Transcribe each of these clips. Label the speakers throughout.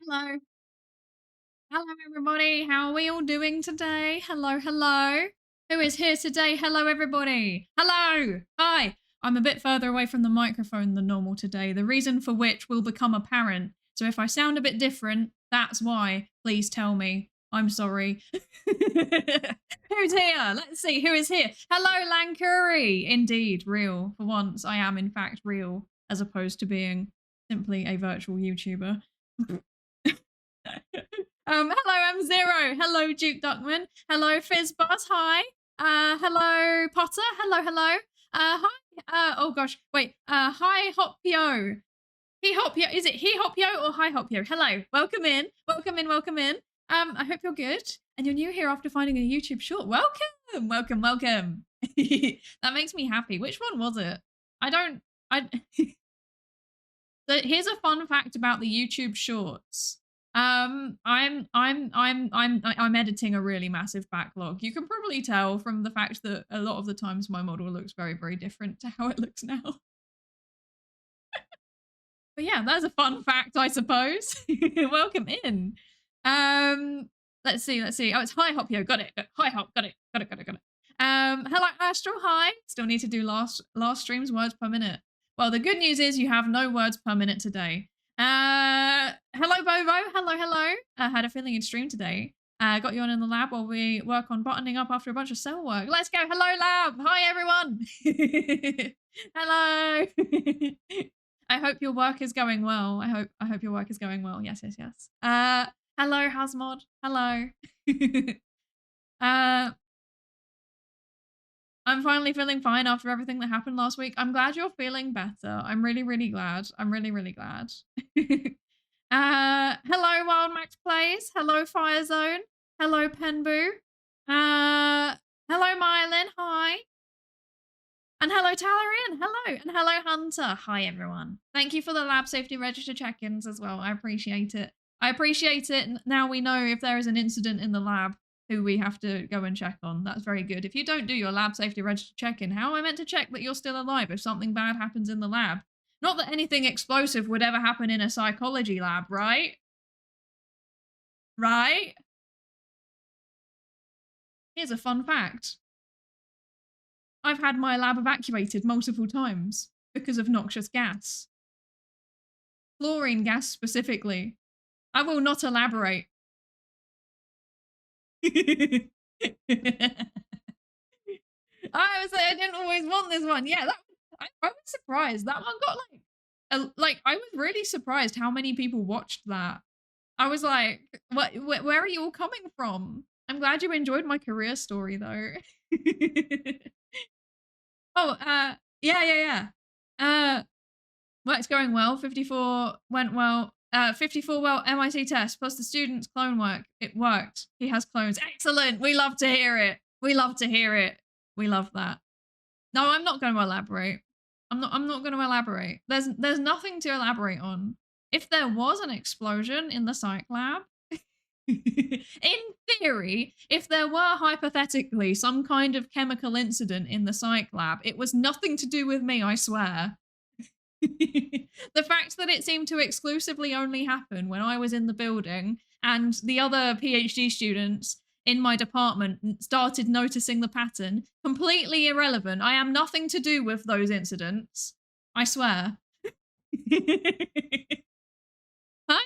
Speaker 1: Hello. Hello, everybody. How are we all doing today? Hello, hello. Who is here today? Hello, everybody. Hello. Hi. I'm a bit further away from the microphone than normal today, the reason for which will become apparent. So if I sound a bit different, that's why. Please tell me. I'm sorry. Who's here? Let's see. Who is here? Hello, Lankuri. Indeed, real. For once, I am in fact real, as opposed to being simply a virtual YouTuber. Hello, I'm Zero. Hello, Duke Duckman. Hello, Fizzbuzz. Hi. Hello, Potter. Hello, hello. Hi. Oh gosh, wait. Hi, Hopyo. He Hopyo. Is it he Hopyo or hi Hopyo? Hello. Welcome in. Welcome in. Welcome in. I hope you're good and you're new here after finding a YouTube short. Welcome. Welcome. Welcome. That makes me happy. Which one was it? So here's a fun fact about the YouTube shorts. I'm editing a really massive backlog. You can probably tell from the fact that a lot of the times my model looks very, very different to how it looks now. But yeah, that's a fun fact, I suppose. Welcome in. Let's see. Oh, it's hi Hopyo. Got it. Hi Hop. Got it. Hello Astro. Hi. Still need to do last stream's words per minute. Well, the good news is you have no words per minute today. Hello Bobo. Hello. I had a feeling you'd stream today. Got you on in the lab while we work on buttoning up after a bunch of cell work. Let's go. Hello lab. Hi everyone. Hello. I hope your work is going well. I hope your work is going well. Yes. Hello Hasmod. Hello. I'm finally feeling fine after everything that happened last week. I'm glad you're feeling better. I'm really, really glad. I'm really, really glad. Hello, Wild Max Plays. Hello, Fire Zone. Hello, Penboo. Hello, Mylin. Hi. And hello, Talarian. Hello. And hello, Hunter. Hi, everyone. Thank you for the lab safety register check-ins as well. I appreciate it. Now we know if there is an incident in the lab who we have to go and check on. That's very good. If you don't do your lab safety register check-in, how am I meant to check that you're still alive if something bad happens in the lab? Not that anything explosive would ever happen in a psychology lab, right? Right? Here's a fun fact. I've had my lab evacuated multiple times because of noxious gas. Chlorine gas specifically. I will not elaborate. I didn't always want this one. Yeah, I was surprised. That one got I was really surprised how many people watched that. I was like, where are you all coming from? I'm glad you enjoyed my career story though. Oh, yeah. Work's going well. 54 went well. 54 well MIT test plus the student's clone work. It worked. He has clones. Excellent. We love to hear it. We love that. No, I'm not going to elaborate. I'm not going to elaborate. There's nothing to elaborate on. If there was an explosion in the psych lab, in theory, if there were hypothetically some kind of chemical incident in the psych lab, it was nothing to do with me, I swear. The fact that it seemed to exclusively only happen when I was in the building and the other PhD students in my department started noticing the pattern, completely irrelevant. I am nothing to do with those incidents. I swear. Hi,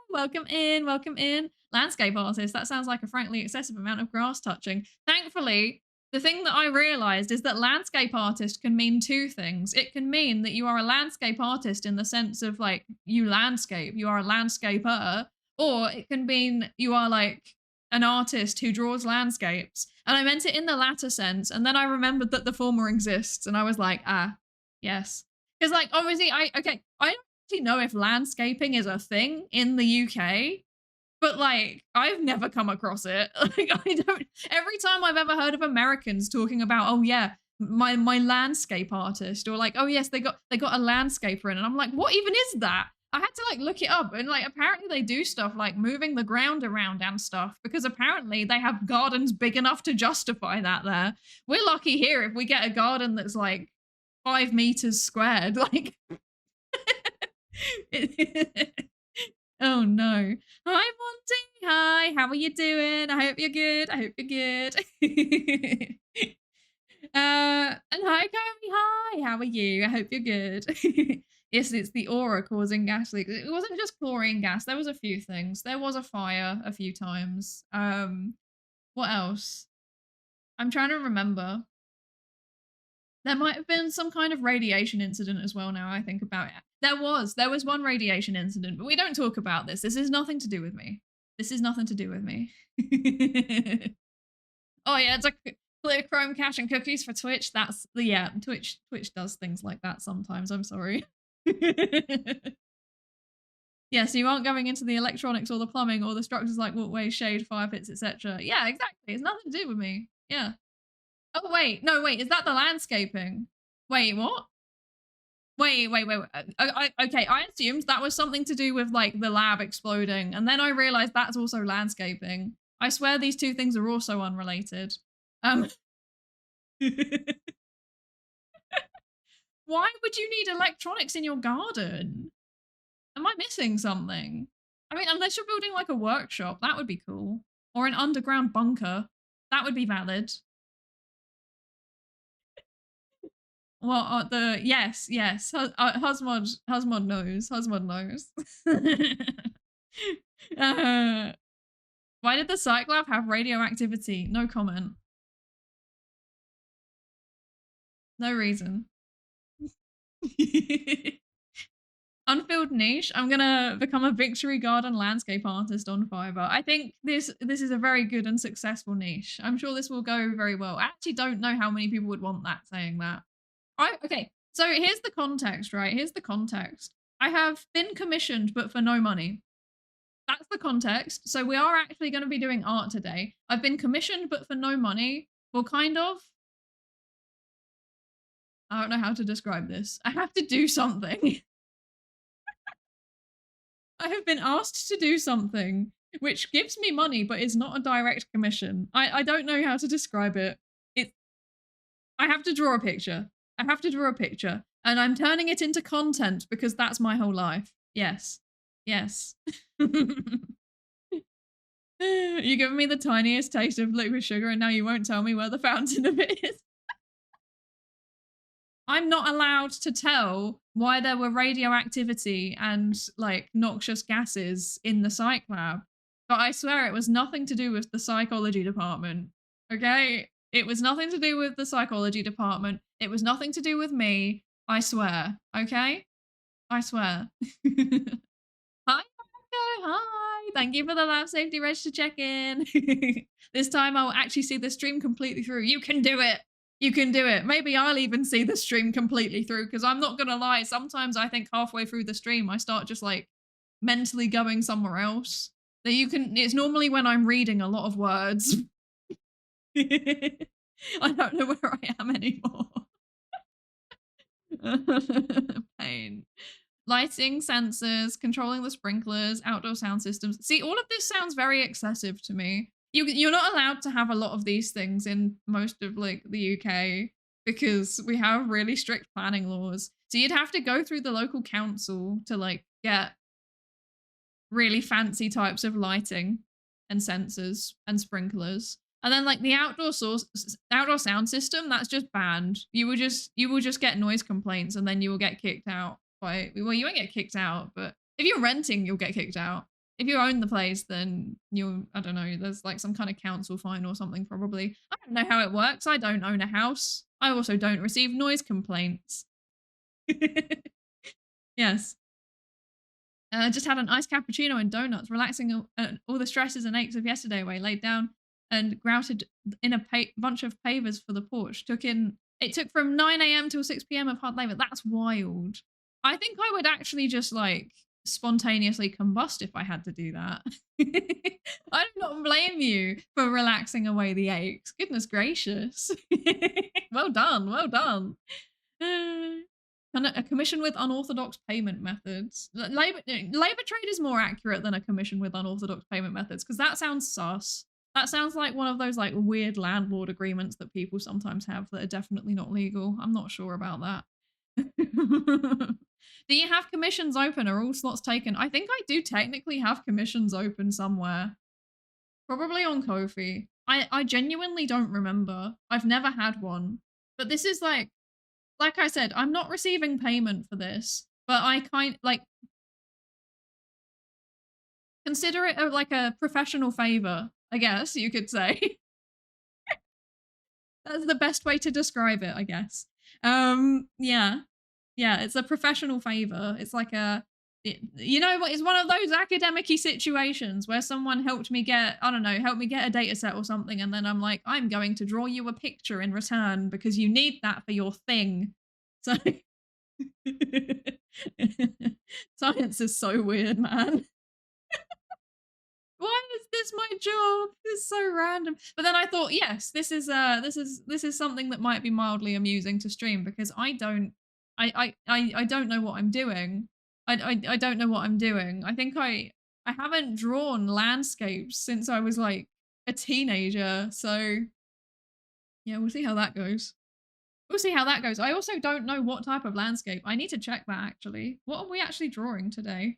Speaker 1: welcome in. Landscape artist, that sounds like a frankly excessive amount of grass touching. Thankfully, the thing that I realized is that landscape artist can mean two things. It can mean that you are a landscape artist in the sense of like you landscape, you are a landscaper, or it can mean you are like an artist who draws landscapes. And I meant it in the latter sense. And then I remembered that the former exists. And I was like, yes. Because like, obviously, I don't actually know if landscaping is a thing in the UK. But like, I've never come across it. Like, every time I've ever heard of Americans talking about, oh yeah, my landscape artist, or like, oh yes, they got a landscaper in, and I'm like, what even is that? I had to like look it up, and like apparently they do stuff like moving the ground around and stuff, because apparently they have gardens big enough to justify that there. We're lucky here if we get a garden that's like 5 meters squared, like Oh no. Hi Monty. Hi. How are you doing? I hope you're good. I hope you're good. And hi Gary. Hi. How are you? I hope you're good. Yes, it's the aura causing gas leaks. It wasn't just chlorine gas. There was a few things. There was a fire a few times. What else? I'm trying to remember. There might have been some kind of radiation incident as well now I think about it. There was one radiation incident, but we don't talk about this. This is nothing to do with me. This is nothing to do with me. Oh yeah, it's a clear Chrome cache and cookies for Twitch. That's yeah, Twitch does things like that sometimes. I'm sorry. Yeah, so you aren't going into the electronics or the plumbing or the structures like walkways, shade, fire pits, etc. Yeah, exactly. It's nothing to do with me. Yeah. Oh wait, no, wait. Is that the landscaping? Wait, what? Wait. Okay, I assumed that was something to do with like the lab exploding, and then I realized that's also landscaping. I swear these two things are also unrelated. Why would you need electronics in your garden? Am I missing something? I mean, unless you're building like a workshop, that would be cool. Or an underground bunker. That would be valid. Well, yes. Husmod knows. Husmod knows. Why did the psych lab have radioactivity? No comment. No reason. Unfilled niche. I'm gonna become a Victory Garden landscape artist on Fiverr. I think this is a very good and successful niche. I'm sure this will go very well. I actually don't know how many people would want that saying that. Right, okay. So here's the context, right? Here's the context. I have been commissioned, but for no money. That's the context. So we are actually going to be doing art today. I've been commissioned, but for no money. Well, kind of. I don't know how to describe this. I have to do something. I have been asked to do something which gives me money, but is not a direct commission. I don't know how to describe it. I have to draw a picture. I have to draw a picture. And I'm turning it into content because that's my whole life. Yes. Yes. You give me the tiniest taste of liquid sugar and now you won't tell me where the fountain of it is. I'm not allowed to tell why there were radioactivity and like noxious gases in the psych lab. But I swear it was nothing to do with the psychology department. Okay? It was nothing to do with the psychology department. It was nothing to do with me. I swear. Okay? I swear. Hi, Marco. Hi. Thank you for the lab safety register check-in. This time I'll actually see the stream completely through. You can do it. You can do it. Maybe I'll even see the stream completely through because I'm not going to lie. Sometimes I think halfway through the stream, I start just like mentally going somewhere else. That you can, it's normally when I'm reading a lot of words. I don't know where I am anymore. Pain. Lighting, sensors, controlling the sprinklers, outdoor sound systems. See, all of this sounds very excessive to me. You're not allowed to have a lot of these things in most of like the UK because we have really strict planning laws. So you'd have to go through the local council to like get really fancy types of lighting and sensors and sprinklers. And then like the outdoor sound system, that's just banned. You will just get noise complaints and then you will get kicked out. Well, you won't get kicked out, but if you're renting, you'll get kicked out. If you own the place, then I don't know, there's like some kind of council fine or something probably. I don't know how it works. I don't own a house. I also don't receive noise complaints. Yes. Just had an iced cappuccino and donuts, relaxing all the stresses and aches of yesterday away, laid down and grouted in a bunch of pavers for the porch. It took from 9 a.m. till 6 p.m. of hard labor. That's wild. I think I would actually just like spontaneously combust if I had to do that. I do not blame you for relaxing away the aches. Goodness gracious. Well done, well done. A commission with unorthodox payment methods. Labor trade is more accurate than a commission with unorthodox payment methods because that sounds sus. That sounds like one of those like weird landlord agreements that people sometimes have that are definitely not legal. I'm not sure about that. Do you have commissions open? Are all slots taken? I think I do technically have commissions open somewhere. Probably on Ko-fi. I genuinely don't remember. I've never had one. But this is like I said, I'm not receiving payment for this, but I consider it like a professional favor, I guess you could say. That's the best way to describe it, I guess. Yeah. Yeah, it's a professional favor. It's like you know what? It's one of those academic-y situations where someone helped me get, I don't know, helped me get a data set or something. And then I'm like, I'm going to draw you a picture in return because you need that for your thing. So science is so weird, man. Why is this my job? This is so random. But then I thought, yes, this is something that might be mildly amusing to stream because I don't know what I'm doing. I don't know what I'm doing. I think I haven't drawn landscapes since I was like a teenager. So yeah, we'll see how that goes. We'll see how that goes. I also don't know what type of landscape. I need to check that actually. What are we actually drawing today?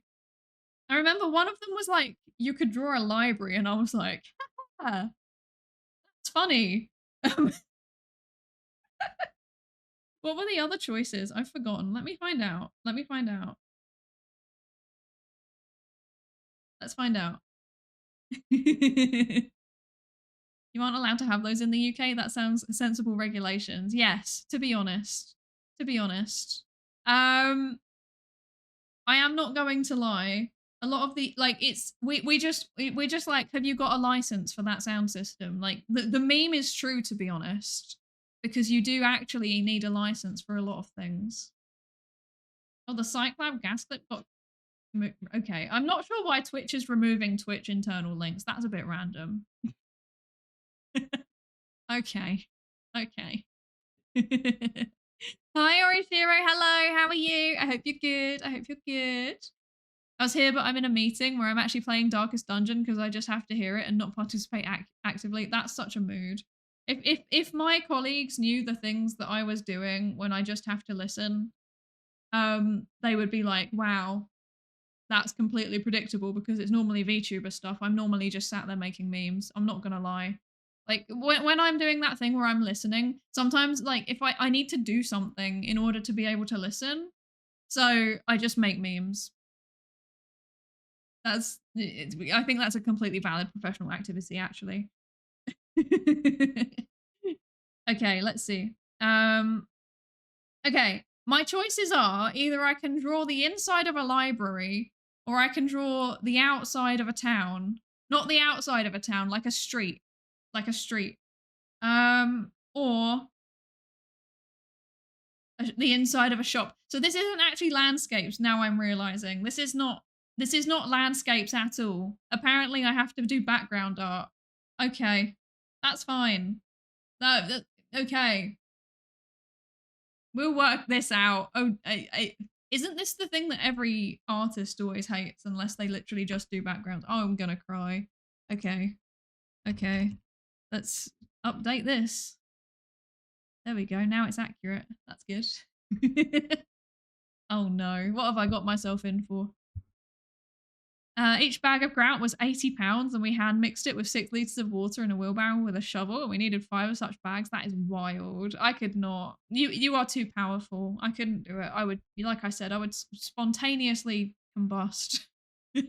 Speaker 1: I remember one of them was like, you could draw a library, and I was like, ah, that's funny. What were the other choices? I've forgotten. Let me find out. Let me find out. Let's find out. You aren't allowed to have those in the UK? That sounds sensible regulations. Yes, to be honest. To be honest. I am not going to lie. A lot of the like it's we're just like, have you got a license for that sound system? Like the meme is true, to be honest, because you do actually need a license for a lot of things. Oh, the Cyclab gaslit got okay. I'm not sure why Twitch is removing Twitch internal links. That's a bit random. Okay. Okay. Hi, Orishiro. Hello. How are you? I hope you're good. I hope you're good. I was here, but I'm in a meeting where I'm actually playing Darkest Dungeon because I just have to hear it and not participate actively. That's such a mood. If my colleagues knew the things that I was doing when I just have to listen, they would be like, wow, that's completely predictable because it's normally VTuber stuff. I'm normally just sat there making memes. I'm not gonna lie. Like when I'm doing that thing where I'm listening, sometimes like if I need to do something in order to be able to listen, so I just make memes. I think that's a completely valid professional activity, actually. Okay, let's see. Okay, my choices are either I can draw the inside of a library or I can draw the outside of a town. Not the outside of a town, like a street. Like a street. Or the inside of a shop. So this isn't actually landscapes, now I'm realizing. This is not landscapes at all. Apparently I have to do background art. Okay. That's fine. No, okay. We'll work this out. Oh, isn't this the thing that every artist always hates unless they literally just do backgrounds? Oh, I'm gonna cry. Okay. Okay. Let's update this. There we go. Now it's accurate. That's good. Oh no. What have I got myself in for? Each bag of grout was £80 and we hand mixed it with 6 litres of water in a wheelbarrow with a shovel and we needed 5 of such bags. That is wild. I could not. You are too powerful. I couldn't do it. I would, like I said, I would spontaneously combust. Hi,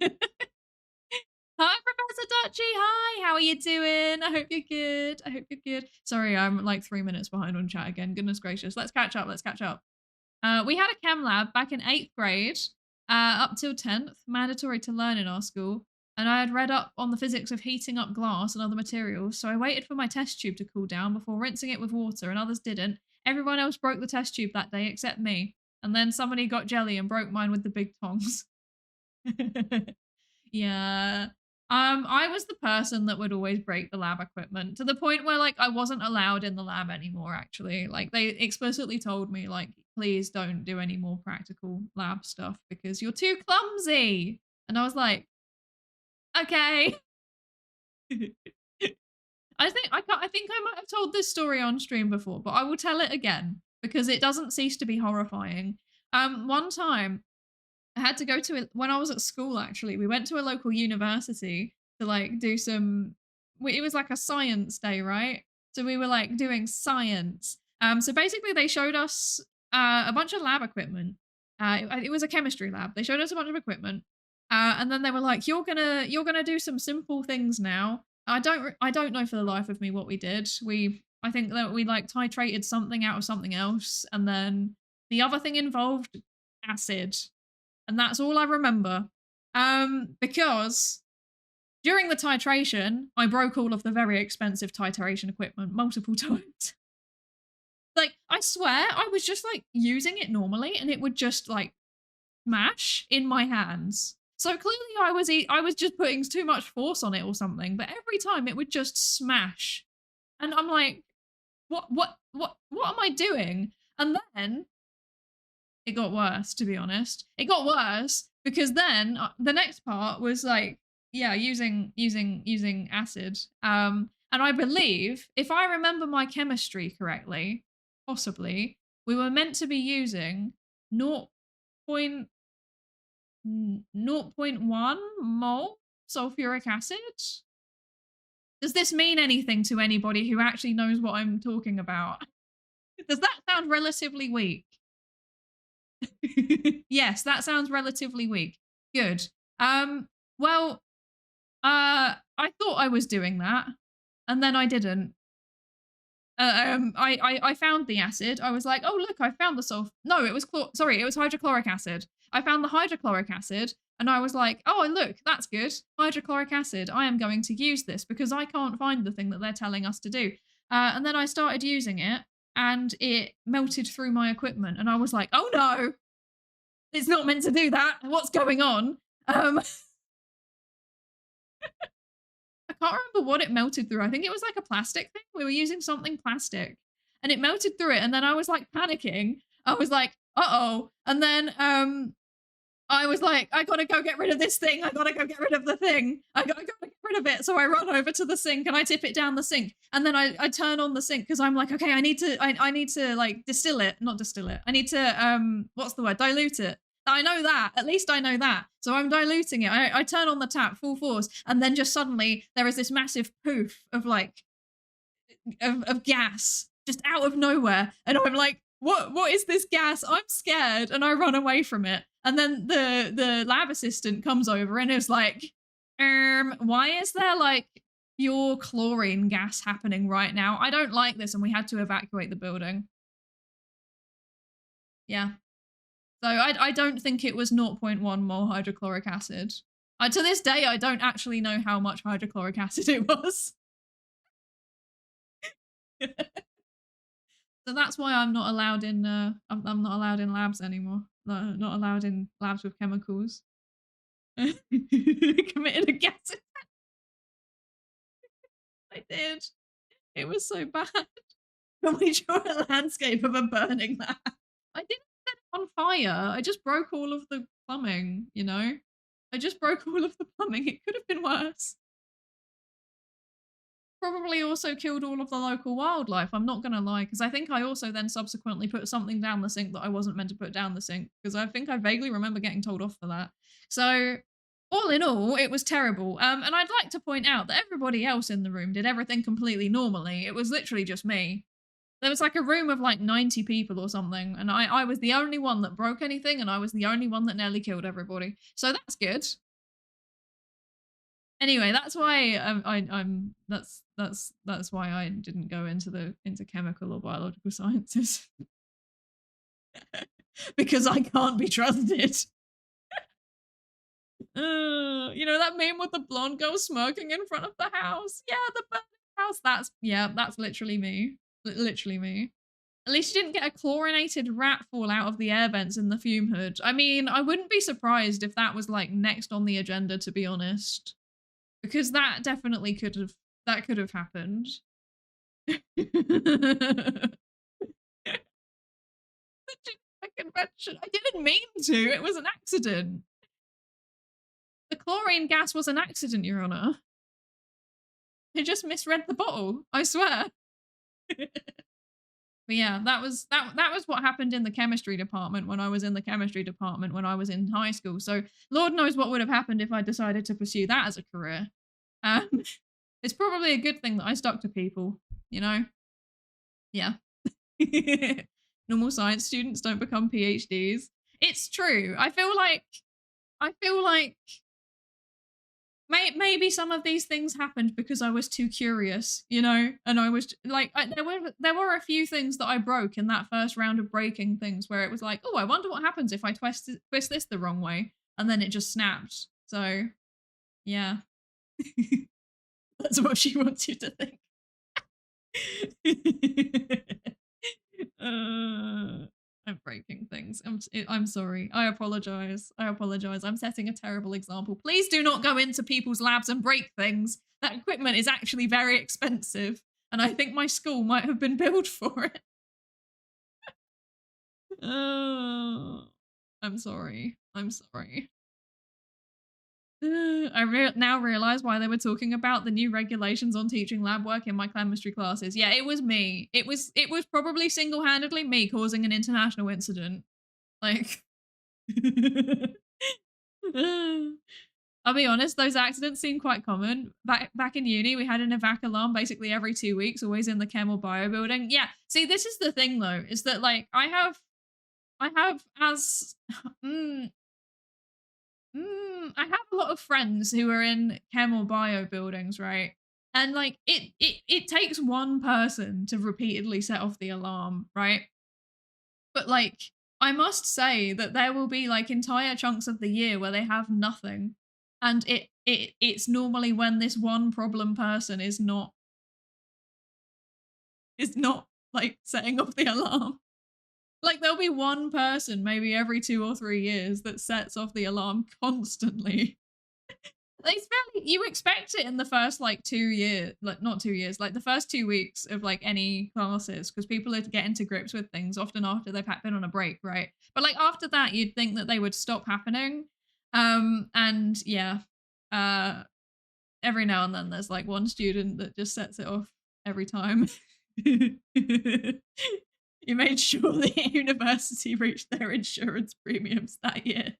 Speaker 1: Professor Dutchy. Hi, how are you doing? I hope you're good. I hope you're good. Sorry, I'm like 3 minutes behind on chat again. Goodness gracious. Let's catch up. Let's catch up. We had a chem lab back in 8th grade, up till 10th, mandatory to learn in our school. And I had read up on the physics of heating up glass and other materials, so I waited for my test tube to cool down before rinsing it with water, and others didn't. Everyone else broke the test tube that day except me. And then somebody got jelly and broke mine with the big tongs. Yeah. I was the person that would always break the lab equipment to the point where like I wasn't allowed in the lab anymore, actually. Like they explicitly told me like, please don't do any more practical lab stuff because you're too clumsy. And I was like, okay. I think I might have told this story on stream before, but I will tell it again because it doesn't cease to be horrifying. One time I had to go to it when I was at school, actually. We went to a local university to like do some, it was like a science day, right? So we were like doing science. So basically, they showed us a bunch of lab equipment. It was a chemistry lab. They showed us a bunch of equipment, and then they were like, "You're gonna do some simple things now." I don't know for the life of me what we did. I think that we like titrated something out of something else, and then the other thing involved acid, and that's all I remember. Because during the titration, I broke all of the very expensive titration equipment multiple times. Like, I swear, I was just like using it normally, and it would just like smash in my hands. So clearly, I was just putting too much force on it or something. But every time, it would just smash, and I'm like, what am I doing? And then it got worse, to be honest. It got worse because then the next part was like, yeah, using acid. And I believe, if I remember my chemistry correctly, possibly, we were meant to be using 0.1 mole sulfuric acid. Does this mean anything to anybody who actually knows what I'm talking about? Does that sound relatively weak? Yes, that sounds relatively weak. Good. Well, I thought I was doing that, and then I didn't. I found the acid. I was like, oh look, I found the No, it was sorry, it was hydrochloric acid. I found the hydrochloric acid, and I was like, oh look, that's good, hydrochloric acid. I am going to use this because I can't find the thing that they're telling us to do. And then I started using it, and it melted through my equipment, and I was like, oh no, it's not meant to do that. What's going on? I can't remember what it melted through. I think it was like a plastic thing. We were using something plastic, and it melted through it. And then I was like panicking. I was like, uh-oh. And then I was like, I gotta go get rid of this thing. I gotta go get rid of the thing. I gotta go get rid of it. So I run over to the sink and I tip it down the sink. And then I turn on the sink because I'm like, okay, I need to like distill it. Not distill it. I need to what's the word? Dilute it. I know that. At least I know that. So I'm diluting it. I turn on the tap full force, and then just suddenly there is this massive poof of like of gas just out of nowhere, and I'm like, what is this gas? I'm scared, and I run away from it. And then the lab assistant comes over and is like, why is there like pure chlorine gas happening right now? I don't like this, and we had to evacuate the building. Yeah. So I don't think it was 0.1 mole hydrochloric acid. To this day, I don't actually know how much hydrochloric acid it was. So that's why I'm not allowed in. I'm not allowed in labs anymore. Not allowed in labs with chemicals. Committed a gas attack. I did. It was so bad. Can we draw a landscape of a burning lab? I didn't set it on fire. I just broke all of the plumbing, you know? I just broke all of the plumbing. It could have been worse. Probably also killed all of the local wildlife, I'm not gonna lie, because I think I also then subsequently put something down the sink that I wasn't meant to put down the sink, because I think I vaguely remember getting told off for that. So, all in all, it was terrible. And I'd like to point out that everybody else in the room did everything completely normally. It was literally just me. There was like a room of like 90 people or something, and I was the only one that broke anything, and I was the only one that nearly killed everybody. So that's good. Anyway, that's why I'm that's why I didn't go into chemical or biological sciences. Because I can't be trusted. You know that meme with the blonde girl smoking in front of the house? Yeah, the burning house. That's literally me. Literally me. At least you didn't get a chlorinated rat fall out of the air vents in the fume hood. I mean, I wouldn't be surprised if that was like next on the agenda, to be honest. Because that definitely could have happened. Convention. I didn't mean to. It was an accident. The chlorine gas was an accident, Your Honor. I just misread the bottle. I swear. But yeah, that was what happened in the chemistry department when I was in the chemistry department when I was in high school. So Lord knows what would have happened if I decided to pursue that as a career. Um, it's probably a good thing that I stuck to people, you know? Yeah. Normal science students don't become PhDs. It's true. I feel like maybe some of these things happened because I was too curious, you know, and I was like, there were a few things that I broke in that first round of breaking things where it was like, oh, I wonder what happens if I twist this the wrong way, and then it just snapped. So yeah, that's what she wants you to think. uh, I'm breaking things. I'm sorry. I apologize. I apologize. I'm setting a terrible example. Please do not go into people's labs and break things. That equipment is actually very expensive, and I think my school might have been billed for it. Oh, I'm sorry. I'm sorry. Now realize why they were talking about the new regulations on teaching lab work in my chemistry classes. Yeah, it was me. It was probably single-handedly me causing an international incident. Like I'll be honest, those accidents seem quite common. Back in uni, we had an evac alarm basically every 2 weeks, always in the chem or bio building. Yeah. See, this is the thing though, is that like I have as I have a lot of friends who are in chem or bio buildings, right? And like it takes one person to repeatedly set off the alarm, right? But like I must say that there will be like entire chunks of the year where they have nothing. And it's normally when this one problem person is not like setting off the alarm. Like there'll be one person maybe every 2 or 3 years that sets off the alarm constantly. Like, it's fairly, you expect it in the first like 2 years, like not 2 years, like the first 2 weeks of like any classes, because people are getting to grips with things often after they've been on a break, right? But like after that, you'd think that they would stop happening. And yeah, uh, every now and then there's like one student that just sets it off every time. You made sure the university reached their insurance premiums that year.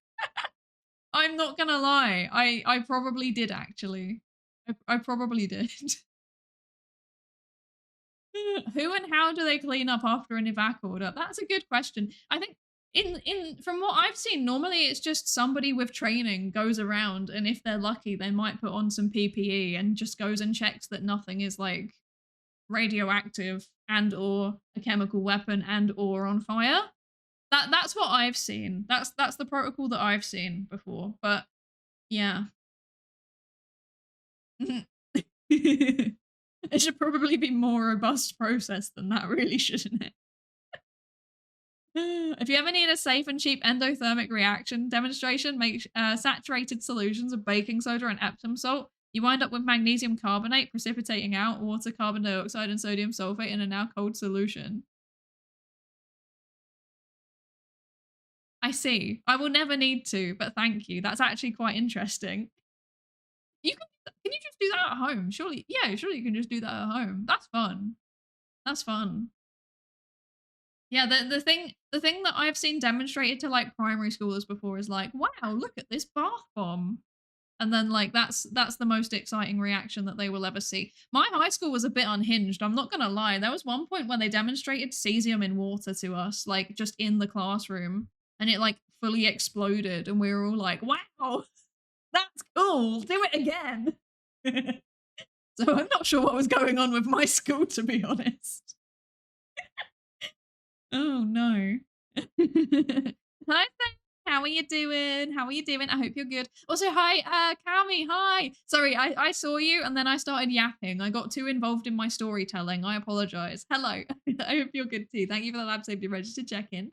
Speaker 1: I'm not gonna lie. I probably did actually. I probably did. Who and how do they clean up after an evac order? That's a good question. I think in from what I've seen, normally it's just somebody with training goes around, and if they're lucky, they might put on some PPE and just goes and checks that nothing is like radioactive and or a chemical weapon and or on fire. That's what I've seen. That's the protocol that I've seen before. But yeah. It should probably be more robust process than that, really, shouldn't it? If you ever need a safe and cheap endothermic reaction demonstration, make saturated solutions of baking soda and Epsom salt. You wind up with magnesium carbonate precipitating out water, carbon dioxide, and sodium sulfate in a now cold solution. I see. I will never need to, but thank you. That's actually quite interesting. Can you just do that at home? Surely, yeah, surely you can just do that at home. That's fun. That's fun. Yeah, the thing that I've seen demonstrated to like primary schoolers before is like, wow, look at this bath bomb. And then like that's the most exciting reaction that they will ever see. My high school was a bit unhinged, I'm not gonna lie. There was one point when they demonstrated cesium in water to us, like just in the classroom, and it like fully exploded, and we were all like, wow, that's cool. Do it again. So I'm not sure what was going on with my school, to be honest. Oh no. Hi, Sam. How are you doing? How are you doing? I hope you're good. Also, hi, Cami. Hi. Sorry, I saw you and then I started yapping. I got too involved in my storytelling. I apologize. Hello. I hope you're good too. Thank you for the lab safety register check-in.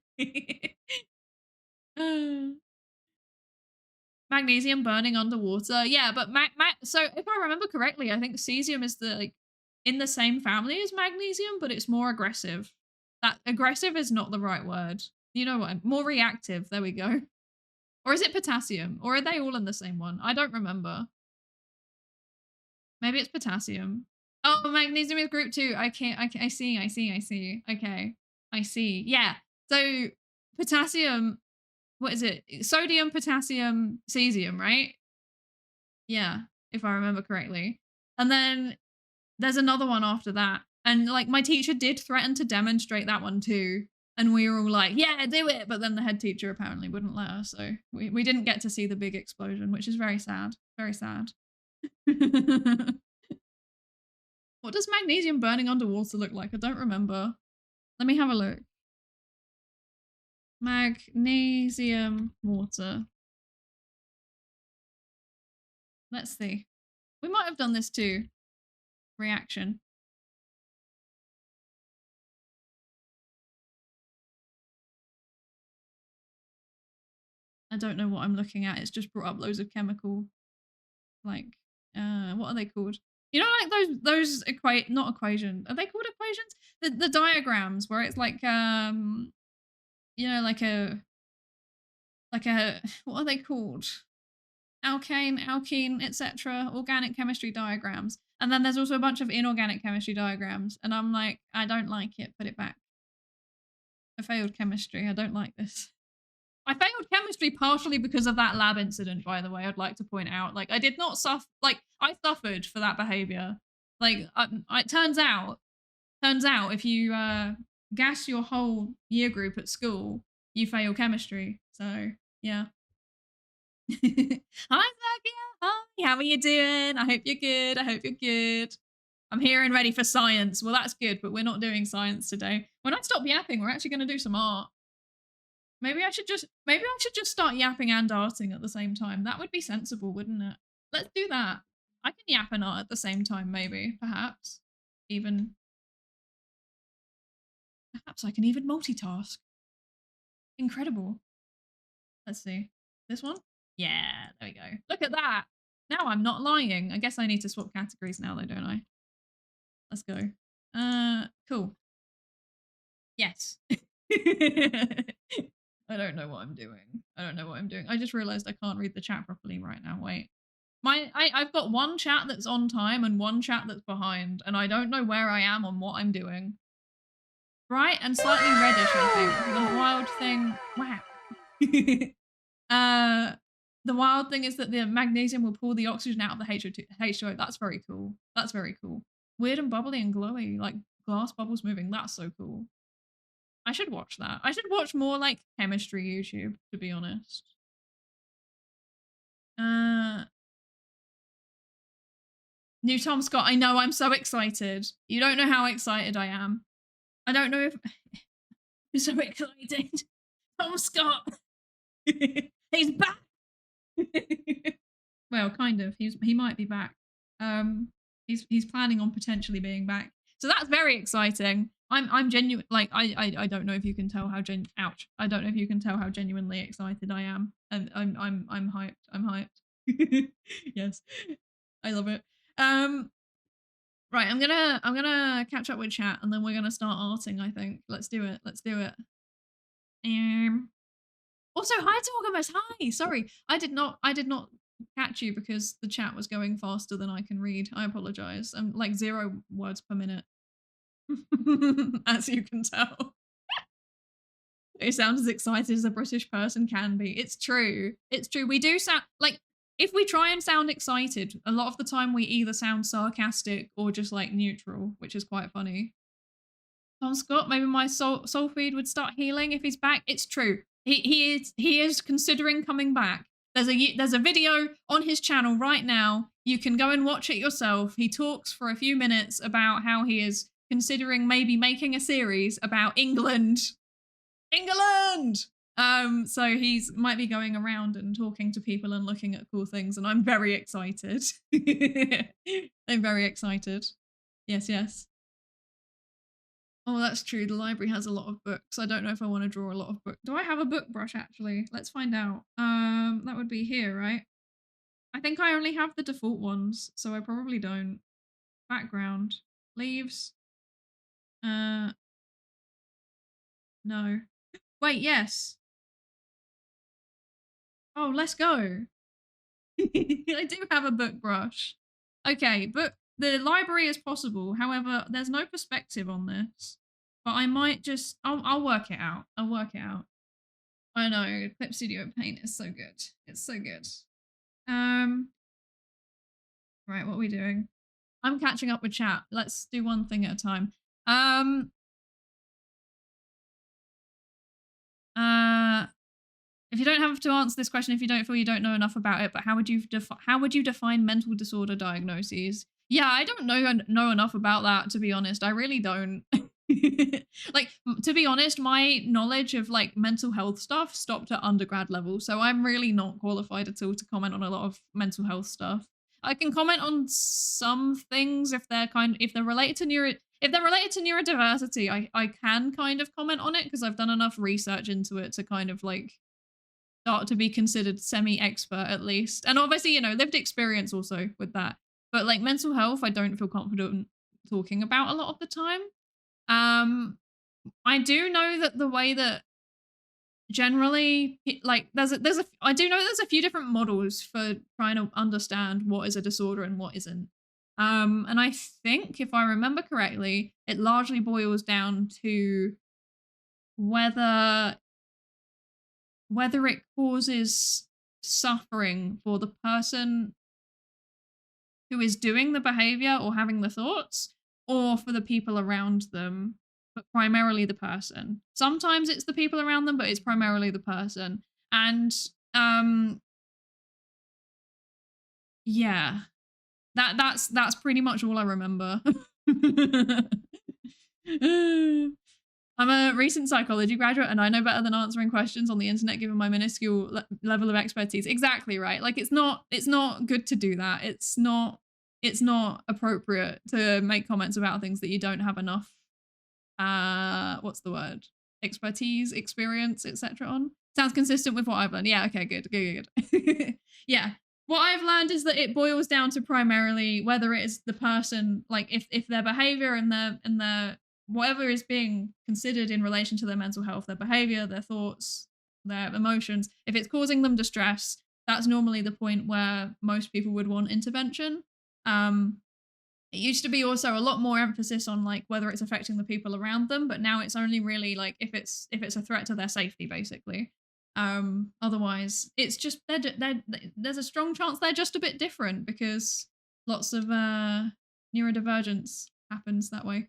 Speaker 1: Magnesium burning underwater. Yeah, but so if I remember correctly, I think cesium is the like in the same family as magnesium, but it's more aggressive. That aggressive is not the right word. You know what? More reactive. There we go. Or is it potassium? Or are they all in the same one? I don't remember. Maybe it's potassium. Oh, magnesium is group 2. I can't. I see. I see. I see. Okay. I see. Yeah. So potassium, what is it? Sodium, potassium, cesium, right? Yeah, if I remember correctly. And then there's another one after that. And like my teacher did threaten to demonstrate that one too. And we were all like, yeah, do it. But then the head teacher apparently wouldn't let us. So we didn't get to see the big explosion, which is very sad. Very sad. What does magnesium burning underwater look like? I don't remember. Let me have a look. Magnesium water. Let's see. We might have done this too. Reaction. I don't know what I'm looking at. It's just brought up loads of chemical, like, what are they called? You know, like those not equation. Are they called equations? The diagrams where it's like, you know, like a what are they called? Alkane, alkene, etc. Organic chemistry diagrams. And then there's also a bunch of inorganic chemistry diagrams. And I'm like, I don't like it. Put it back. I failed chemistry. I don't like this. I failed chemistry partially because of that lab incident, by the way, I'd like to point out. Like, I did not suffer, like, I suffered for that behavior. Like, it turns out if you gas your whole year group at school, you fail chemistry. So, yeah. Hi, Zakia. Hi, how are you doing? I hope you're good. I hope you're good. I'm here and ready for science. Well, that's good, but we're not doing science today. When I stop yapping, we're actually going to do some art. Maybe I should just start yapping and arting at the same time. That would be sensible, wouldn't it? Let's do that. I can yap and art at the same time, maybe, perhaps. Perhaps I can even multitask. Incredible. Let's see. This one? Yeah, there we go. Look at that. Now I'm not lying. I guess I need to swap categories now though, don't I? Let's go. Cool. Yes. I don't know what I'm doing. I just realized I can't read the chat properly right now. Wait. I've got one chat that's on time and one chat that's behind, and I don't know where I am on what I'm doing. Bright and slightly reddish, I think. The wild thing. Wow. The wild thing is that the magnesium will pull the oxygen out of the H2O. That's very cool. That's very cool. Weird and bubbly and glowy, like glass bubbles moving. That's so cool. I should watch that. I should watch more like chemistry YouTube, to be honest. New Tom Scott. I know, I'm so excited. You don't know how excited I am. I don't know if I'm so excited. Tom Scott. He's back. Well, kind of. He might be back. He's planning on potentially being back. So that's very exciting. I'm genuine. Like I don't know if you can tell how ouch. I don't know if you can tell how genuinely excited I am. And I'm hyped. I'm hyped. Yes, I love it. Right, I'm gonna catch up with chat and then we're gonna start arting. I think. Let's do it. Let's do it. Also, hi to August. Hi. Sorry, I did not catch you because the chat was going faster than I can read. I apologize. I'm like 0 words per minute. As you can tell. It sounds as excited as a British person can be. It's true. It's true. We do sound like, if we try and sound excited, a lot of the time we either sound sarcastic or just like neutral, which is quite funny. Tom Scott, maybe my soul feed would start healing if he's back. It's true. He is considering coming back. There's a video on his channel right now. You can go and watch it yourself. He talks for a few minutes about how he is considering maybe making a series about England. So he's might be going around and talking to people and looking at cool things, and I'm very excited. I'm very excited. Yes. Oh, that's true. The library has a lot of books. I don't know if I want to draw a lot of books. Do I have a book brush, actually? Let's find out. That would be here, right? I think I only have the default ones, so I probably don't. Background. Leaves. No. Wait, yes. Oh, let's go. I do have a book brush. Okay, but the library is possible. However, there's no perspective on this. but I might just I'll work it out. I'll work it out. I know Clip Studio Paint is so good. It's so good. Right, what are we doing? I'm catching up with chat. Let's do one thing at a time. If you don't have to answer this question if you don't feel you don't know enough about it, but how would you define mental disorder diagnoses? Yeah, I don't know enough about that, to be honest. I really don't. Like, to be honest, my knowledge of like mental health stuff stopped at undergrad level, so I'm really not qualified at all to comment on a lot of mental health stuff. I can comment on some things if they're related to neurodiversity. I can kind of comment on it because I've done enough research into it to kind of like start to be considered semi-expert at least. And obviously, you know, lived experience also with that. But like mental health, I don't feel confident talking about a lot of the time. I do know that the way that generally like I do know there's a few different models for trying to understand what is a disorder and what isn't. And I think if I remember correctly, it largely boils down to whether it causes suffering for the person who is doing the behavior or having the thoughts, or for the people around them, but primarily the person. Sometimes it's the people around them, but it's primarily the person. And yeah, that's pretty much all I remember. I'm a recent psychology graduate and I know better than answering questions on the internet given my minuscule level of expertise. Exactly right. Like it's not good to do that. It's not appropriate to make comments about things that you don't have enough what's the word? Expertise, experience, etc. on. Sounds consistent with what I've learned. Yeah, okay, good. Yeah. What I've learned is that it boils down to primarily whether it is the person, like if their behavior and their whatever is being considered in relation to their mental health, their behavior, their thoughts, their emotions, if it's causing them distress, that's normally the point where most people would want intervention. It used to be also a lot more emphasis on like whether it's affecting the people around them, but now it's only really like if it's a threat to their safety, basically. Otherwise, it's just there's a strong chance they're just a bit different because lots of neurodivergence happens that way.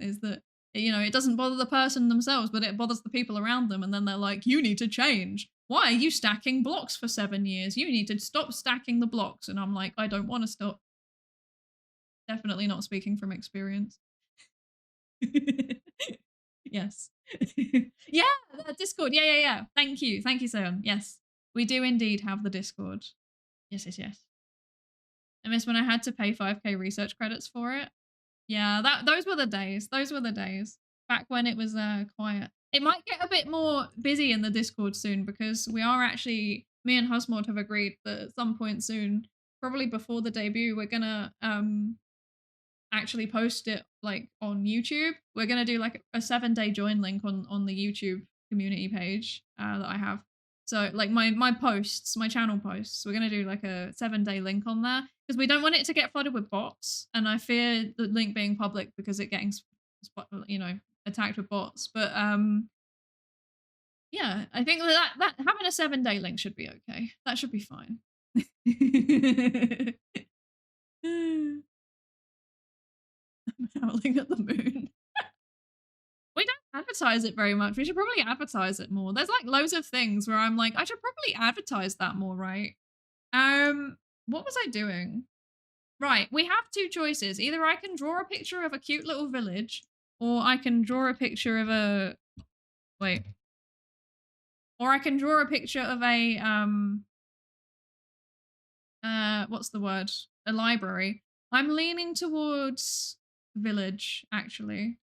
Speaker 1: Is that you know it doesn't bother the person themselves, but it bothers the people around them, and then they're like, "You need to change. Why are you stacking blocks for 7 years? You need to stop stacking the blocks." And I'm like, I don't want to stop. Definitely not speaking from experience. Yes. Yeah, Discord. Yeah. Thank you, Seon. Yes, we do indeed have the Discord. Yes. I miss when I had to pay 5k research credits for it. Yeah, those were the days. Back when it was quiet. It might get a bit more busy in the Discord soon because we are actually me and Husmod have agreed that at some point soon, probably before the debut, we're gonna actually post it like on YouTube. We're gonna do like a 7-day join link on the YouTube community page that I have. So like my posts, my channel posts, we're gonna do like a 7-day link on there because we don't want it to get flooded with bots, and I fear the link being public because it getting attacked with bots. But yeah, I think that having a 7-day link should be okay. That should be fine. Howling at the moon. We don't advertise it very much. We should probably advertise it more. There's like loads of things where I'm like, I should probably advertise that more, right? What was I doing? Right, we have two choices. Either I can draw a picture of a cute little village, or I can draw a picture of a or I can draw a picture of a what's the word? A library. I'm leaning towards village, actually.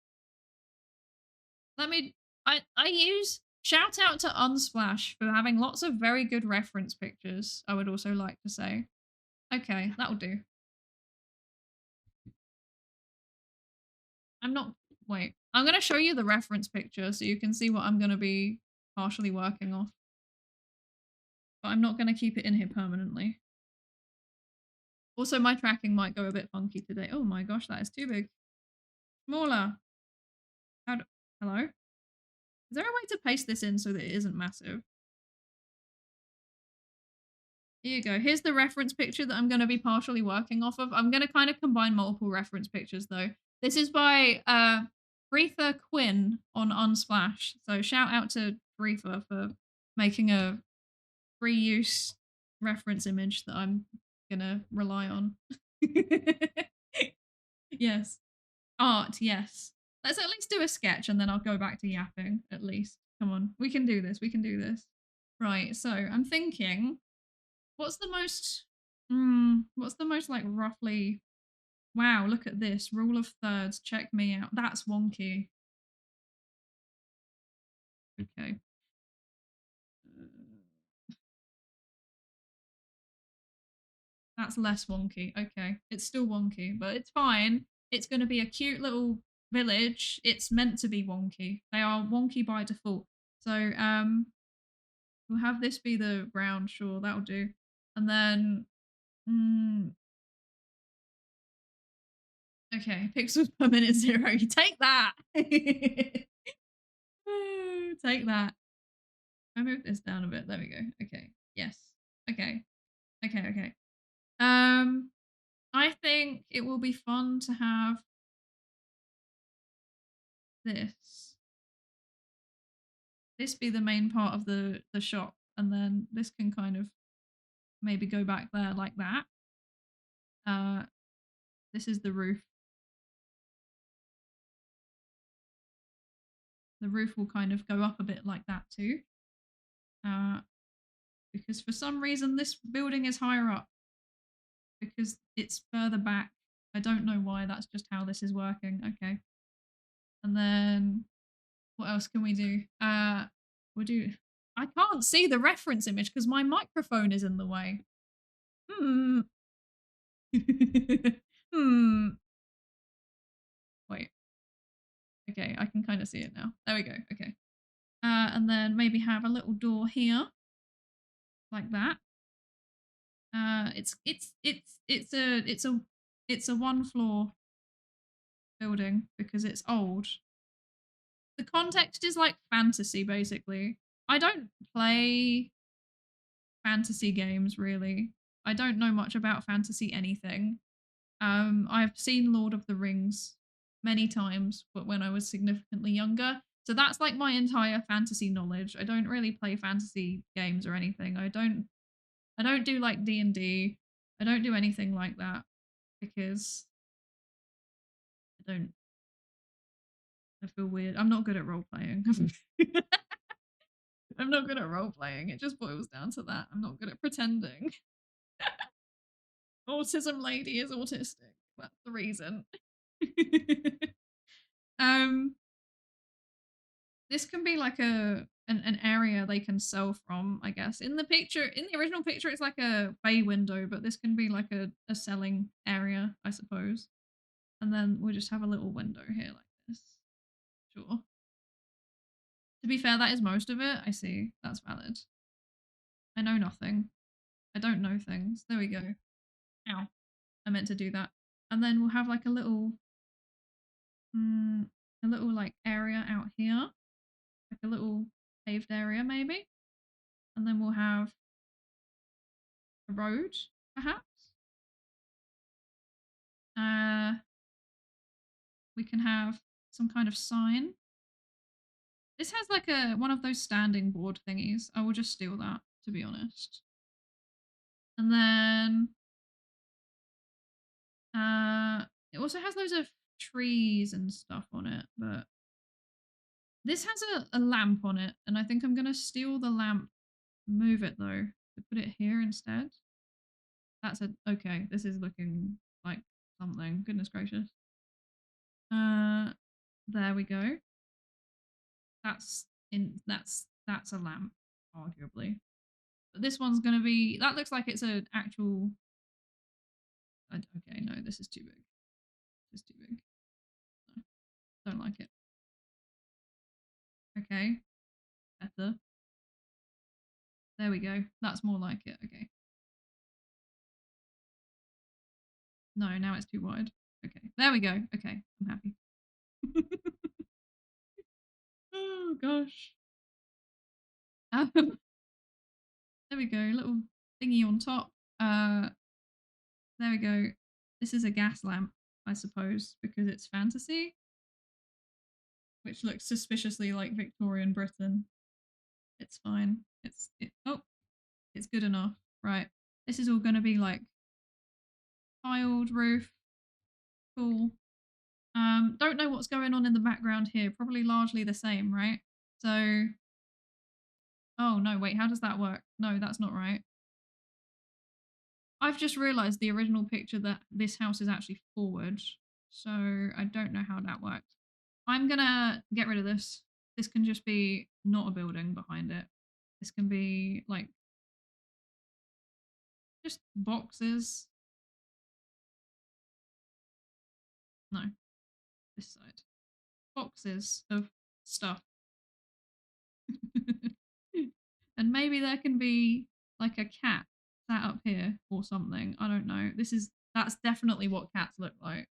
Speaker 1: I use shout out to Unsplash for having lots of very good reference pictures, I would also like to say. Okay, that'll do. I'm going to show you the reference picture so you can see what I'm going to be partially working off. But I'm not going to keep it in here permanently. Also, my tracking might go a bit funky today. Oh my gosh, that is too big. Smaller. Hello? Is there a way to paste this in so that it isn't massive? Here you go. Here's the reference picture that I'm going to be partially working off of. I'm going to kind of combine multiple reference pictures though. This is by Retha Quinn on Unsplash. So shout out to Retha for making a free use reference image that I'm going to rely on. Yes. Art, yes. Let's at least do a sketch and then I'll go back to yapping at least. Come on. We can do this. We can do this. Right. So I'm thinking what's the most like roughly wow, look at this. Rule of thirds, check me out. That's wonky. Okay. That's less wonky. Okay. It's still wonky, but it's fine. It's gonna be a cute little village. It's meant to be wonky. They are wonky by default. So we'll have this be the ground, sure, that'll do. And then okay, pixels per minute 0. You take that. Take that. I move this down a bit. There we go. Okay. Yes. Okay. Okay. Okay. I think it will be fun to have this. This be the main part of the shop, and then this can kind of maybe go back there like that. This is the roof. The roof will kind of go up a bit like that too. Because for some reason this building is higher up. Because it's further back. I don't know why, that's just how this is working. Okay. And then what else can we do? We'll do I can't see the reference image because my microphone is in the way. Wait. Okay, I can kind of see it now. There we go. Okay. And then maybe have a little door here. Like that. It's a one floor building because it's old. The context is like fantasy basically. I don't play fantasy games really. I don't know much about fantasy anything. I've seen Lord of the Rings many times, but when I was significantly younger. So that's like my entire fantasy knowledge. I don't really play fantasy games or anything. I don't do like D&D. I don't do anything like that because I feel weird. I'm not good at role playing. I'm not good at role playing. It just boils down to that. I'm not good at pretending. Autism lady is autistic. That's the reason. um this can be like an area they can sell from, I guess. In the original picture, it's like a bay window, but this can be like a selling area, I suppose. And then we'll just have a little window here like this. Sure. To be fair, that is most of it. I see. That's valid. I know nothing. I don't know things. There we go. Ow. I meant to do that. And then we'll have like a little like area out here. Like a little paved area maybe. And then we'll have a road, perhaps. We can have some kind of sign. This has like one of those standing board thingies. I will just steal that, to be honest. And then it also has loads of trees and stuff on it, but this has a lamp on it, and I think I'm gonna steal the lamp, move it though, to put it here instead. That's okay, this is looking like something. Goodness gracious. There we go. That's a lamp, arguably. But this one's gonna be, that looks like it's an actual, okay, no, this is too big. This is too big. No, don't like it. Okay, better. There we go. That's more like it. Okay. No, now it's too wide. Okay, there we go. Okay, I'm happy. Oh gosh. There we go. Little thingy on top. There we go. This is a gas lamp, I suppose, because it's fantasy, which looks suspiciously like Victorian Britain. It's fine. Oh, it's good enough. Right. This is all going to be like tiled roof. Cool. Don't know what's going on in the background here. Probably largely the same, right? So, oh no, wait, how does that work? No, that's not right. I've just realized the original picture that this house is actually forward. So I don't know how that works. I'm gonna get rid of this. This can just be not a building behind it. This can be like just boxes. No, this side. Boxes of stuff. And maybe there can be like a cat sat up here or something. I don't know. That's definitely what cats look like.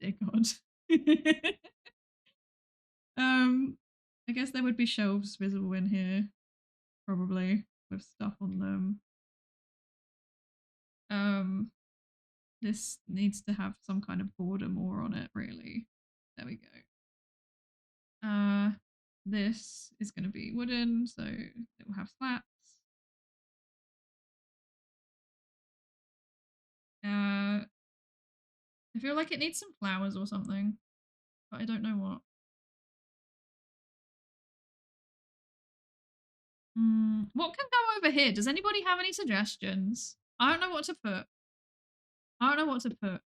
Speaker 1: Dear God. I guess there would be shelves visible in here, probably, with stuff on them. This needs to have some kind of border more on it, really. There we go. This is going to be wooden, so it will have slats. I feel like it needs some flowers or something, but I don't know what. What can go over here? Does anybody have any suggestions? I don't know what to put. I don't know what to put.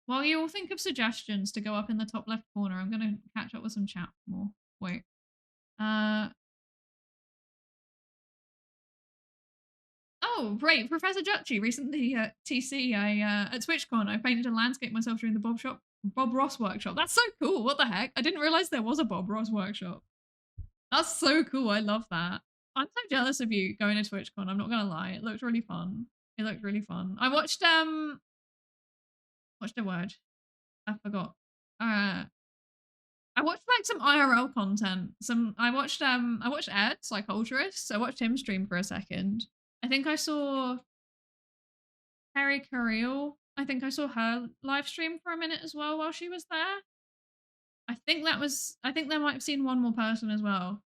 Speaker 1: While you all think of suggestions to go up in the top left corner, I'm going to catch up with some chat more. Wait. Oh, great. Professor Jucci recently at TC, at TwitchCon, I painted a landscape myself during the Bob Ross workshop. That's so cool. What the heck? I didn't realize there was a Bob Ross workshop. That's so cool. I love that. I'm so jealous of you going to TwitchCon. I'm not going to lie. It looked really fun. It looked really fun. I watched, what's the word? I forgot. I watched like some IRL content. I watched Ed, Psychologist. I watched him stream for a second. I think I saw Harry Carriel. I think I saw her live stream for a minute as well while she was there. I think there might have seen one more person as well.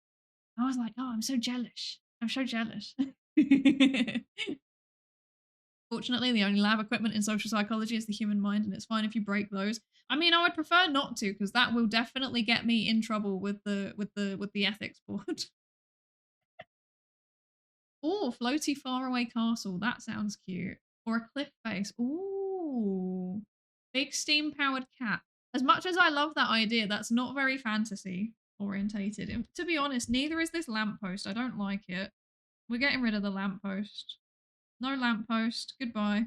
Speaker 1: I was like, oh, I'm so jealous. I'm so jealous. Fortunately, the only lab equipment in social psychology is the human mind, and it's fine if you break those. I mean, I would prefer not to, because that will definitely get me in trouble with the ethics board. Oh, floaty faraway castle. That sounds cute. Or a cliff face. Ooh. Big steam powered cat. As much as I love that idea, that's not very fantasy orientated. And to be honest, neither is this lamppost. I don't like it. We're getting rid of the lamppost. No lamppost. Goodbye.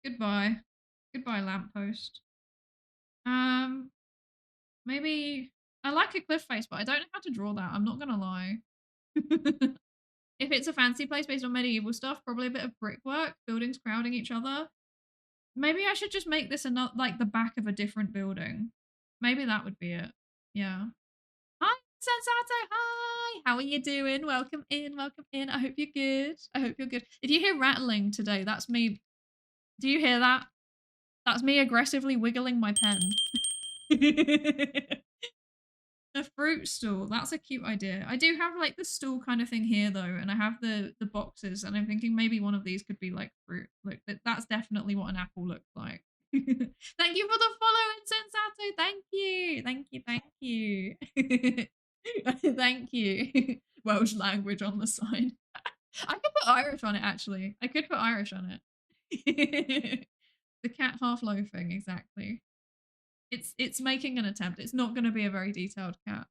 Speaker 1: Goodbye. Goodbye, lamppost. Maybe I like a cliff face, but I don't know how to draw that. I'm not gonna lie. If it's a fancy place based on medieval stuff, probably a bit of brickwork, buildings crowding each other. Maybe I should just make this like the back of a different building. Maybe that would be it. Yeah. Hi, Sensato. Hi. How are you doing? Welcome in. Welcome in. I hope you're good. I hope you're good. If you hear rattling today, that's me. Do you hear that? That's me aggressively wiggling my pen. A fruit stall. That's a cute idea. I do have like the stall kind of thing here though, and I have the boxes, and I'm thinking maybe one of these could be like fruit. Look, that's definitely what an apple looks like. Thank you for the follow, Insensato. Thank you. Thank you. Thank you. Thank you. Welsh language on the side. I could put Irish on it actually. I could put Irish on it. The cat half loafing, exactly. It's making an attempt. It's not going to be a very detailed cat.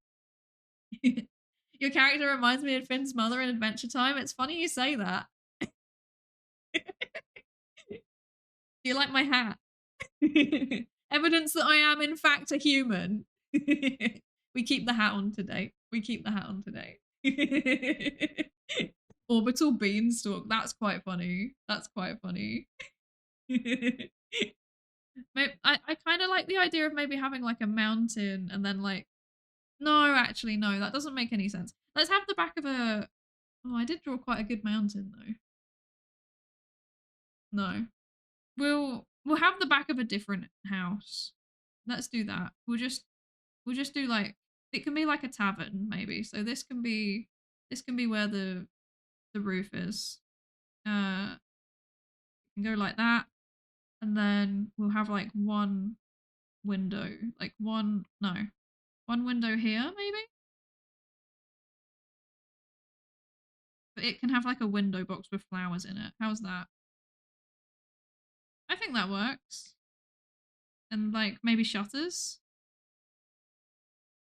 Speaker 1: Your character reminds me of Finn's mother in Adventure Time. It's funny you say that. Do you like my hat? Evidence that I am in fact a human. We keep the hat on today. We keep the hat on today. Orbital beanstalk. That's quite funny. That's quite funny. I kind of like the idea of maybe having like a mountain and then like no, actually no, that doesn't make any sense. Let's have the back of a oh, I did draw quite a good mountain though. No. We'll have the back of a different house. Let's do that. We'll just do like it can be like a tavern maybe. So this can be where the roof is. Can go like that, and then we'll have like one window, like one no, one window here maybe, but it can have like a window box with flowers in it. How's that? I think that works. And like maybe shutters.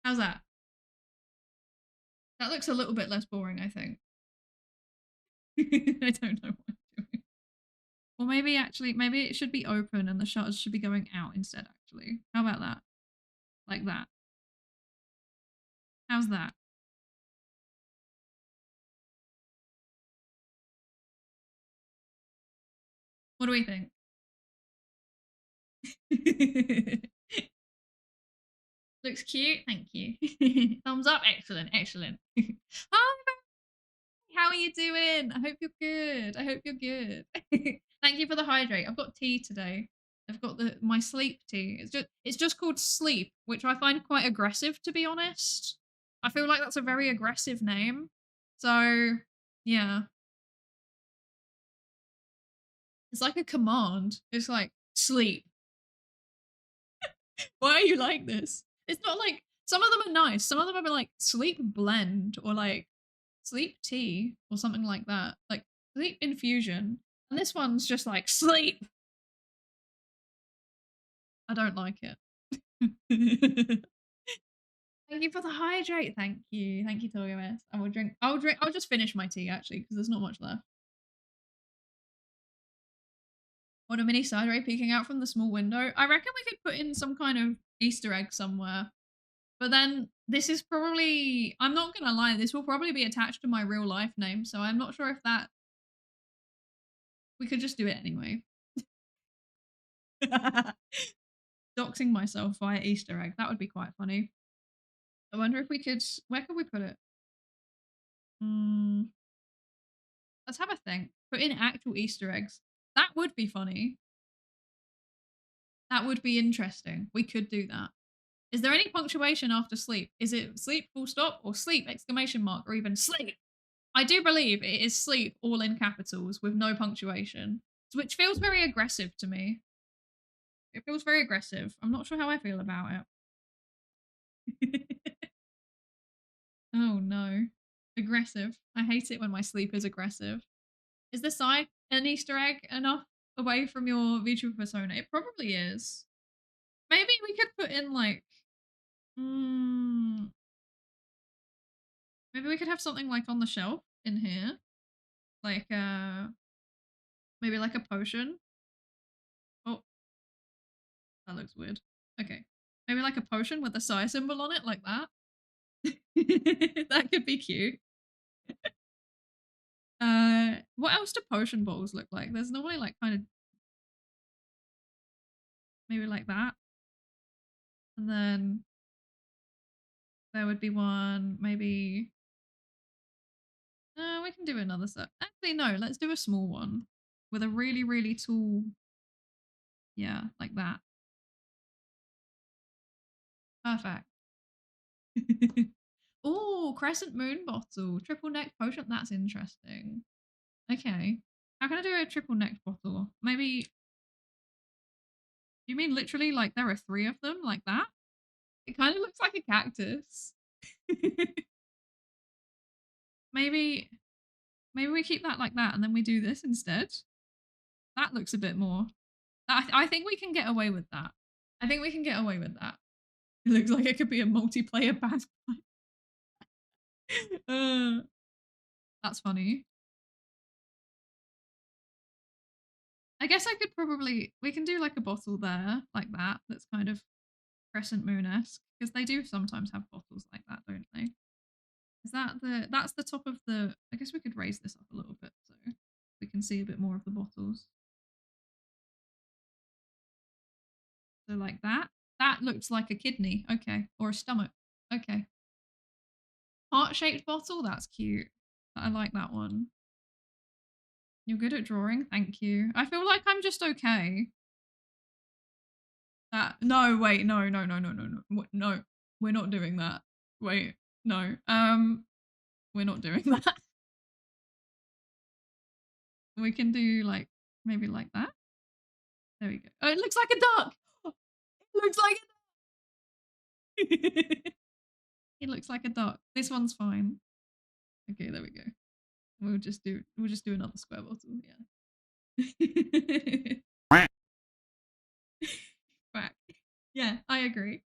Speaker 1: How's that? That looks a little bit less boring, I think. I don't know what I'm doing. Or maybe actually, maybe it should be open and the shutters should be going out instead, actually. How about that? Like that. How's that? What do we think? Looks cute. Thank you. Thumbs up. Excellent. Excellent. Hi, how are you doing? I hope you're good. I hope you're good. Thank you for the hydrate. I've got tea today. I've got my sleep tea. It's just called sleep, which I find quite aggressive to be honest. I feel like that's a very aggressive name. So yeah, it's like a command. It's like sleep. Why are you like this? It's not like some of them are nice. Some of them are like sleep blend or like sleep tea or something like that. Like sleep infusion. And this one's just like sleep. I don't like it. Thank you for the hydrate. Thank you. Thank you, Towerz. I will drink. I'll drink. I'll just finish my tea actually because there's not much left. What a mini Psydere peeking out from the small window. I reckon we could put in some kind of Easter egg somewhere. But then this is probably, I'm not going to lie, this will probably be attached to my real life name. So I'm not sure if that, we could just do it anyway. Doxing myself via Easter egg. That would be quite funny. I wonder if we could, where could we put it? Let's have a think. Put in actual Easter eggs. That would be funny. That would be interesting. We could do that. Is there any punctuation after sleep? Is it sleep full stop or sleep exclamation mark or even sleep? I do believe it is sleep all in capitals with no punctuation, which feels very aggressive to me. It feels very aggressive. I'm not sure how I feel about it. Oh no. Aggressive. I hate it when my sleep is aggressive. Is the side an Easter egg enough away from your VTuber persona? It probably is. Maybe we could put in like maybe we could have something like on the shelf in here. Like maybe like a potion. Oh, that looks weird. Okay. Maybe like a potion with a psi symbol on it like that. That could be cute. What else do potion bottles look like? There's normally like kind of maybe like that. And then there would be one maybe we can do another set. Actually no, let's do a small one with a really really tall yeah, like that. Perfect. Oh, crescent moon bottle, triple neck potion. That's interesting. Okay. How can I do a triple neck bottle? Maybe you mean literally like there are 3 of them like that? It kind of looks like a cactus. maybe maybe we keep that like that and then we do this instead. That looks a bit more. I think we can get away with that. I think we can get away with that. It looks like it could be a multiplayer bagpipe. uh, that's funny. I guess I could probably we can do like a bottle there like that. That's kind of crescent moon-esque because they do sometimes have bottles like that, don't they? Is that that's the top of the, I guess we could raise this up a little bit so we can see a bit more of the bottles. So like that. That looks like a kidney. Okay. Or a stomach. Okay. Heart-shaped bottle. That's cute. I like that one. You're good at drawing. Thank you. I feel like I'm just okay. No, wait. No, no, no, no, no, no. No. We're not doing that. Wait. No. We're not doing that. We can do like maybe like that. There we go. Oh, it looks like a duck. It looks like a duck. It looks like a duck. This one's fine. Okay, there we go. We'll just do another square bottle. Yeah. Back. Yeah, I agree.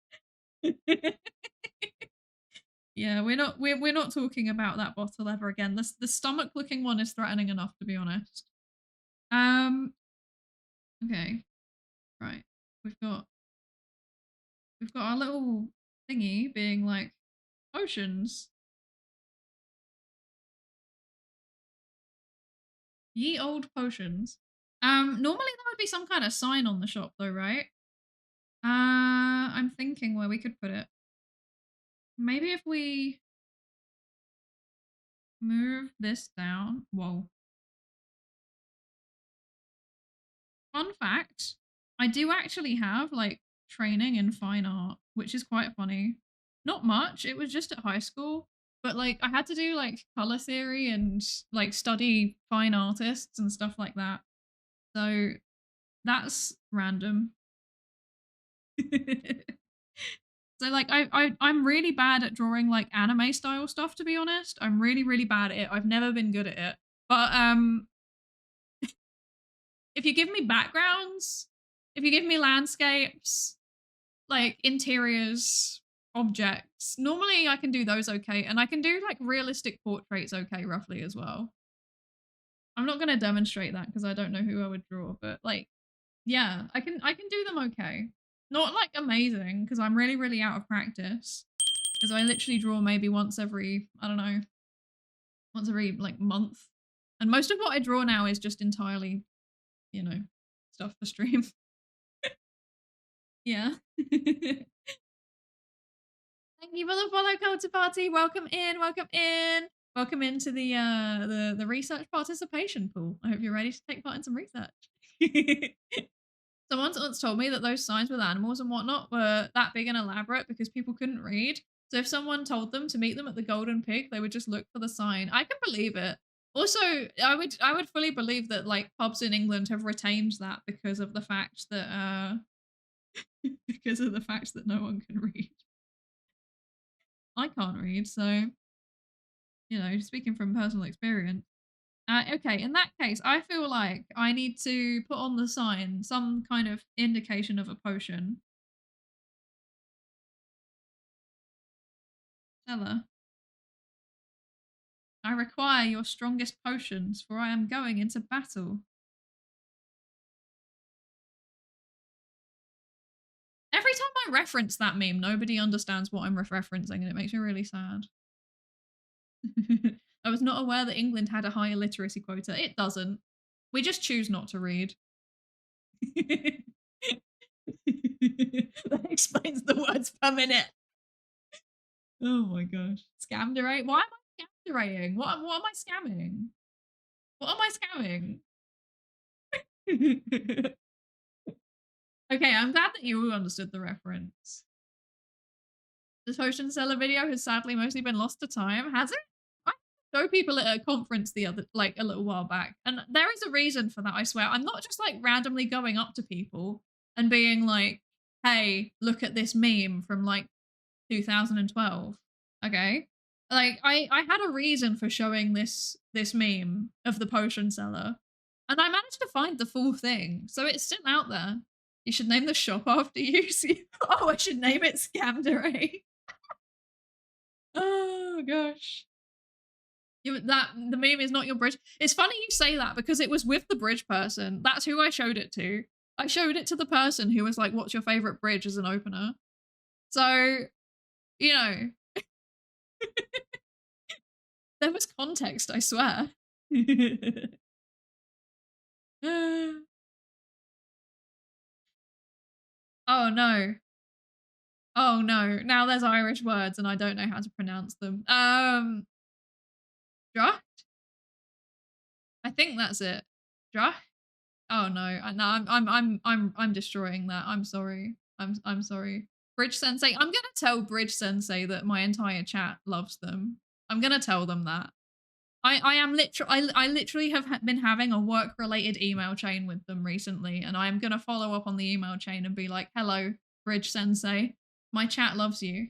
Speaker 1: Yeah, we're not talking about that bottle ever again. The stomach looking one is threatening enough, to be honest. Okay. Right. We've got our little thingy being like potions. Ye old potions. Normally there would be some kind of sign on the shop though, right? I'm thinking where we could put it. Maybe if we move this down. Whoa. Fun fact, I do actually have like training in fine art, which is quite funny. Not much, it was just at high school, but like I had to do like color theory and like study fine artists and stuff like that. So that's random. So like I'm really bad at drawing like anime style stuff, to be honest. I'm really, really bad at it. I've never been good at it. But if you give me backgrounds, if you give me landscapes, like interiors, objects, normally I can do those okay. And I can do like realistic portraits okay, roughly as well. I'm not gonna demonstrate that because I don't know who I would draw, but like, yeah, I can do them okay. Not like amazing because I'm really, really out of practice. Because I literally draw maybe once every, I don't know, once every like month. And most of what I draw now is just entirely, you know, stuff for stream. Yeah. Thank you for the follow, Culture Party. Welcome in, welcome in. Welcome into the research participation pool. I hope you're ready to take part in some research. Someone once told me that those signs with animals and whatnot were that big and elaborate because people couldn't read. So if someone told them to meet them at the Golden Pig, they would just look for the sign. I can believe it. Also, I would fully believe that like pubs in England have retained that because of the fact that no one can read. I can't read, so you know, speaking from personal experience. Okay, in that case, I feel like I need to put on the sign some kind of indication of a potion. Ella, I require your strongest potions, for I am going into battle. Every time I reference that meme, nobody understands what I'm referencing, and it makes me really sad. I was not aware that England had a higher literacy quota. It doesn't. We just choose not to read. That explains the words per minute. Oh my gosh. Scamderate? Why am I scamderating? What am I scamming? What am I scamming? Okay, I'm glad that you understood the reference. The potion seller video has sadly mostly been lost to time. Has it? I showed people at a conference the other, like a little while back, and there is a reason for that. I swear, I'm not just like randomly going up to people and being like, "Hey, look at this meme from like 2012." Okay, like I had a reason for showing this meme of the potion seller, and I managed to find the full thing, so it's still out there. You should name the shop after you. Oh, I should name it Scamdere. Oh gosh. The meme is not your bridge. It's funny you say that because it was with the bridge person. That's who I showed it to. I showed it to the person who was like, "What's your favorite bridge?" as an opener. So, you know, there was context, I swear. Oh no. Oh no. Now there's Irish words and I don't know how to pronounce them. Draft? I think that's it. Draft? Oh no. No, I'm destroying that. I'm sorry. I'm sorry. Bridge Sensei. I'm gonna tell Bridge Sensei that my entire chat loves them. I'm gonna tell them that. I am literally I literally have been having a work related email chain with them recently, and I am gonna follow up on the email chain and be like, "Hello, Bridge Sensei, my chat loves you."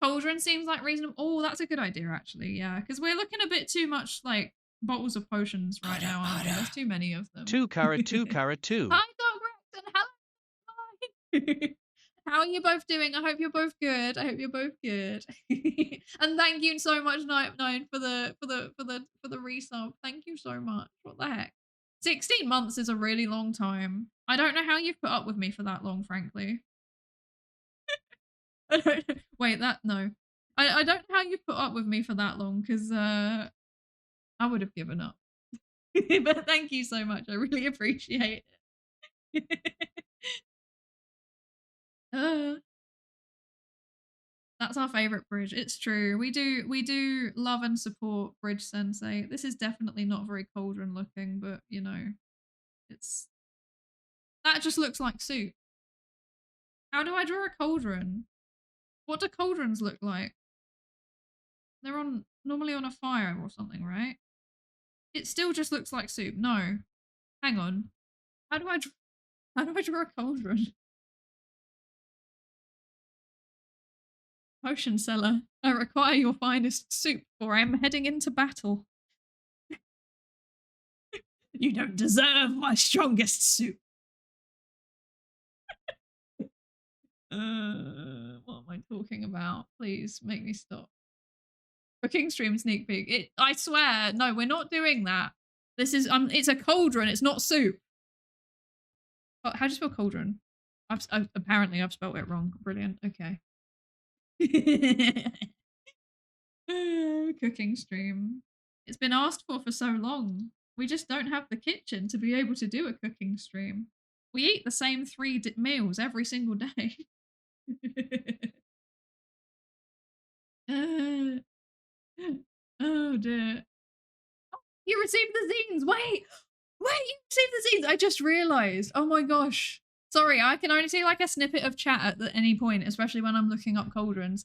Speaker 1: Cauldron seems like reasonable. Oh, that's a good idea, actually. Yeah, because we're looking a bit too much like bottles of potions right now, aren't we? There's too many of them.
Speaker 2: 2 carat 2 carat 2.
Speaker 1: Hi, Dog Rex, and hello. How are you both doing? I hope you're both good. I hope you're both good. And thank you so much, Night Nine, for the resub. Thank you so much. What the heck? 16 months is a really long time. I don't know how you've put up with me for that long, frankly. I don't know. Wait, no. I don't know how you've put up with me for that long, because I would have given up. But thank you so much. I really appreciate it. uh, That's our favorite bridge. It's true. We do love and support Bridge Sensei. This is definitely not very cauldron looking, but you know, it's that just looks like soup. How do I draw a cauldron? What do cauldrons look like? They're normally on a fire or something, right? It still just looks like soup. No. Hang on. How do I draw a cauldron? Potion seller, I require your finest soup, for I am heading into battle. You don't deserve my strongest soup. What am I talking about? Please make me stop. Cooking stream sneak peek. I swear, no, we're not doing that. This is it's a cauldron. It's not soup. Oh, how do you spell cauldron? Apparently I've spelled it wrong. Brilliant. Okay. Cooking stream. It's been asked for so long. We just don't have the kitchen to be able to do a cooking stream. We eat the same 3 meals every single day. Oh dear. Oh, you received the zines. Wait, you received the zines. I just realized. Oh my gosh. Sorry, I can only see like a snippet of chat at any point, especially when I'm looking up cauldrons.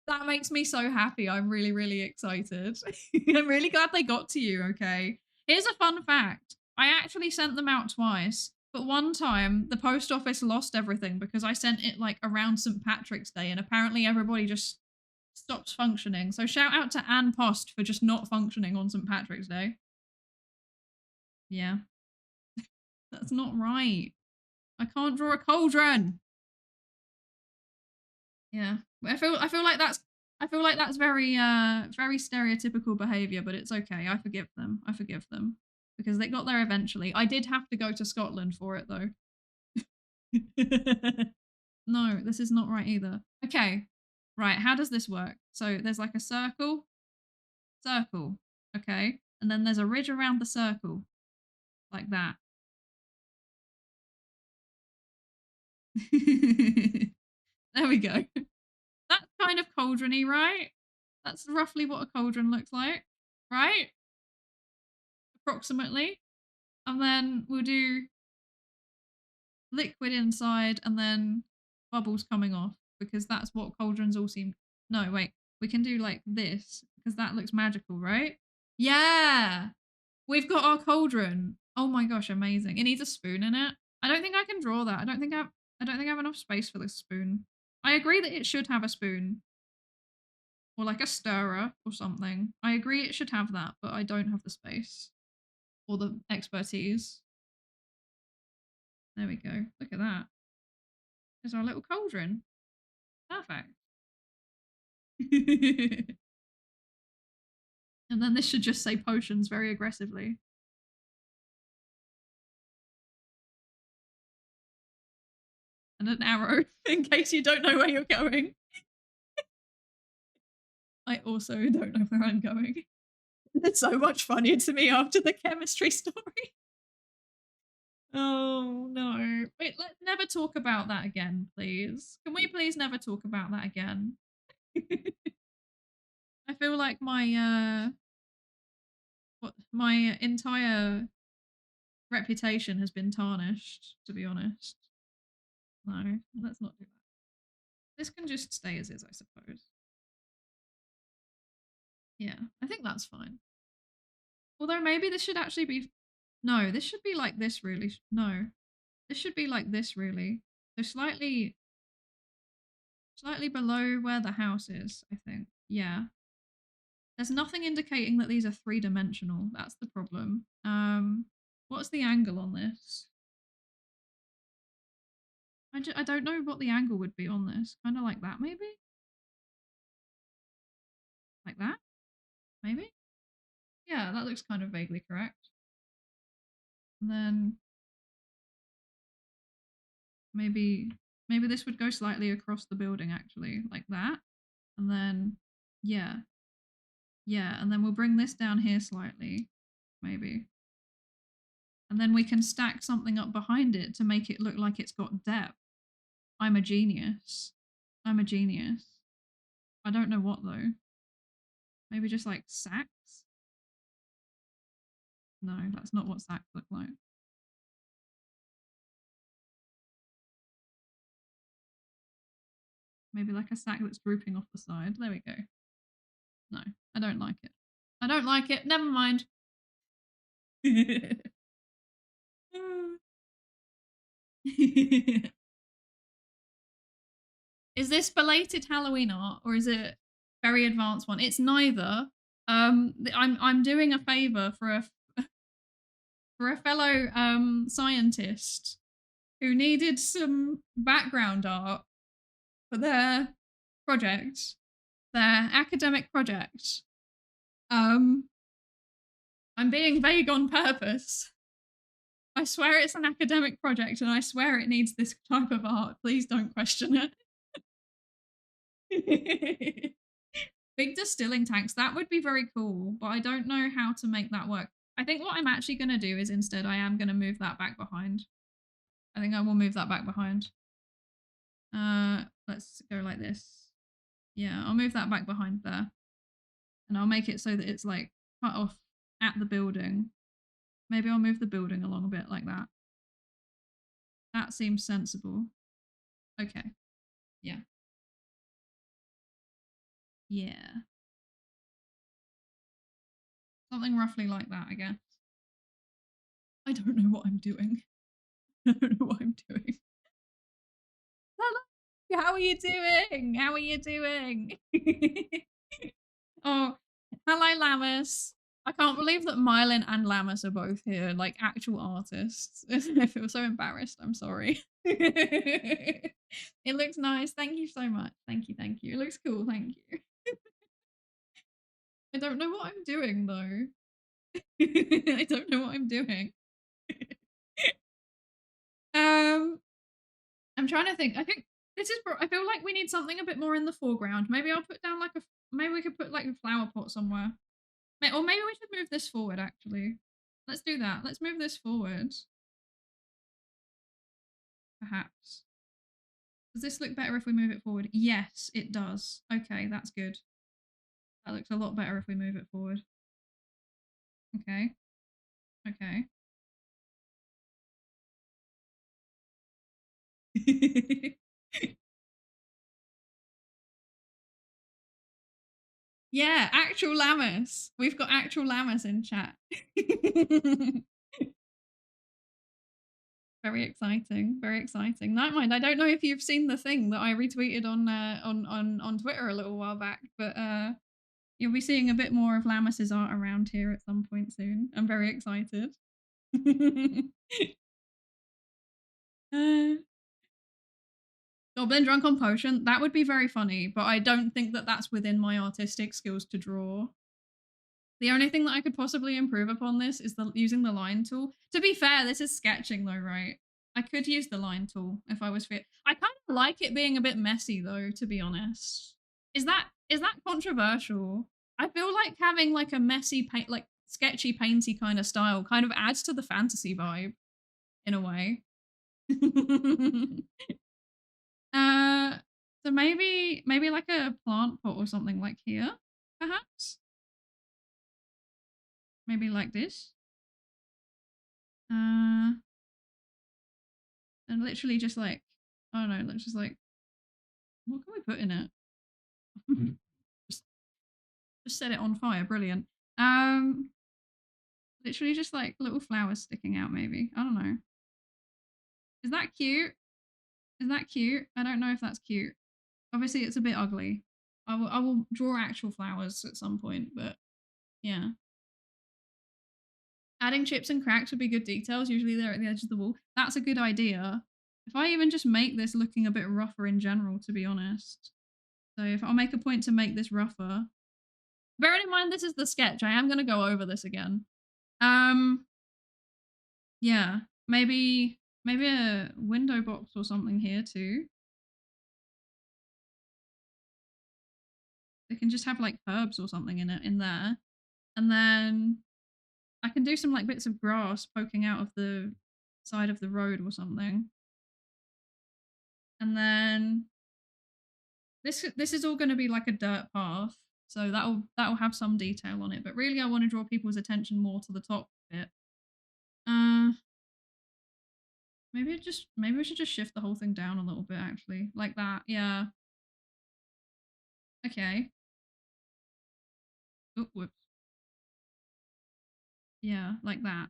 Speaker 1: That makes me so happy. I'm really, really excited. I'm really glad they got to you, okay? Here's a fun fact. I actually sent them out twice, but one time the post office lost everything because I sent it like around St. Patrick's Day, and apparently everybody just stops functioning. So shout out to Ann Post for just not functioning on St. Patrick's Day. Yeah. That's not right. I can't draw a cauldron. Yeah. I feel like that's very very stereotypical behavior, but it's okay. I forgive them. Because they got there eventually. I did have to go to Scotland for it though. No, this is not right either. Okay. Right, how does this work? So there's like a circle. Okay. And then there's a ridge around the circle. Like that. There we go. That's kind of cauldron-y, right? That's roughly what a cauldron looks like, right? Approximately. And then we'll do liquid inside and then bubbles coming off, because that's what cauldrons all seem. No, wait. We can do like this because that looks magical, right? Yeah. We've got our cauldron. Oh my gosh, amazing. It needs a spoon in it. I don't think I can draw that. I don't think I have enough space for this spoon. I agree that it should have a spoon. Or like a stirrer or something. I agree it should have that, but I don't have the space or the expertise. There we go. Look at that. There's our little cauldron. Perfect. And then this should just say potions very aggressively. And an arrow in case you don't know where you're going. I also don't know where I'm going. It's so much funnier to me after the chemistry story. Oh no. Wait, let's never talk about that again, please. Can we please never talk about that again? I feel like my entire reputation has been tarnished, to be honest. No, let's not do that. This can just stay as is, I suppose. Yeah, I think that's fine. Although maybe this should actually be... No, this should be like this, really. No, this should be like this, really. So slightly below where the house is, I think. Yeah. There's nothing indicating that these are three-dimensional. That's the problem. What's the angle on this? I don't know what the angle would be on this. Kind of like that, maybe? Like that? Maybe? Yeah, that looks kind of vaguely correct. And then maybe this would go slightly across the building, actually, like that. And then, yeah. Yeah, and then we'll bring this down here slightly, maybe. And then we can stack something up behind it to make it look like it's got depth. I'm a genius. I'm a genius. I don't know what, though. Maybe just like sacks? No, that's not what sacks look like. Maybe like a sack that's drooping off the side. There we go. No, I don't like it. I don't like it. Never mind. Is this belated Halloween art or is it very advanced one? It's neither. I'm doing a favor for a fellow scientist who needed some background art for their project, their academic project. I'm being vague on purpose. I swear it's an academic project and I swear it needs this type of art. Please don't question it. Big distilling tanks, that would be very cool, but I don't know how to make that work. I think what I'm actually going to do is instead I am going to move that back behind. I think I will move that back behind. Let's go like this. Yeah, I'll move that back behind there. And I'll make it so that it's like cut off at the building. Maybe I'll move the building along a bit like that. That seems sensible. Okay. Yeah. Yeah. Something roughly like that, I guess. I don't know what I'm doing. I don't know what I'm doing. Hello. How are you doing? How are you doing? Oh, hello, Lamas. I can't believe that Mylin and Lamas are both here, like actual artists. I feel so embarrassed. I'm sorry. It looks nice. Thank you so much. Thank you. Thank you. It looks cool. Thank you. I don't know what I'm doing though. I don't know what I'm doing. I'm trying to think. I think this is. I feel like we need something a bit more in the foreground. Maybe I'll put down like a. Maybe we could put like a flower pot somewhere. Or maybe we should move this forward. Actually, let's do that. Let's move this forward. Perhaps. Does this look better if we move it forward? Yes, it does. Okay, that's good. That looks a lot better if we move it forward. Okay. Okay. Yeah, actual llamas. We've got actual llamas in chat. Very exciting. Very exciting. Nightmind, I don't know if you've seen the thing that I retweeted on Twitter a little while back, but you'll be seeing a bit more of Lamas's art around here at some point soon. I'm very excited. Goblin drunk on potion. That would be very funny, but I don't think that that's within my artistic skills to draw. The only thing that I could possibly improve upon this is using the line tool. To be fair, this is sketching though, right? I could use the line tool if I was fit. I kind of like it being a bit messy though, to be honest. Is that controversial? I feel like having like a messy paint, like sketchy painty kind of style kind of adds to the fantasy vibe. in a way. uh, so maybe like a plant pot or something like here, perhaps. Maybe like this. And literally just like, I don't know, let's just like, what can we put in it? just, just set it on fire. Brilliant. Literally just like little flowers sticking out, maybe. I don't know. Is that cute? Is that cute? I don't know if that's cute. Obviously, it's a bit ugly. I will draw actual flowers at some point, but yeah. Adding chips and cracks would be good details. Usually they're at the edge of the wall. That's a good idea. If I even just make this looking a bit rougher in general, to be honest. So if I'll make a point to make this rougher. Bearing in mind this is the sketch, I am going to go over this again. Yeah, maybe a window box or something here too. They can just have like herbs or something in it in there. And then I can do some like bits of grass poking out of the side of the road or something. And then this is all going to be like a dirt path. So that'll have some detail on it, but really I want to draw people's attention more to the top bit. Maybe we should just shift the whole thing down a little bit actually. Like that. Yeah. Okay. Oh, whoops. Yeah, like that.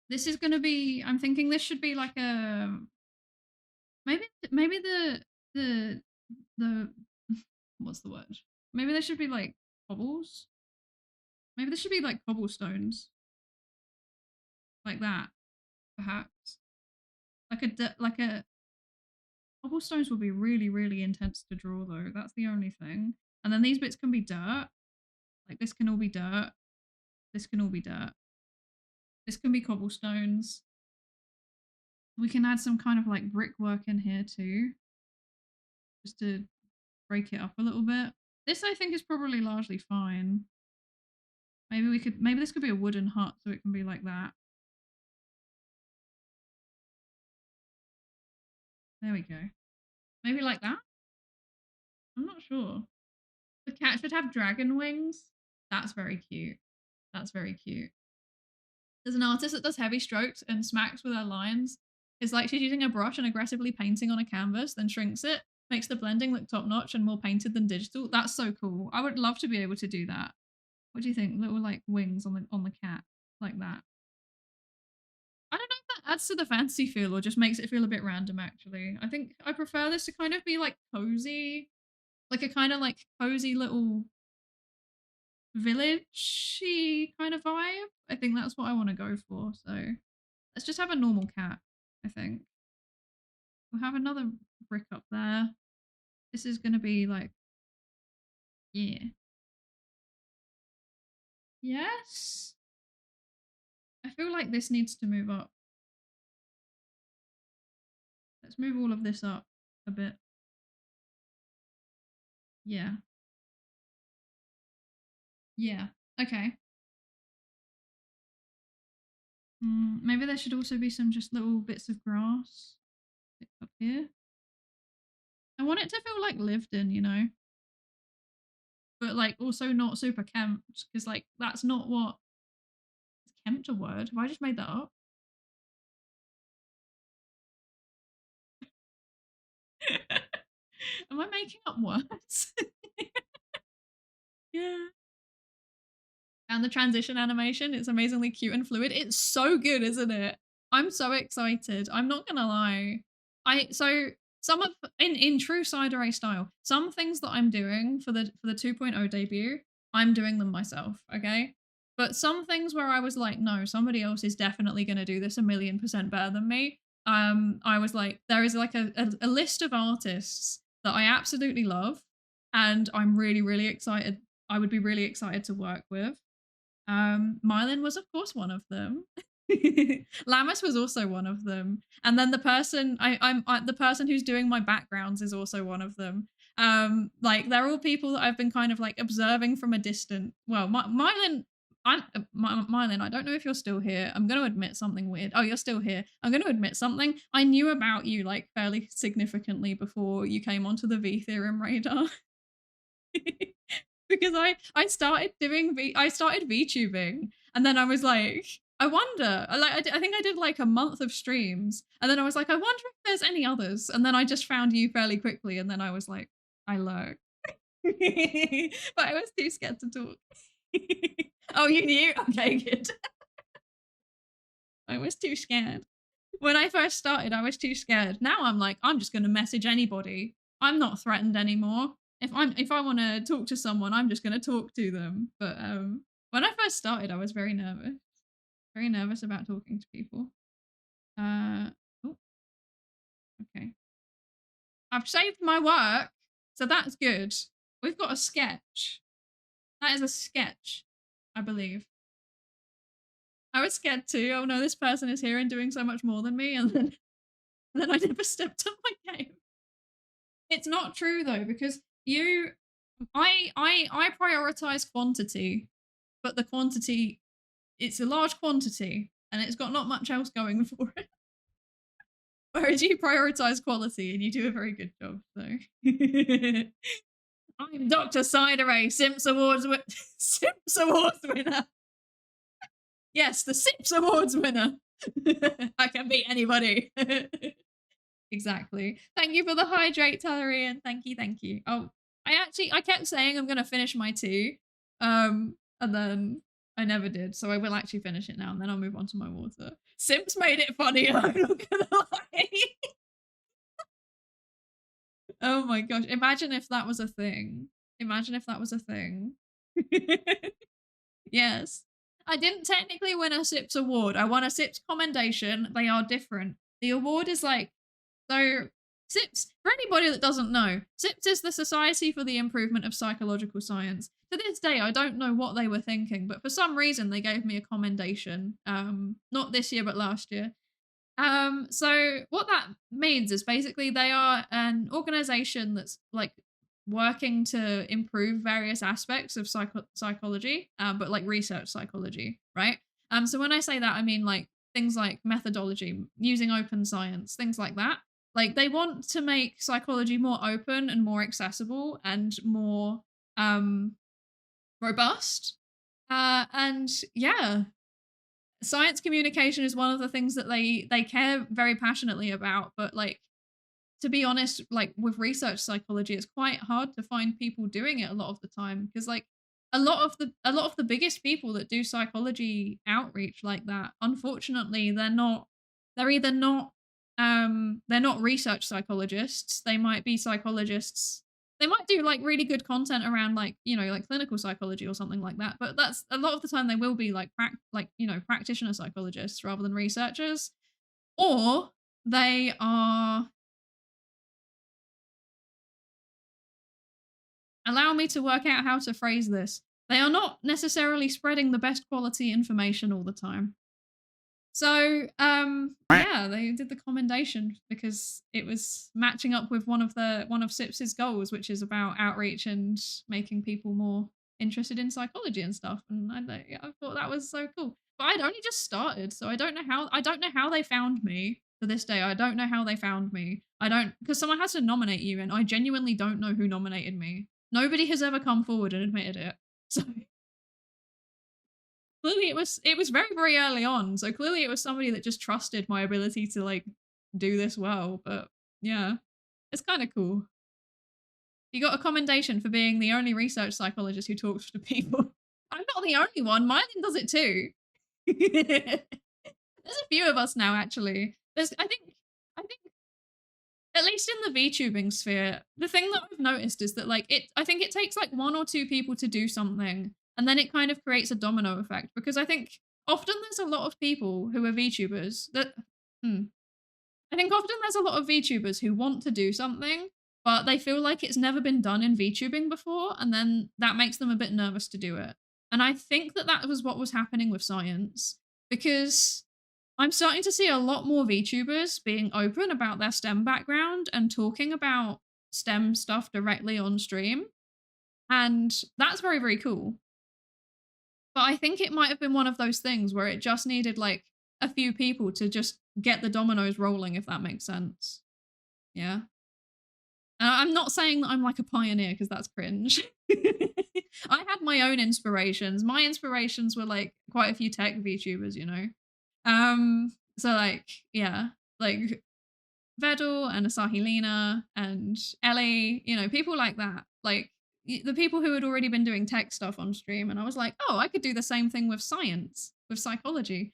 Speaker 1: This is going to be, I'm thinking this should be like a, maybe the what's the word? Maybe there should be like cobbles. Maybe there should be like cobblestones. Like that, perhaps. Like a cobblestones will be really, really intense to draw though. That's the only thing. And then these bits can be dirt. Like this can all be dirt. This can all be dirt. This can be cobblestones. We can add some kind of like brickwork in here too. Just to break it up a little bit. This I think is probably largely maybe this could be a wooden hut so it can be like that. There we go. Maybe like that? I'm not sure. The cat should have dragon wings. That's very cute. That's very cute. There's an artist that does heavy strokes and smacks with her lines. It's like she's using a brush and aggressively painting on a canvas, then shrinks it, makes the blending look top notch and more painted than digital. That's so cool. I would love to be able to do that. What do you think? Little like wings on the cat like that. I don't know if that adds to the fantasy feel or just makes it feel a bit random actually. I think I prefer this to kind of be like cozy, like a kind of like cozy little village-y kind of vibe. I think that's what I want to go for. So let's just have a normal cat, I think. We'll have another brick up there. This is going to be like, yeah. Yes. I feel like this needs to move up. Let's move all of this up a bit. Yeah. Yeah. Okay. Maybe there should also be some just little bits of grass up here. I want it to feel like lived in, you know? But like also not super kempt, because like that's not what is kempt a word. Have I just made that up? Am I making up words? Yeah. And the transition animation, it's amazingly cute and fluid. It's so good, isn't it? I'm so excited. I'm not gonna lie. So some of in true Psydere style, some things that I'm doing for the 2.0 debut, I'm doing them myself, okay? But some things where I was like, no, somebody else is definitely gonna do this 1,000,000% better than me. I was like, there is like a list of artists that I absolutely love, and I'm really, really excited. I would be really excited to work with. Mylin was of course one of them. Lamas was also one of them, and then the person the person who's doing my backgrounds is also one of them. Like they're all people that I've been kind of like observing from a distance. Well, Mylin, Mylin, I don't know if you're still here. I'm going to admit something weird. Oh, you're still here. I'm going to admit something. I knew about you like fairly significantly before you came onto the V theorem radar. Because I started VTubing, and then I was like, I wonder. I think I did like a month of streams, and then I was like, I wonder if there's any others. And then I just found you fairly quickly, and then I was like, I lurk. But I was too scared to talk. Oh, you knew? Okay, good. I was too scared. When I first started, I was too scared. Now I'm like, I'm just going to message anybody. I'm not threatened anymore. If I want to talk to someone, I'm just going to talk to them. But when I first started, I was very nervous about talking to people. Oh, okay. I've saved my work, so that's good. We've got a sketch. That is a sketch, I believe. I was scared too. Oh no, this person is here and doing so much more than me, and then I never stepped up my game. It's not true though, because I prioritize quantity, but the quantity, it's a large quantity and it's got not much else going for it. Whereas you prioritize quality and you do a very good job. So I'm Dr. Psydere, Simps Awards winner. Yes, the Simps Awards winner. I can beat anybody. Exactly. Thank you for the hydrate, Talarian. Thank you. Oh, I kept saying I'm gonna finish my tea. And then I never did. So I will actually finish it now, and then I'll move on to my water. Simps made it funny, I'm not gonna lie. Oh my gosh. Imagine if that was a thing. Yes. I didn't technically win a SIPS award. I won a SIPS commendation. They are different. The award is like, so SIPS, for anybody that doesn't know, SIPS is the Society for the Improvement of Psychological Science. To this day, I don't know what they were thinking, but for some reason they gave me a commendation. Not this year, but last year. So what that means is basically they are an organization that's like working to improve various aspects of psychology, but like research psychology, right? So when I say that, I mean like things like methodology, using open science, things like that. Like they want to make psychology more open and more accessible and more robust. And yeah, science communication is one of the things that they care very passionately about, but like, to be honest, like with research psychology, it's quite hard to find people doing it a lot of the time, because like a lot of the biggest people that do psychology outreach like that, unfortunately, they're either not they're not research psychologists. They might be psychologists. They might do like really good content around like, you know, like clinical psychology or something like that, but that's a lot of the time they will be like practitioner psychologists rather than researchers, or they are, allow me to work out how to phrase this, they are not necessarily spreading the best quality information all the time. So, yeah, they did the commendation because it was matching up with one of SIPS's goals, which is about outreach and making people more interested in psychology and stuff. And I thought that was so cool. But I'd only just started, so I don't know how they found me to this day. I don't know how they found me. Because someone has to nominate you, and I genuinely don't know who nominated me. Nobody has ever come forward and admitted it. So clearly it was very, very early on. So clearly it was somebody that just trusted my ability to like do this well. But yeah, it's kind of cool. You got a commendation for being the only research psychologist who talks to people. I'm not the only one. Mylin does it too. There's a few of us now, actually. I think at least in the VTubing sphere, the thing that I've noticed is that like I think it takes like one or two people to do something, and then it kind of creates a domino effect, because I think often there's a lot of people who are VTubers that I think often there's a lot of VTubers who want to do something, but they feel like it's never been done in VTubing before, and then that makes them a bit nervous to do it. And I think that was what was happening with science, because I'm starting to see a lot more VTubers being open about their STEM background and talking about STEM stuff directly on stream. And that's very, very cool. But I think it might have been one of those things where it just needed like a few people to just get the dominoes rolling, if that makes sense. Yeah. I'm not saying that I'm like a pioneer because that's cringe. I had my own inspirations. My inspirations were like quite a few tech VTubers, you know. So like yeah, like Vedal and Asahi Lena and Ellie, you know, people like that. Like the people who had already been doing tech stuff on stream, and I was like, oh, I could do the same thing with science, with psychology.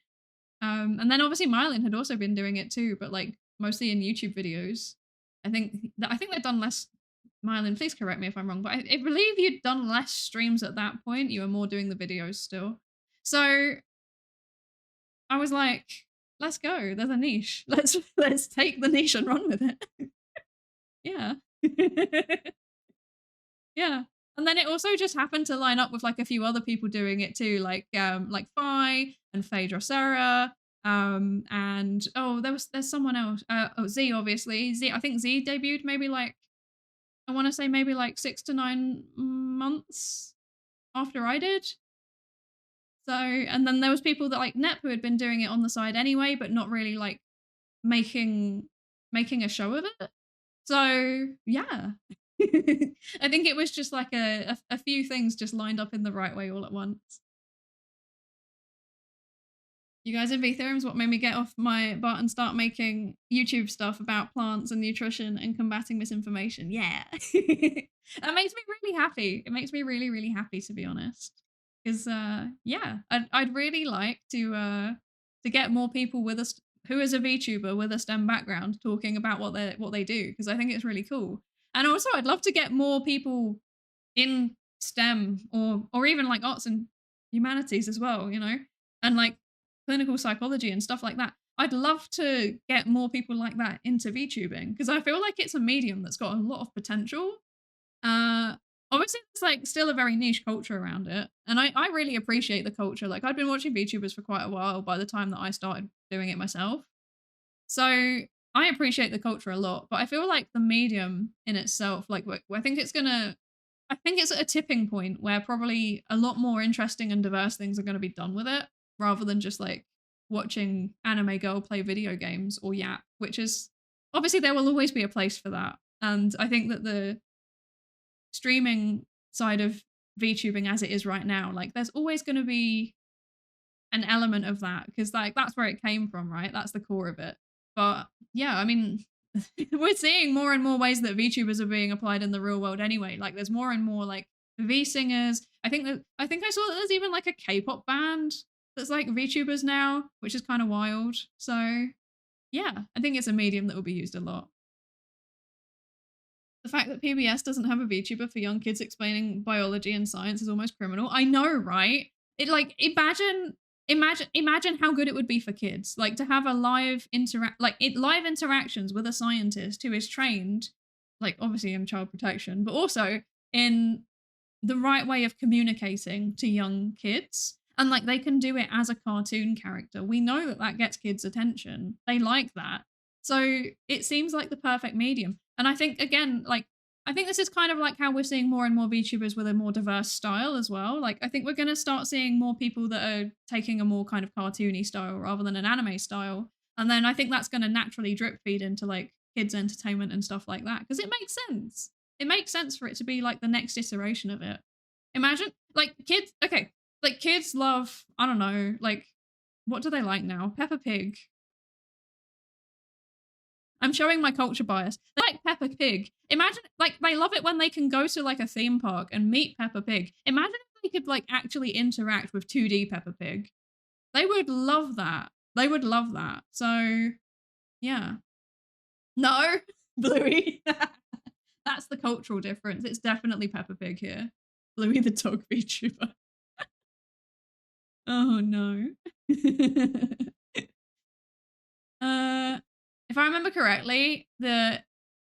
Speaker 1: And then obviously Mylin had also been doing it too, but like mostly in YouTube videos. I think they've done less. Mylin, please correct me if I'm wrong, but I believe you'd done less streams at that point. You were more doing the videos still. So I was like, let's go. There's a niche. Let's take the niche and run with it. Yeah. Yeah. And then it also just happened to line up with like a few other people doing it too, like Phi and Phaedra Sarah. And there's someone else. Z, obviously. I think Z debuted maybe like I want to say maybe like 6 to 9 months after I did. So, and then there was people that like Nep who had been doing it on the side anyway, but not really like making a show of it. So yeah. I think it was just like a few things just lined up in the right way all at once. You guys in V Theorems, what made me get off my butt and start making YouTube stuff about plants and nutrition and combating misinformation? Yeah. That makes me really happy. It makes me really, really happy, to be honest. Because yeah, I'd really like to get more people with us who is a VTuber with a STEM background talking about what they do, because I think it's really cool. And also I'd love to get more people in STEM or even like arts and humanities as well, you know, and like clinical psychology and stuff like that. I'd love to get more people like that into VTubing because I feel like it's a medium that's got a lot of potential. Obviously there's like still a very niche culture around it, and I really appreciate the culture. Like I'd been watching VTubers for quite a while by the time that I started doing it myself. So I appreciate the culture a lot, but I feel like the medium in itself, like I think it's at a tipping point where probably a lot more interesting and diverse things are going to be done with it, rather than just like watching anime girl play video games or yap, which is obviously there will always be a place for that. And I think that the streaming side of VTubing as it is right now, like there's always going to be an element of that because like that's where it came from, right? That's the core of it. But yeah, I mean, we're seeing more and more ways that VTubers are being applied in the real world anyway. Like there's more and more like V singers. I think I saw that there's even like a K-pop band that's like VTubers now, which is kind of wild. So yeah, I think it's a medium that will be used a lot. The fact that PBS doesn't have a VTuber for young kids explaining biology and science is almost criminal. I know, right? It like imagine how good it would be for kids, like to have a live interactions with a scientist who is trained, like obviously in child protection, but also in the right way of communicating to young kids. And like they can do it as a cartoon character. We know that that gets kids' attention. They like that. So it seems like the perfect medium. And I think, again, like, I think this is kind of like how we're seeing more and more VTubers with a more diverse style as well. Like, I think we're going to start seeing more people that are taking a more kind of cartoony style rather than an anime style. And then I think that's going to naturally drip feed into like kids' entertainment and stuff like that. Because it makes sense. It makes sense for it to be like the next iteration of it. Imagine, like, kids, okay, like kids love, I don't know, like, what do they like now? Peppa Pig. I'm showing my culture bias. They like Peppa Pig. Imagine, like, they love it when they can go to, like, a theme park and meet Peppa Pig. Imagine if they could, like, actually interact with 2D Peppa Pig. They would love that. They would love that. So, yeah. No, Bluey. That's the cultural difference. It's definitely Peppa Pig here. Bluey the dog VTuber. Oh, no. If I remember correctly, the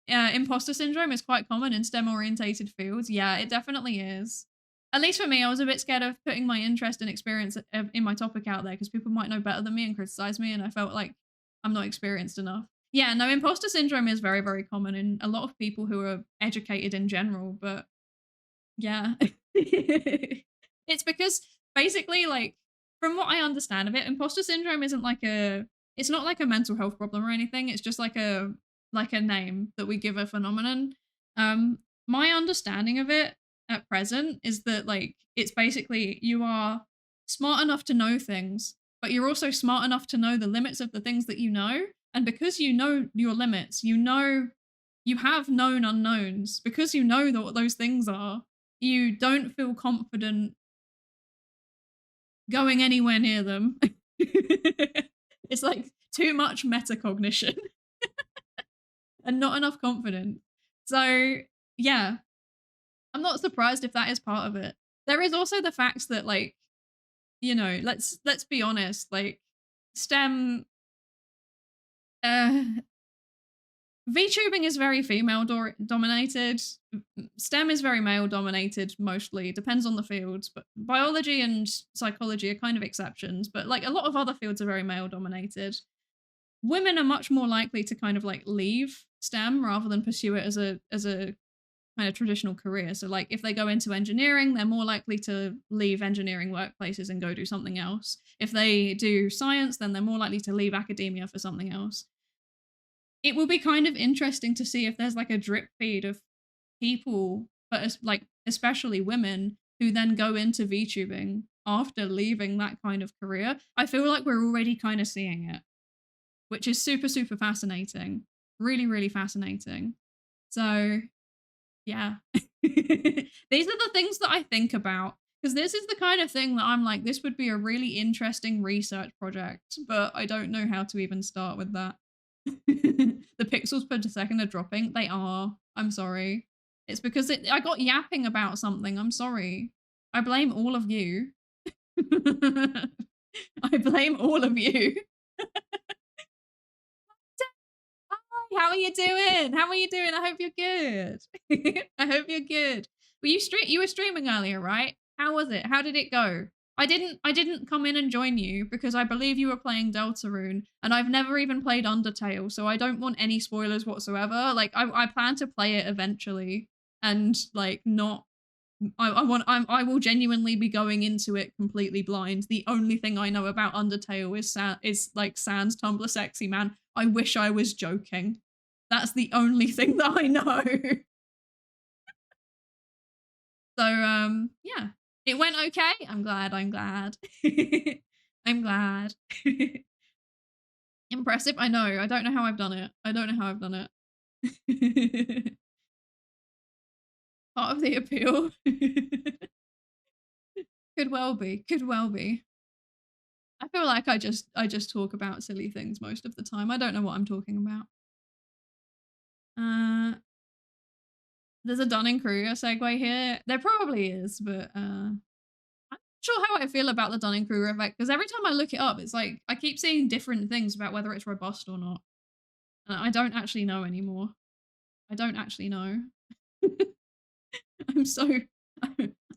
Speaker 1: imposter syndrome is quite common in STEM-orientated fields. Yeah, it definitely is. At least for me, I was a bit scared of putting my interest and experience in my topic out there because people might know better than me and criticize me, and I felt like I'm not experienced enough. Yeah, no, imposter syndrome is very, very common in a lot of people who are educated in general, but yeah. It's because basically, like, from what I understand of it, imposter syndrome isn't like it's not like a mental health problem or anything. It's just like a name that we give a phenomenon. My understanding of it at present is that like it's basically you are smart enough to know things, but you're also smart enough to know the limits of the things that you know. And because you know your limits, you know you have known unknowns. Because you know what those things are, you don't feel confident going anywhere near them. It's like too much metacognition and not enough confidence. So, yeah, I'm not surprised if that is part of it. There is also the fact that like, you know, let's be honest, like STEM uh VTubing is very female dominated. STEM is very male dominated mostly. Depends on the fields, but biology and psychology are kind of exceptions. But like a lot of other fields are very male dominated. Women are much more likely to kind of like leave STEM rather than pursue it as a kind of traditional career. So like if they go into engineering, they're more likely to leave engineering workplaces and go do something else. If they do science, then they're more likely to leave academia for something else. It will be kind of interesting to see if there's like a drip feed of people, but like especially women who then go into VTubing after leaving that kind of career. I feel like we're already kind of seeing it, which is super, super fascinating. Really, really fascinating. So, yeah. These are the things that I think about because this is the kind of thing that I'm like, this would be a really interesting research project, but I don't know how to even start with that. The pixels per second are dropping. They are. I'm sorry. It's because I got yapping about something. I'm sorry. I blame all of you. I blame all of you. Hi, how are you doing? How are you doing? I hope you're good. I hope you're good. You were streaming earlier, right? How was it? How did it go? I didn't come in and join you because I believe you were playing Deltarune and I've never even played Undertale, so I don't want any spoilers whatsoever. Like I plan to play it eventually and like not I will genuinely be going into it completely blind. The only thing I know about Undertale is like Sans Tumblr sexy man. I wish I was joking. That's the only thing that I know. So yeah. It went okay. I'm glad. I'm glad. I'm glad. Impressive. I know. I don't know how I've done it. I don't know how I've done it. Part of the appeal. Could well be. Could well be. I feel like I just talk about silly things most of the time. I don't know what I'm talking about. Uh there's a Dunning-Kruger segue here. There probably is, but I'm not sure how I feel about the Dunning-Kruger effect because every time I look it up, it's like I keep seeing different things about whether it's robust or not. I don't actually know anymore. I don't actually know. I'm so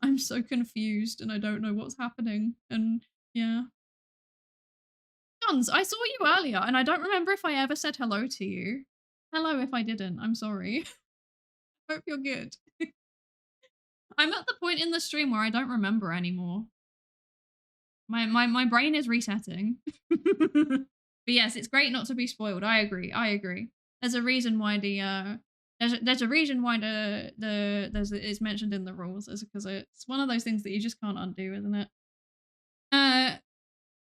Speaker 1: I'm so confused and I don't know what's happening. And yeah. Guns, I saw you earlier and I don't remember if I ever said hello to you. Hello if I didn't. I'm sorry. Hope you're good. I'm at the point in the stream where I don't remember anymore. My brain is resetting. But yes, it's great not to be spoiled. I agree. I agree. There's a reason why there's a reason why it's mentioned in the rules is because it's one of those things that you just can't undo, isn't it?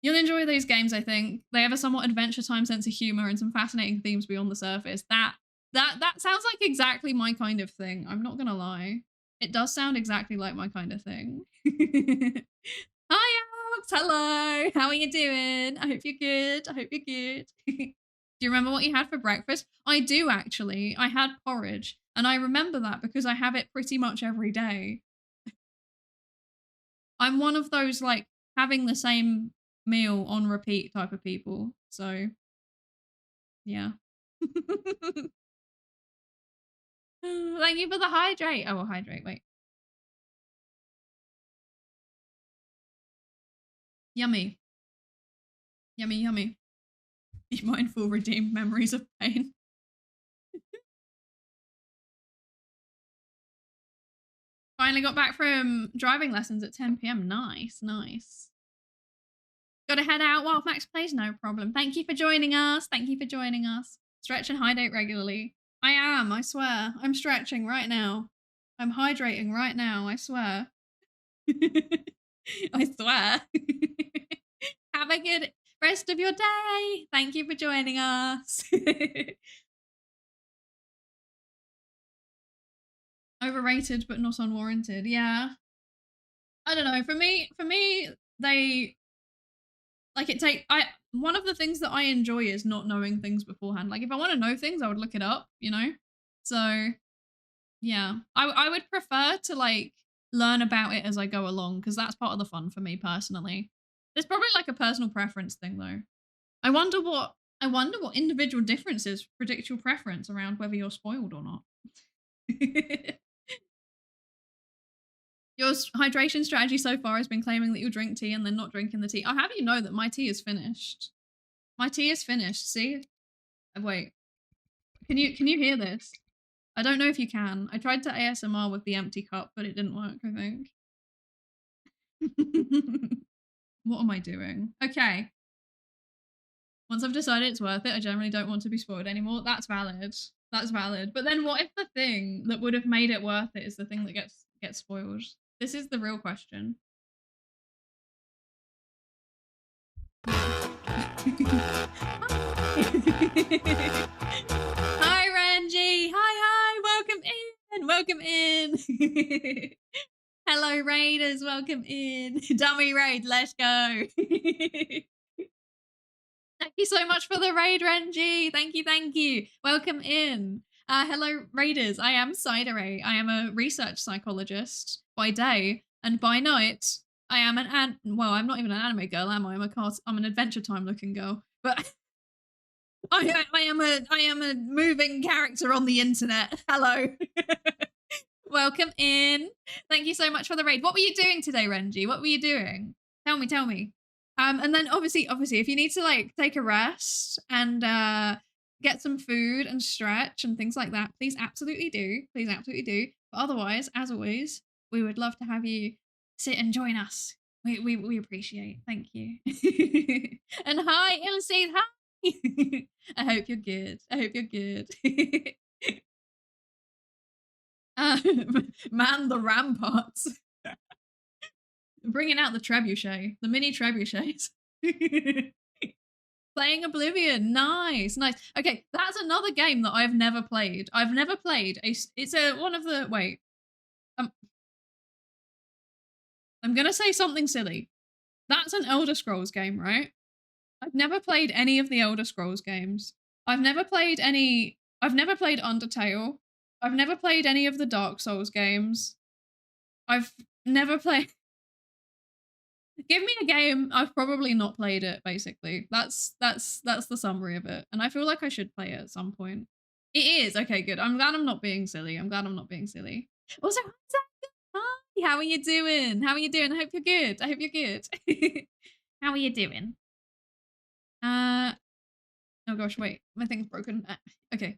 Speaker 1: You'll enjoy these games, I think. They have a somewhat Adventure Time sense of humor and some fascinating themes beyond the surface. That sounds like exactly my kind of thing. I'm not gonna lie. It does sound exactly like my kind of thing. Hi, Alex. Hello. How are you doing? I hope you're good. I hope you're good. Do you remember what you had for breakfast? I do, actually. I had porridge. And I remember that because I have it pretty much every day. I'm one of those, like, having the same meal on repeat type of people. So, yeah. Thank you for the hydrate. Oh, hydrate. Wait. Yummy. Yummy, yummy. Be mindful, redeem memories of pain. Finally got back from driving lessons at 10 p.m. Nice, nice. Gotta head out while Max plays, no problem. Thank you for joining us. Thank you for joining us. Stretch and hydrate regularly. I am, I swear. I'm stretching right now. I'm hydrating right now, I swear. I swear. Have a good rest of your day. Thank you for joining us. Overrated but not unwarranted. Yeah. I don't know. For me, they like it take one of the things that I enjoy is not knowing things beforehand. Like if I want to know things, I would look it up, you know? So yeah. I would prefer to like learn about it as I go along, because that's part of the fun for me personally. There's probably like a personal preference thing though. I wonder what individual differences predict your preference around whether you're spoiled or not. Your hydration strategy so far has been claiming that you'll drink tea and then not drinking the tea. I'll have you know that my tea is finished. My tea is finished. See? Wait. Can you hear this? I don't know if you can. I tried to ASMR with the empty cup, but it didn't work, I think. What am I doing? Okay. Once I've decided it's worth it, I generally don't want to be spoiled anymore. That's valid. That's valid. But then what if the thing that would have made it worth it is the thing that gets spoiled? This is the real question. Hi, Ranji. Hi. Welcome in. Hello, Raiders. Welcome in. Dummy raid. Let's go. Thank you so much for the raid, Ranji. Thank you. Welcome in. Hello, Raiders. I am Psydere. I am a research psychologist by day, and by night, I am well, I'm not even an anime girl, am I? I'm an Adventure Time looking girl. But I am a moving character on the internet. Hello. Welcome in. Thank you so much for the raid. What were you doing today, Renji? What were you doing? Tell me. And then obviously, if you need to like take a rest and get some food and stretch and things like that, please absolutely do. But otherwise, as always, we would love to have you sit and join us. We appreciate. Thank you. And hi, Ilse. Hi. I hope you're good. Man, the ramparts. Bringing out the trebuchet, the mini trebuchets. Playing Oblivion, nice. Okay, that's another game that I've never played. It's one of the, wait. I'm gonna say something silly. That's an Elder Scrolls game, right? I've never played any of the Elder Scrolls games. I've never played Undertale. I've never played any of the Dark Souls games. I've never played... Give me a game, I've probably not played it, basically. That's the summary of it. And I feel like I should play it at some point. It is. Okay, good. I'm glad I'm not being silly. Also, hi, how are you doing? I hope you're good. How are you doing? Oh gosh, wait. My thing's broken. Okay.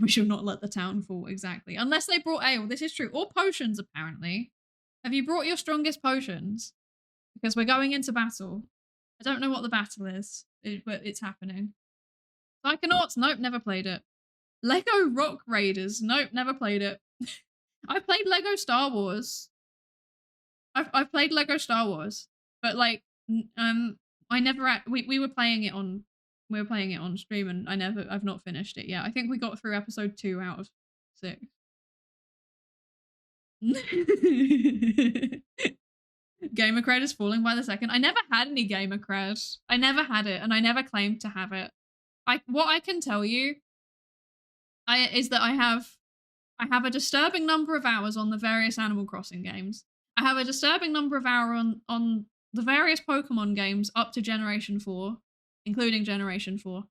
Speaker 1: We shall not let the town fall, exactly. Unless they brought ale. This is true. Or potions, apparently. Have you brought your strongest potions? Because we're going into battle. I don't know what the battle is, but it's happening. Psychonauts? Nope, never played it. Lego Rock Raiders? Nope, never played it. I've played Lego Star Wars. I've played Lego Star Wars, but like, I never. We were playing it on stream, and I've not finished it yet. I think we got through episode 2 out of 6. Gamer cred is falling by the second. I never had any gamer cred. I never had it, and I never claimed to have it. What I can tell you is that I have a disturbing number of hours on the various Animal Crossing games. I have a disturbing number of hours on the various Pokemon games up to Generation 4, including Generation 4.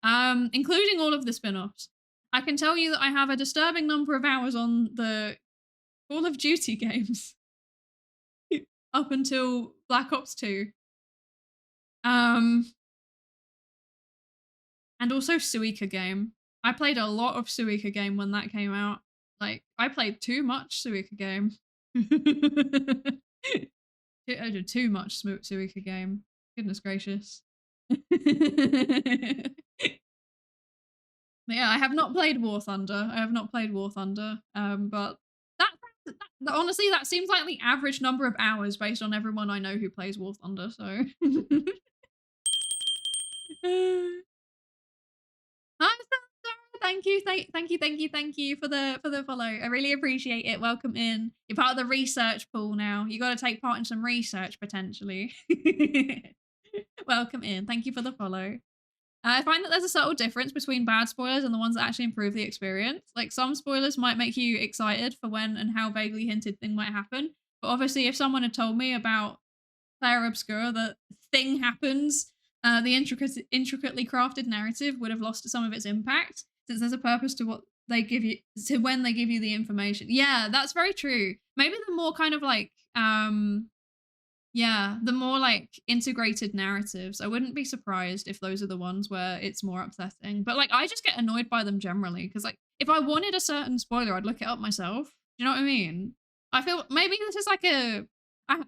Speaker 1: Including all of the spin-offs. I can tell you that I have a disturbing number of hours on the Call of Duty games. Up until Black Ops 2. And also Suika game. I played a lot of Suika game when that came out. Like, I played too much Suika game. I did too much Suika game. Goodness gracious. Yeah, I have not played War Thunder. I have not played War Thunder. But honestly, that seems like the average number of hours based on everyone I know who plays War Thunder. So, hi, Sandra. Thank you, thank you for the follow. I really appreciate it. Welcome in. You're part of the research pool now. You got to take part in some research potentially. Welcome in. Thank you for the follow. I find that there's a subtle difference between bad spoilers and the ones that actually improve the experience. Like, some spoilers might make you excited for when and how vaguely hinted thing might happen. But obviously, if someone had told me about Claire Obscura, that thing happens, the intricately crafted narrative would have lost some of its impact, since there's a purpose to what they give you, to when they give you the information. Yeah, that's very true. Maybe the more kind of like yeah, the more like integrated narratives. I wouldn't be surprised if those are the ones where it's more upsetting. But like, I just get annoyed by them generally, because like, if I wanted a certain spoiler, I'd look it up myself. Do you know what I mean? I feel maybe this is like I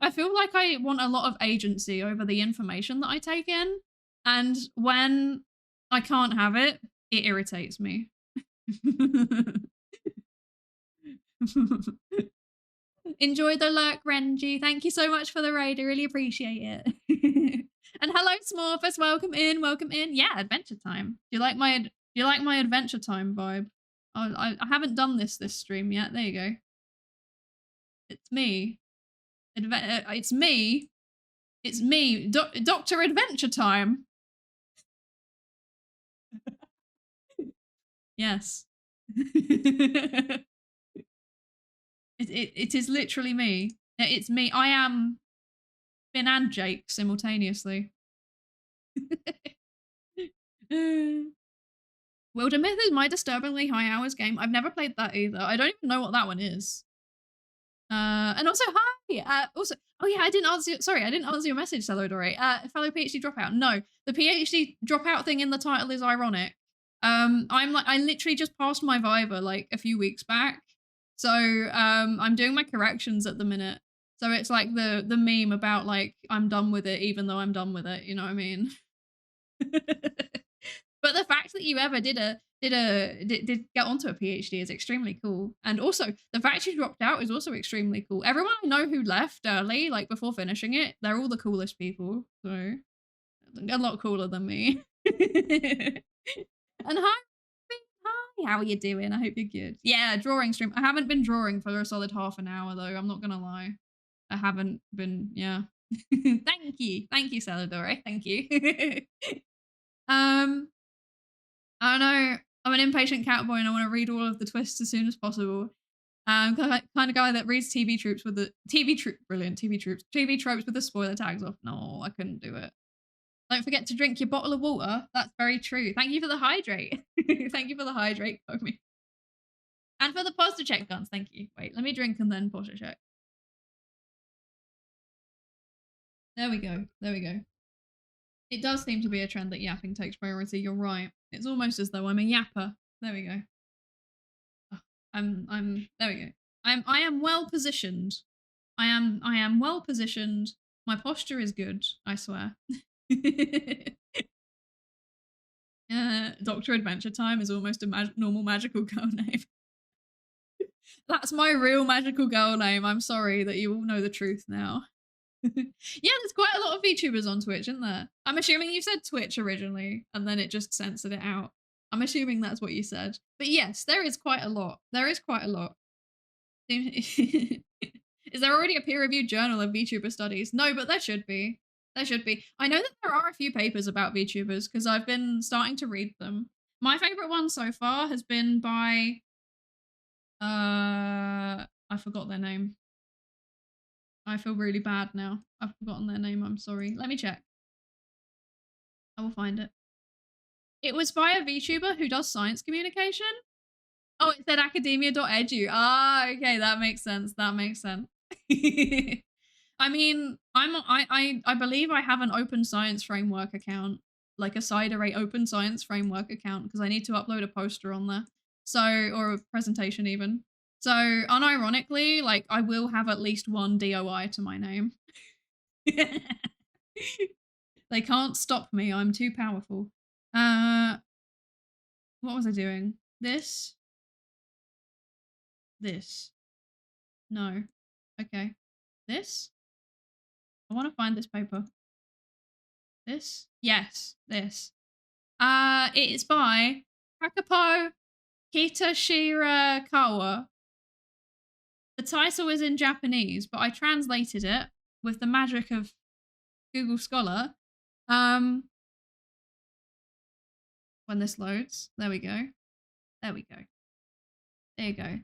Speaker 1: feel like I want a lot of agency over the information that I take in. And when I can't have it, it irritates me. Enjoy the lurk, Renji. Thank you so much for the raid. I really appreciate it. And hello, Smorphus. Welcome in. Welcome in. Yeah, adventure time. Do you like my adventure time vibe? I haven't done this stream yet. There you go. It's me. It's me. It's me. Dr. Adventure Time. Yes. It is literally me. It's me. I am Finn and Jake simultaneously. Wildermyth is my disturbingly high hours game. I've never played that either. I don't even know what that one is. And also, hi. Also, oh yeah, I didn't answer your message, Salodore. Fellow PhD dropout. No, the PhD dropout thing in the title is ironic. I literally just passed my Viva like a few weeks back. So I'm doing my corrections at the minute. So it's like the meme about like, I'm done with it even though I'm done with it, you know what I mean? But the fact that you ever did get onto a PhD is extremely cool. And also the fact you dropped out is also extremely cool. Everyone I know who left early, like before finishing it, they're all the coolest people. So a lot cooler than me. And hi, how are you doing? I hope you're good. Yeah, drawing stream. I haven't been drawing for a solid half an hour though. I'm not gonna lie. I haven't been, yeah. Thank you, Saladore. Thank you. I know I'm an impatient catboy and I want to read all of the twists as soon as possible. Kind of guy that reads TV tropes with the TV tropes with the spoiler tags off. No, I couldn't do it. Don't forget to drink your bottle of water. That's very true. Thank you for the hydrate. Thank you for the hydrate, Komi. And for the posture check guns. Thank you. Wait, let me drink and then posture check. There we go. There we go. It does seem to be a trend that yapping takes priority. You're right. It's almost as though I'm a yapper. There we go. Oh, there we go. I am well positioned. I am well positioned. My posture is good, I swear. Dr. Adventure Time is almost a normal magical girl name. That's my real magical girl name. I'm sorry that you all know the truth now. Yeah, there's quite a lot of VTubers on Twitch, isn't there? I'm assuming you said Twitch originally, and then it just censored it out. I'm assuming that's what you said. But yes, there is quite a lot. There is quite a lot. Is there already a peer-reviewed journal of VTuber studies? No, but there should be. There should be. I know that there are a few papers about VTubers because I've been starting to read them. My favorite one so far has been by I forgot their name. I feel really bad now. I've forgotten their name. I'm sorry. Let me check. I will find it. It was by a VTuber who does science communication. Oh, it said academia.edu. Ah, okay, that makes sense. That makes sense. I mean, I believe I have an open science framework account, like a Psydere open science framework account, because I need to upload a poster on there. So, or a presentation even. So unironically, like I will have at least one DOI to my name. They can't stop me. I'm too powerful. What was I doing? This. No. Okay. This. I want to find this paper. This. Yes. This. It's by Kakapo Kitashirakawa. The title is in Japanese, but I translated it with the magic of Google Scholar. When this loads, there we go. There you go.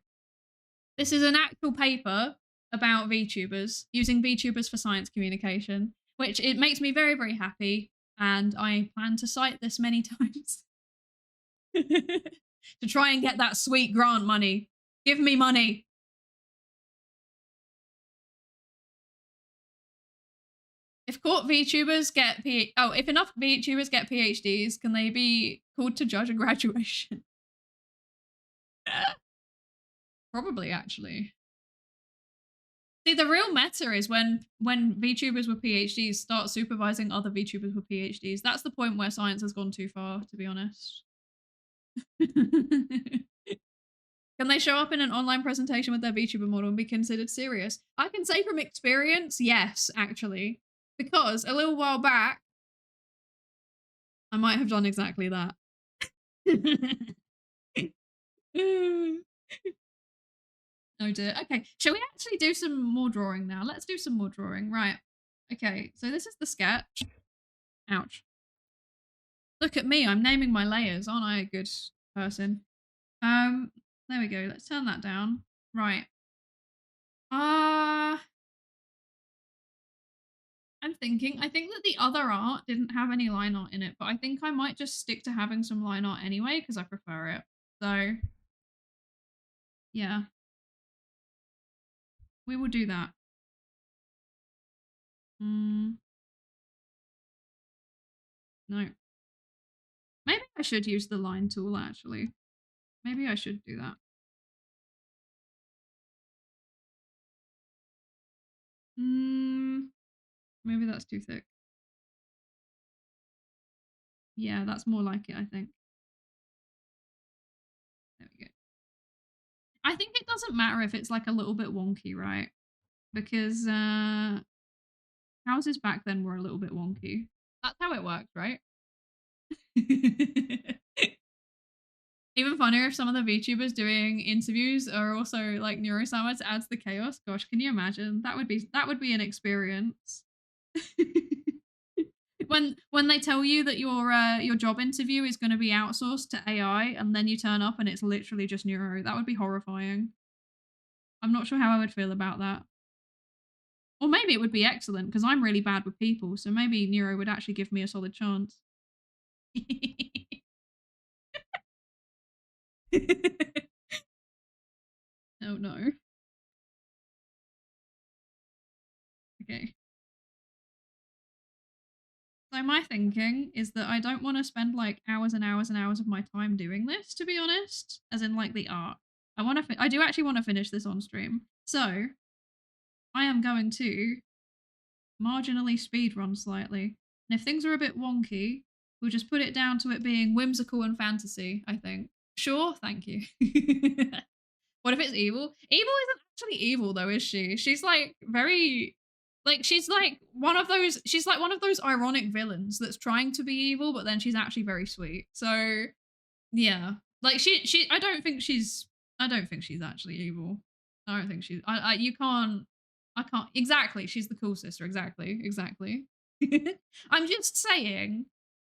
Speaker 1: This is an actual paper about VTubers, using VTubers for science communication, which it makes me very, very happy. And I plan to cite this many times to try and get that sweet grant money. Give me money. If VTubers get if enough VTubers get PhDs, can they be called to judge a graduation? Probably, actually. See, the real meta is when VTubers with PhDs start supervising other VTubers with PhDs. That's the point where science has gone too far, to be honest. Can they show up in an online presentation with their VTuber model and be considered serious? I can say from experience, yes, actually. Because a little while back, I might have done exactly that. Oh dear. Okay, shall we actually do some more drawing now? Let's do some more drawing. Right. Okay, so this is the sketch. Ouch. Look at me, I'm naming my layers. Aren't I a good person? There we go. Let's turn that down. Right. I'm thinking, I think that the other art didn't have any line art in it, but I think I might just stick to having some line art anyway because I prefer it. So, yeah. We will do that. No. Maybe I should use the line tool, actually. Maybe I should do that. Maybe that's too thick. Yeah, that's more like it, I think. There we go. I think it doesn't matter if it's like a little bit wonky, right? Because houses back then were a little bit wonky. That's how it worked, right? Even funnier if some of the VTubers doing interviews are also like neuroscience adds the chaos. Gosh, can you imagine? That would be an experience. when they tell you that your job interview is going to be outsourced to AI and then you turn up and it's literally just neuro, that would be horrifying. I'm not sure how I would feel about that. Or maybe it would be excellent because I'm really bad with people, so maybe neuro would actually give me a solid chance. Oh no. Okay. So my thinking is that I don't want to spend like hours and hours and hours of my time doing this, to be honest, as in like the art. I do actually want to finish this on stream. So I am going to marginally speedrun slightly. And if things are a bit wonky, we'll just put it down to it being whimsical and fantasy, I think. Sure, thank you. What if it's evil? Evil isn't actually evil though, is she? She's like very like she's like one of those ironic villains that's trying to be evil, but then she's actually very sweet. So yeah. Like I don't think she's actually evil. I don't think she's I can't exactly. She's the cool sister, exactly. I'm just saying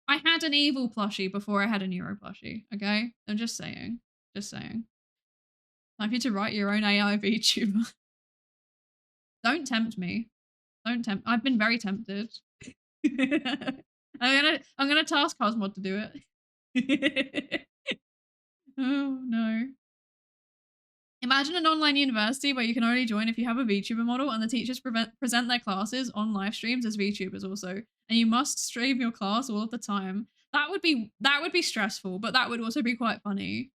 Speaker 1: I had an evil plushie before I had a neuro plushie, okay? I'm just saying. Time for you to write your own AI VTuber. Don't tempt me. I've been very tempted. I'm gonna task Cosmod to do it. Oh no. Imagine an online university where you can only join if you have a VTuber model and the teachers present their classes on live streams as VTubers also, and you must stream your class all of the time. That would be stressful, but that would also be quite funny.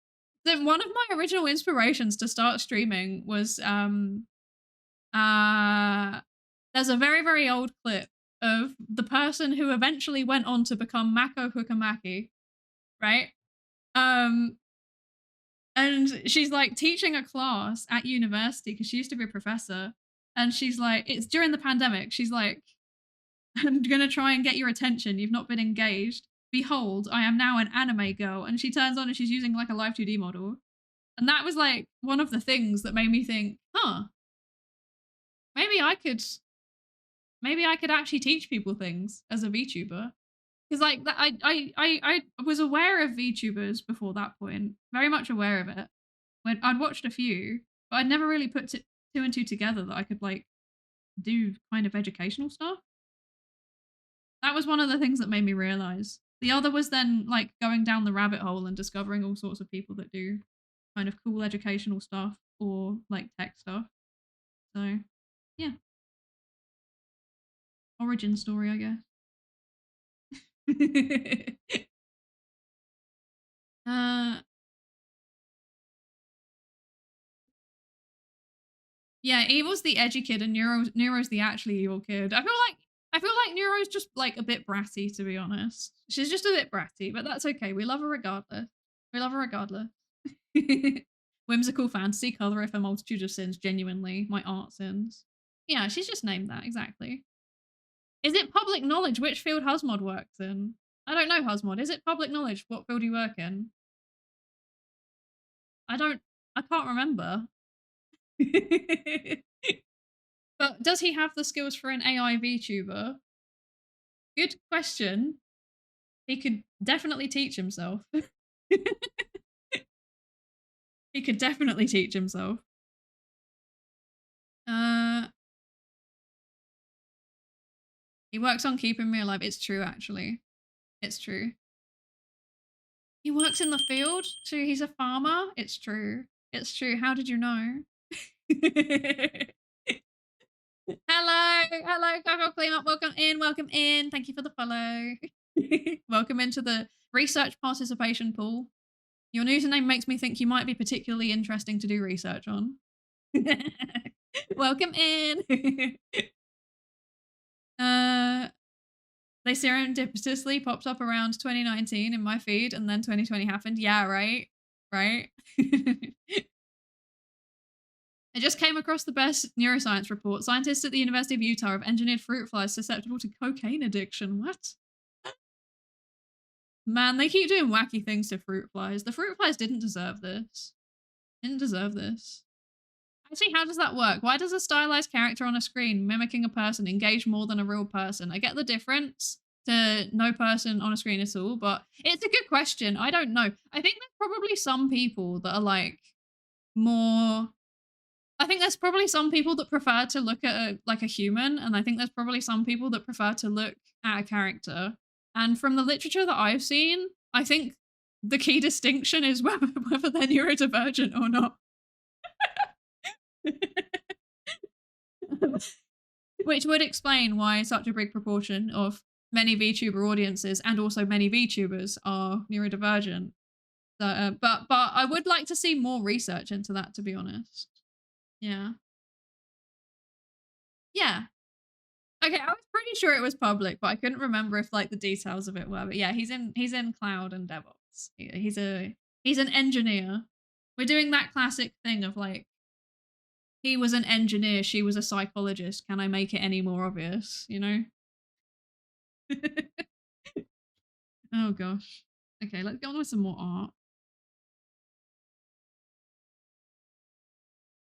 Speaker 1: So one of my original inspirations to start streaming was there's a very, very old clip of the person who eventually went on to become Mako Hukamaki, right? Um, and she's like teaching a class at university because she used to be a professor. And she's like, it's during the pandemic. She's like, I'm gonna try and get your attention. You've not been engaged. Behold, I am now an anime girl. And she turns on and she's using like a live 2D model. And that was like one of the things that made me think, huh, maybe I could actually teach people things as a VTuber. Because like that, I was aware of VTubers before that point, very much aware of it. When I'd watched a few, but I'd never really put two and two together that I could like do kind of educational stuff. That was one of the things that made me realize. The other was then like going down the rabbit hole and discovering all sorts of people that do kind of cool educational stuff or like tech stuff. So yeah, origin story, I guess. Yeah, Evil's the edgy kid and Neuro's the actually evil kid. I feel like Neuro's just like a bit bratty, to be honest. She's just a bit bratty, but that's okay. We love her regardless. We love her regardless. Whimsical fantasy, color if a multitude of sins, genuinely, my art sins. Yeah, she's just named that, exactly. Is it public knowledge which field Husmod works in? I don't know, Husmod. Is it public knowledge what field you work in? I can't remember. But does he have the skills for an AI VTuber? Good question. He could definitely teach himself. He could definitely teach himself. He works on keeping me alive. It's true, actually. It's true. He works in the field. True, he's a farmer. It's true. It's true. How did you know? Hello, Coco Cleanup. Welcome in. Thank you for the follow. Welcome into the research participation pool. Your username makes me think you might be particularly interesting to do research on. Welcome in. They serendipitously popped up around 2019 in my feed, and then 2020 happened. Yeah, right? Right? I just came across the best neuroscience report. Scientists at the University of Utah have engineered fruit flies susceptible to cocaine addiction. What? Man, they keep doing wacky things to fruit flies. The fruit flies didn't deserve this. Didn't deserve this. Actually, how does that work? Why does a stylized character on a screen mimicking a person engage more than a real person? I get the difference to no person on a screen at all, but it's a good question. I don't know. I think there's probably some people that are like more... I think there's probably some people that prefer to look at a human, and I think there's probably some people that prefer to look at a character. And from the literature that I've seen, I think the key distinction is whether they're neurodivergent or not. Which would explain why such a big proportion of many VTuber audiences and also many VTubers are neurodivergent. So, but I would like to see more research into that, to be honest. Yeah. Yeah. Okay, I was pretty sure it was public, but I couldn't remember if like the details of it were. But yeah, he's in cloud and DevOps. He's an engineer. We're doing that classic thing of like, he was an engineer, she was a psychologist. Can I make it any more obvious, you know? Oh gosh. Okay, let's go on with some more art.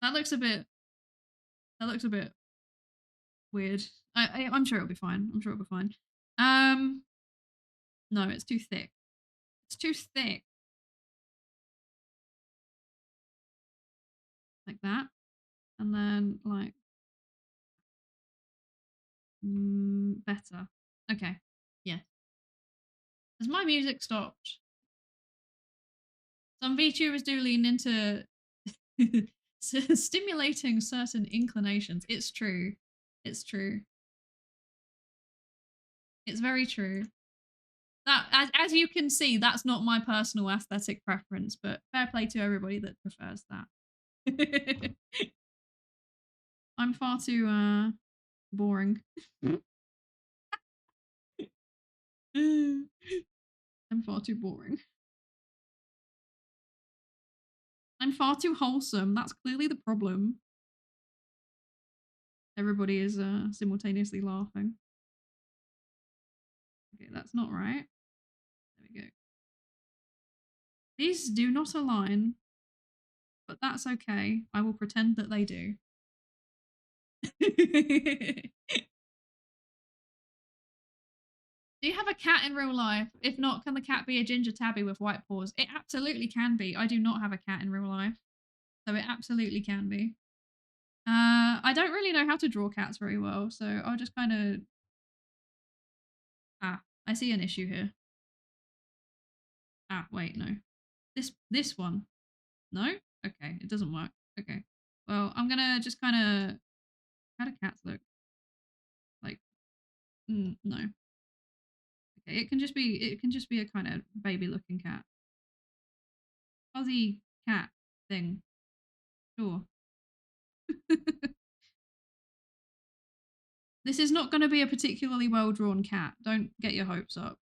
Speaker 1: That looks a bit weird. I'm sure it'll be fine. I'm sure it'll be fine. No, it's too thick. It's too thick. Like that. And then like better. Okay. Yeah. Has my music stopped? Some VTubers do lean into stimulating certain inclinations. It's true. It's true. It's very true. That as you can see, that's not my personal aesthetic preference, but fair play to everybody that prefers that. I'm far too boring. I'm far too boring. I'm far too wholesome. That's clearly the problem. Everybody is simultaneously laughing. Okay, that's not right. There we go. These do not align, but that's okay. I will pretend that they do. Do you have a cat in real life? If not, can the cat be a ginger tabby with white paws? It absolutely can be. I do not have a cat in real life, so it absolutely can be. I don't really know how to draw cats very well, so I'll just kind of... Ah, I see an issue here. Ah, wait, no. This one. No? Okay, it doesn't work. Okay. Well, I'm gonna just kind of... How do cats look? Like, no. Okay, it can just be a kind of baby-looking cat. Fuzzy cat thing. Sure. This is not going to be a particularly well-drawn cat. Don't get your hopes up.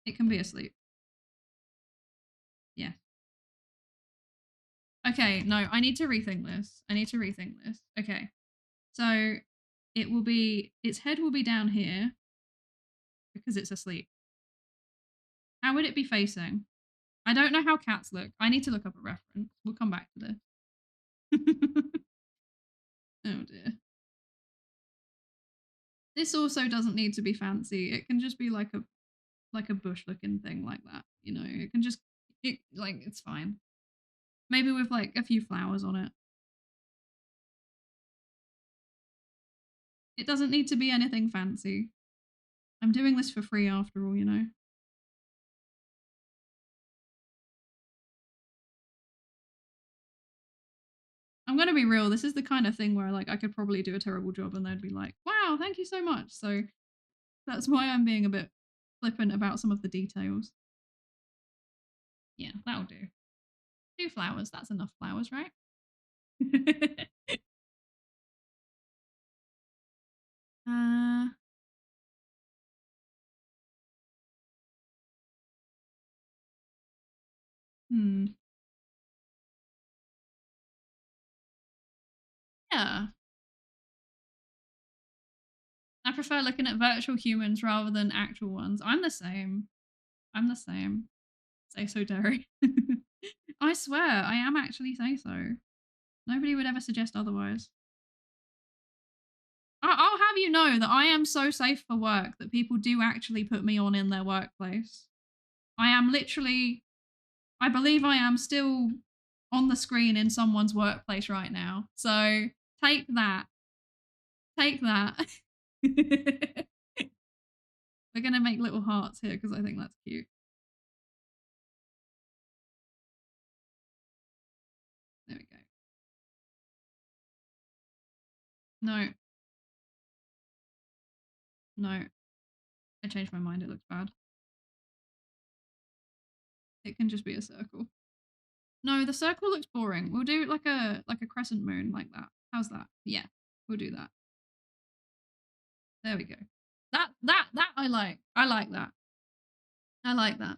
Speaker 1: It can be asleep. Yeah. Okay, no, I need to rethink this. Okay. So its head will be down here because it's asleep. How would it be facing? I don't know how cats look. I need to look up a reference. We'll come back to this. Oh dear. This also doesn't need to be fancy. It can just be like a bush looking thing like that. You know, it can just it's fine. Maybe with like a few flowers on it. It doesn't need to be anything fancy. I'm doing this for free after all, you know. I'm gonna be real, this is the kind of thing where like I could probably do a terrible job and they'd be like, wow, thank you so much. So that's why I'm being a bit flippant about some of the details. Yeah, that'll do. 2 flowers, that's enough flowers, right? uh hmm. Yeah. I prefer looking at virtual humans rather than actual ones. I'm the same. Say so, Derry. I swear, I am actually say so. Nobody would ever suggest otherwise. I'll have you know that I am so safe for work that people do actually put me on in their workplace. I am literally, I believe I am still on the screen in someone's workplace right now. So take that. Take that. We're going to make little hearts here because I think that's cute. There we go. No. No. I changed my mind. It looks bad. It can just be a circle. No, the circle looks boring. We'll do like a crescent moon like that. How's that? Yeah, we'll do that. There we go. That I like. I like that. I like that.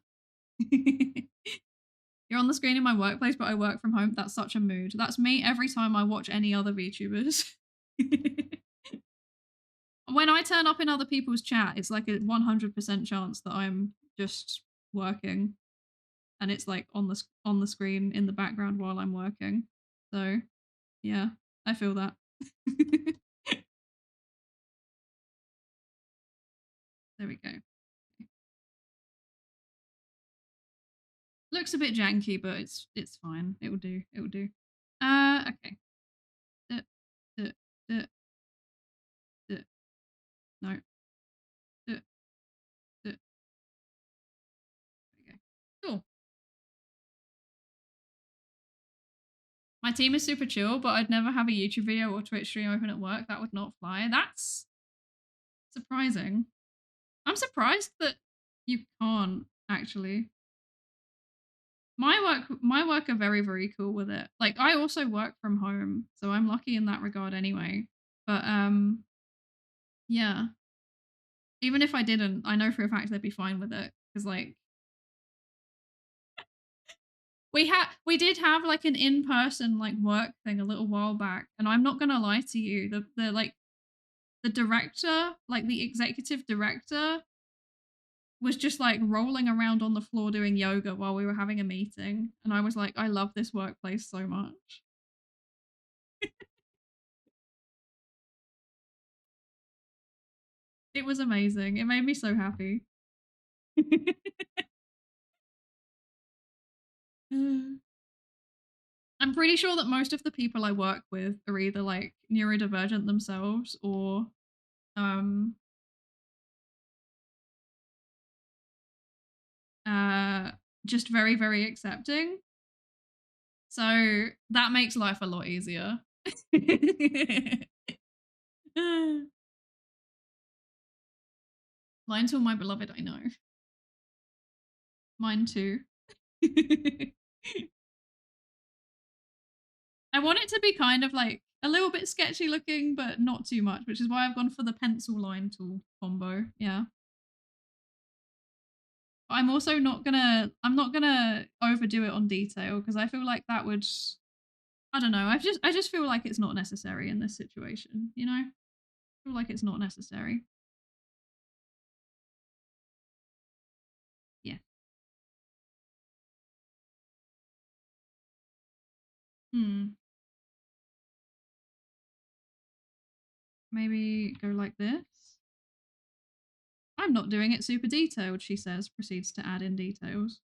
Speaker 1: You're on the screen in my workplace, but I work from home. That's such a mood. That's me every time I watch any other VTubers. When I turn up in other people's chat, it's like a 100% chance that I'm just working, and it's like on the screen in the background while I'm working. So, yeah, I feel that. There we go. Looks a bit janky, but it's fine. It will do. It will do. Okay. Duh, duh, duh, duh. No. Duh, duh. There we go. Cool. My team is super chill, but I'd never have a YouTube video or Twitch stream open at work. That would not fly. That's surprising. I'm surprised that You can't actually. My work are very, very cool with it. Like I also work from home, so I'm lucky in that regard anyway. But yeah. Even if I didn't, I know for a fact they'd be fine with it. Because like we did have like an in-person like work thing a little while back, and I'm not gonna lie to you, the like the director, like the executive director, was just like rolling around on the floor doing yoga while we were having a meeting. And I was like, I love this workplace so much. It was amazing. It made me so happy. I'm pretty sure that most of the people I work with are either like neurodivergent themselves or um uh just very, very accepting. So that makes life a lot easier. Line to my beloved, I know. Mine too. I want it to be kind of like a little bit sketchy looking, but not too much, which is why I've gone for the pencil line tool combo. Yeah. I'm also I'm not gonna overdo it on detail because I feel like that would, I don't know. I just feel like it's not necessary in this situation, you know? I feel like it's not necessary. Yeah. Hmm. Maybe go like this. I'm not doing it super detailed, she says, proceeds to add in details.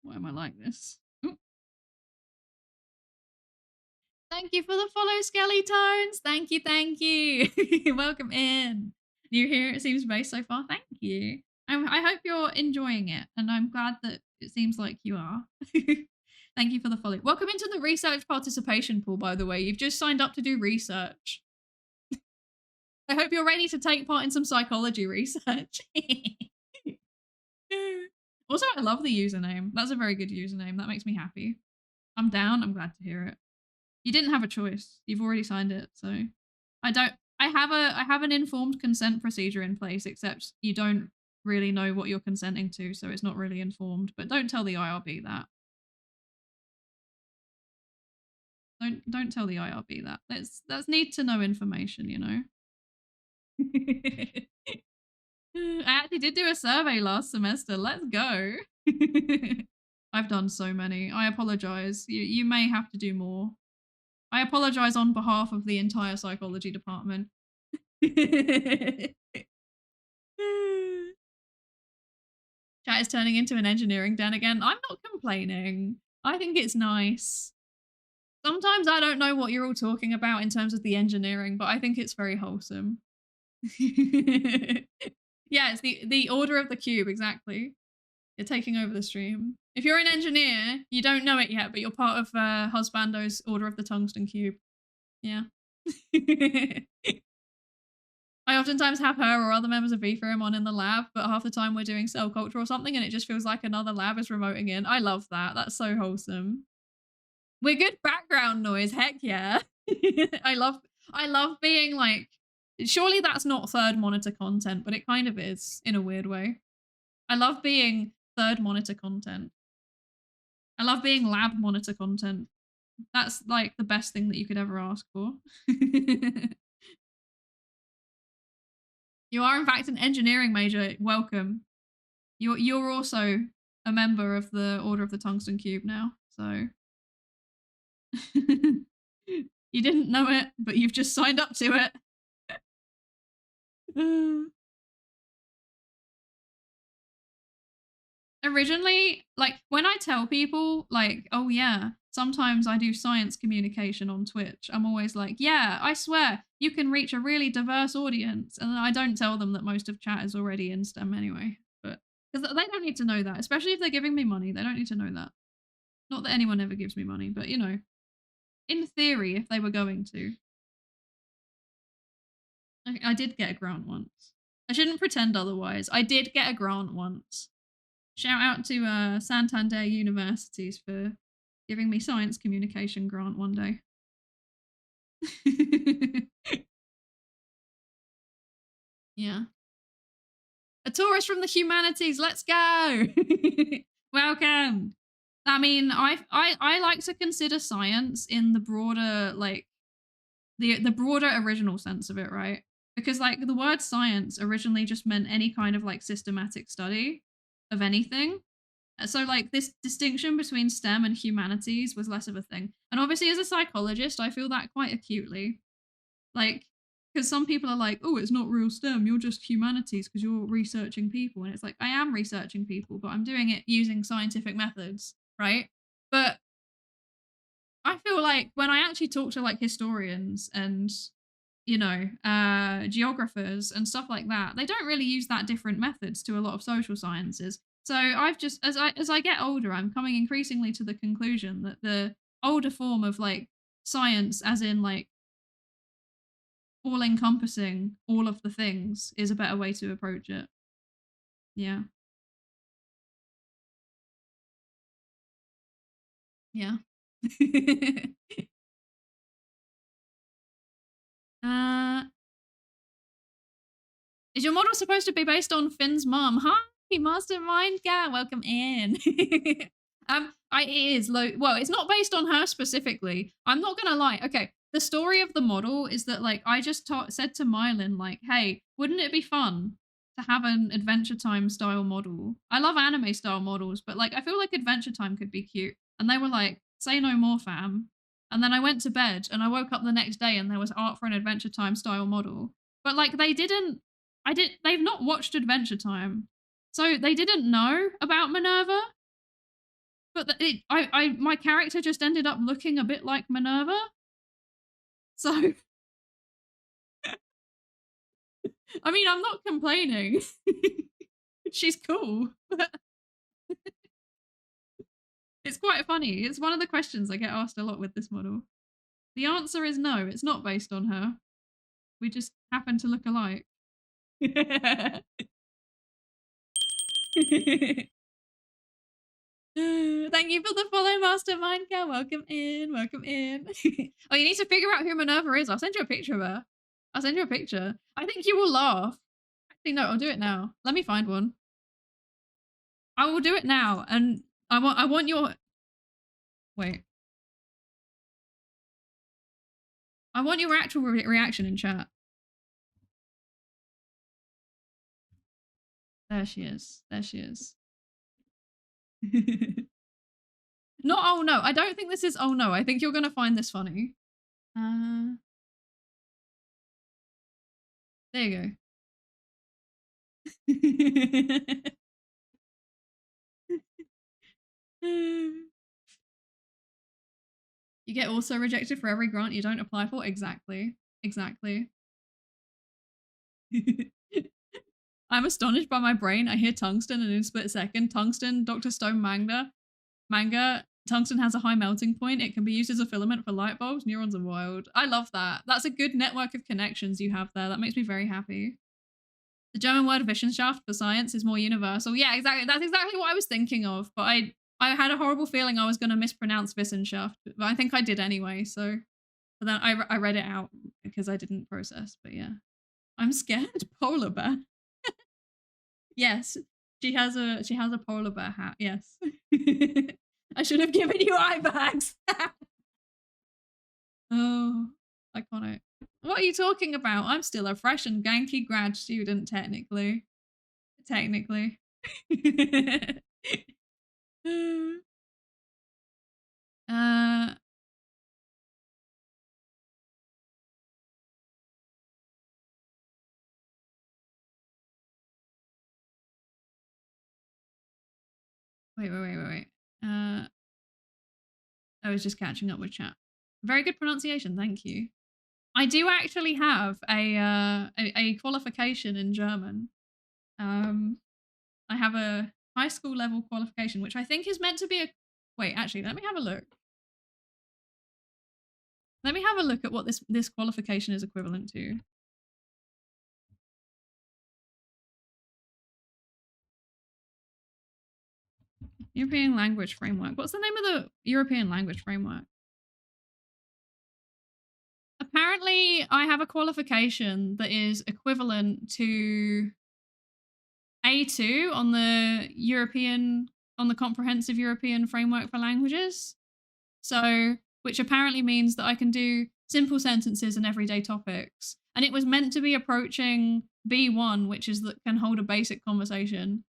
Speaker 1: Why am I like this? Ooh. Thank you for the follow, Skeletones. Thank you, thank you. Welcome in. New here, it seems based so far. Thank you. I hope you're enjoying it, and I'm glad that it seems like you are. Thank you for the follow. Welcome into the research participation pool, by the way. You've just signed up to do research. I hope you're ready to take part in some psychology research. Also, I love the username. That's a very good username. That makes me happy. I'm down. I'm glad to hear it. You didn't have a choice. You've already signed it, so I don't. I have an informed consent procedure in place, except you don't really know what you're consenting to, so it's not really informed. But don't tell the IRB that. Don't tell the IRB that. That's need to know information, you know. I actually did do a survey last semester. Let's go. I've done so many. I apologize. You may have to do more. I apologize on behalf of the entire psychology department. Chat is turning into an engineering den again. I'm not complaining. I think it's nice. Sometimes I don't know what you're all talking about in terms of the engineering, but I think it's very wholesome. Yeah, it's the order of the cube, exactly. You're taking over the stream. If you're an engineer, you don't know it yet, but you're part of Husbando's Order of the Tungsten Cube. Yeah. I oftentimes have her or other members of vFirm on in the lab, but half the time we're doing cell culture or something and it just feels like another lab is remoting in. I love that. That's so wholesome. We're good background noise. Heck yeah. I love being like, surely that's not third monitor content, but it kind of is in a weird way. I love being third monitor content. I love being lab monitor content. That's like the best thing that you could ever ask for. You are in fact an engineering major. Welcome. You're also a member of the Order of the Tungsten Cube now. So you didn't know it, but you've just signed up to it. Originally, like when I tell people like, oh yeah, sometimes I do science communication on Twitch, I'm always like, yeah, I swear you can reach a really diverse audience. And I don't tell them that most of chat is already in STEM anyway, but because they don't need to know that, especially if they're giving me money, they don't need to know that. Not that anyone ever gives me money, but you know, in theory, if they were going to. I did get a grant once. I shouldn't pretend otherwise. I did get a grant once. Shout out to Santander Universities for giving me science communication grant one day. Yeah. A tourist from the humanities. Let's go. Welcome. I mean, I like to consider science in the broader, like the broader original sense of it, right? Because like the word science originally just meant any kind of like systematic study of anything. So like this distinction between STEM and humanities was less of a thing. And obviously as a psychologist, I feel that quite acutely. Like, because some people are like, oh, it's not real STEM, you're just humanities because you're researching people. And it's like, I am researching people, but I'm doing it using scientific methods, right? But I feel like when I actually talk to like historians and, you know, geographers and stuff like that, they don't really use that different methods to a lot of social sciences. So I've just, as I get older, I'm coming increasingly to the conclusion that the older form of like science, as in like all encompassing all of the things, is a better way to approach it. Yeah. Yeah. uh, is your model supposed to be based on Finn's mom? Hi, Mastermind Gal, welcome in. It is well, it's not based on her specifically. I'm not gonna lie. Okay, the story of the model is that like I just said to Mylan like, hey, wouldn't it be fun to have an Adventure Time style model? I love anime style models, but like I feel like Adventure Time could be cute. And they were like, say no more, fam. And then I went to bed and I woke up the next day and there was art for an Adventure Time style model. But like they've not watched Adventure Time. So they didn't know about Minerva. But my character just ended up looking a bit like Minerva. So, I mean, I'm not complaining. She's cool. It's quite funny. It's one of the questions I get asked a lot with this model. The answer is no, it's not based on her. We just happen to look alike. Thank you for the follow, Mastermind Girl. Welcome in. Welcome in. Oh, you need to figure out who Minerva is. I'll send you a picture of her. I'll send you a picture. I think you will laugh. Actually, no, I'll do it now. Let me find one. I will do it now, and I want your wait. I want your actual reaction in chat. There she is. There she is. Not oh no. I don't think this is oh no. I think you're gonna find this funny. There you go. You get also rejected for every grant you don't apply for. Exactly. Exactly. I'm astonished by my brain. I hear tungsten and in a split second. Tungsten, Dr. Stone manga. Tungsten has a high melting point. It can be used as a filament for light bulbs. Neurons are wild. I love that. That's a good network of connections you have there. That makes me very happy. The German word Wissenschaft for science is more universal. Yeah, exactly. That's exactly what I was thinking of. But I had a horrible feeling I was going to mispronounce Wissenschaft. But I think I did anyway. So but then I read it out because I didn't process. But yeah. I'm scared. Polar bear. Yes. She has a polar bear hat. Yes. I should have given you eye bags. Oh, iconic. What are you talking about? I'm still a fresh and ganky grad student, technically. Technically. uh, wait. I was just catching up with chat. Very good pronunciation, thank you. I do actually have a qualification in German. I have a high school level qualification, which I think is meant to be a. Wait, actually, let me have a look. Let me have a look at what this qualification is equivalent to. European language framework. What's the name of the European language framework? Apparently, I have a qualification that is equivalent to A2 on the Comprehensive European Framework for Languages. So, which apparently means that I can do simple sentences and everyday topics. And it was meant to be approaching B1, which is that can hold a basic conversation,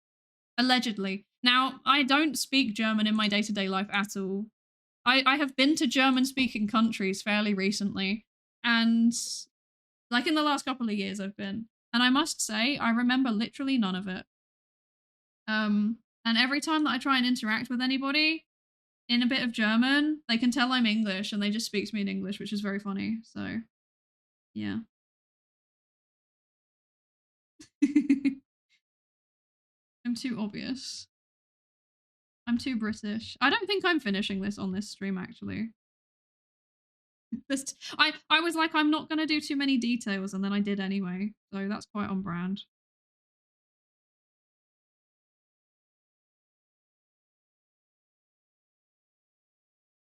Speaker 1: allegedly. Now, I don't speak German in my day-to-day life at all. I have been to German-speaking countries fairly recently, and like in the last couple of years I've been. And I must say, I remember literally none of it. And every time that I try and interact with anybody in a bit of German, they can tell I'm English and they just speak to me in English, which is very funny. So, yeah. I'm too obvious. I'm too British. I don't think I'm finishing this on this stream, actually. I was like, I'm not going to do too many details, and then I did anyway. So that's quite on brand.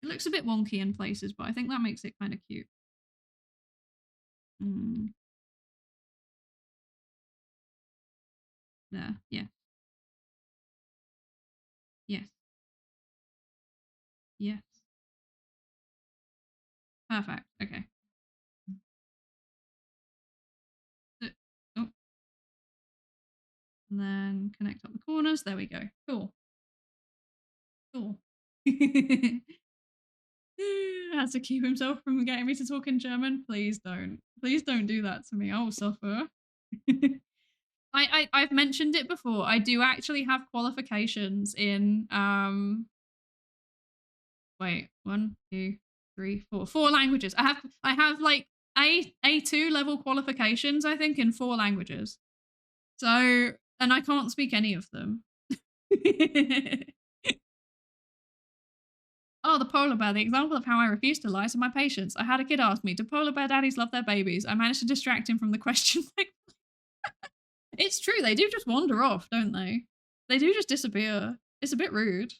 Speaker 1: It looks a bit wonky in places, but I think that makes it kind of cute. There, yeah. Yes. Yes. Perfect. Okay. Oh. And then connect up the corners. There we go. Cool. Cool. Has to keep himself from getting me to talk in German. Please don't. Please don't do that to me. I will suffer. I've mentioned it before. I do actually have qualifications in wait, 1, 2, 3, 4. 4 languages. I have like A2 level qualifications, I think, in 4 languages. So, and I can't speak any of them. Oh, the polar bear, the example of how I refused to lie to my patients. I had a kid ask me, do polar bear daddies love their babies? I managed to distract him from the question. It's true, they do just wander off, don't they? They do just disappear. It's a bit rude.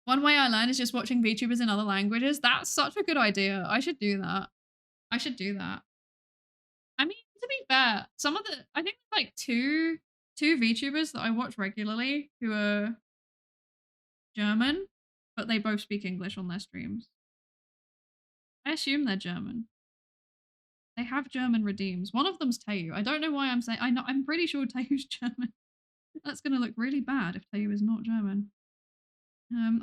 Speaker 1: One way I learn is just watching VTubers in other languages. That's such a good idea. I should do that. I should do that. I mean, to be fair, I think like two VTubers that I watch regularly who are German, but they both speak English on their streams. I assume they're German. They have German redeems. One of them's Tayu. I don't know why I'm saying. I'm pretty sure Tayu's German. That's going to look really bad if Tayu is not German.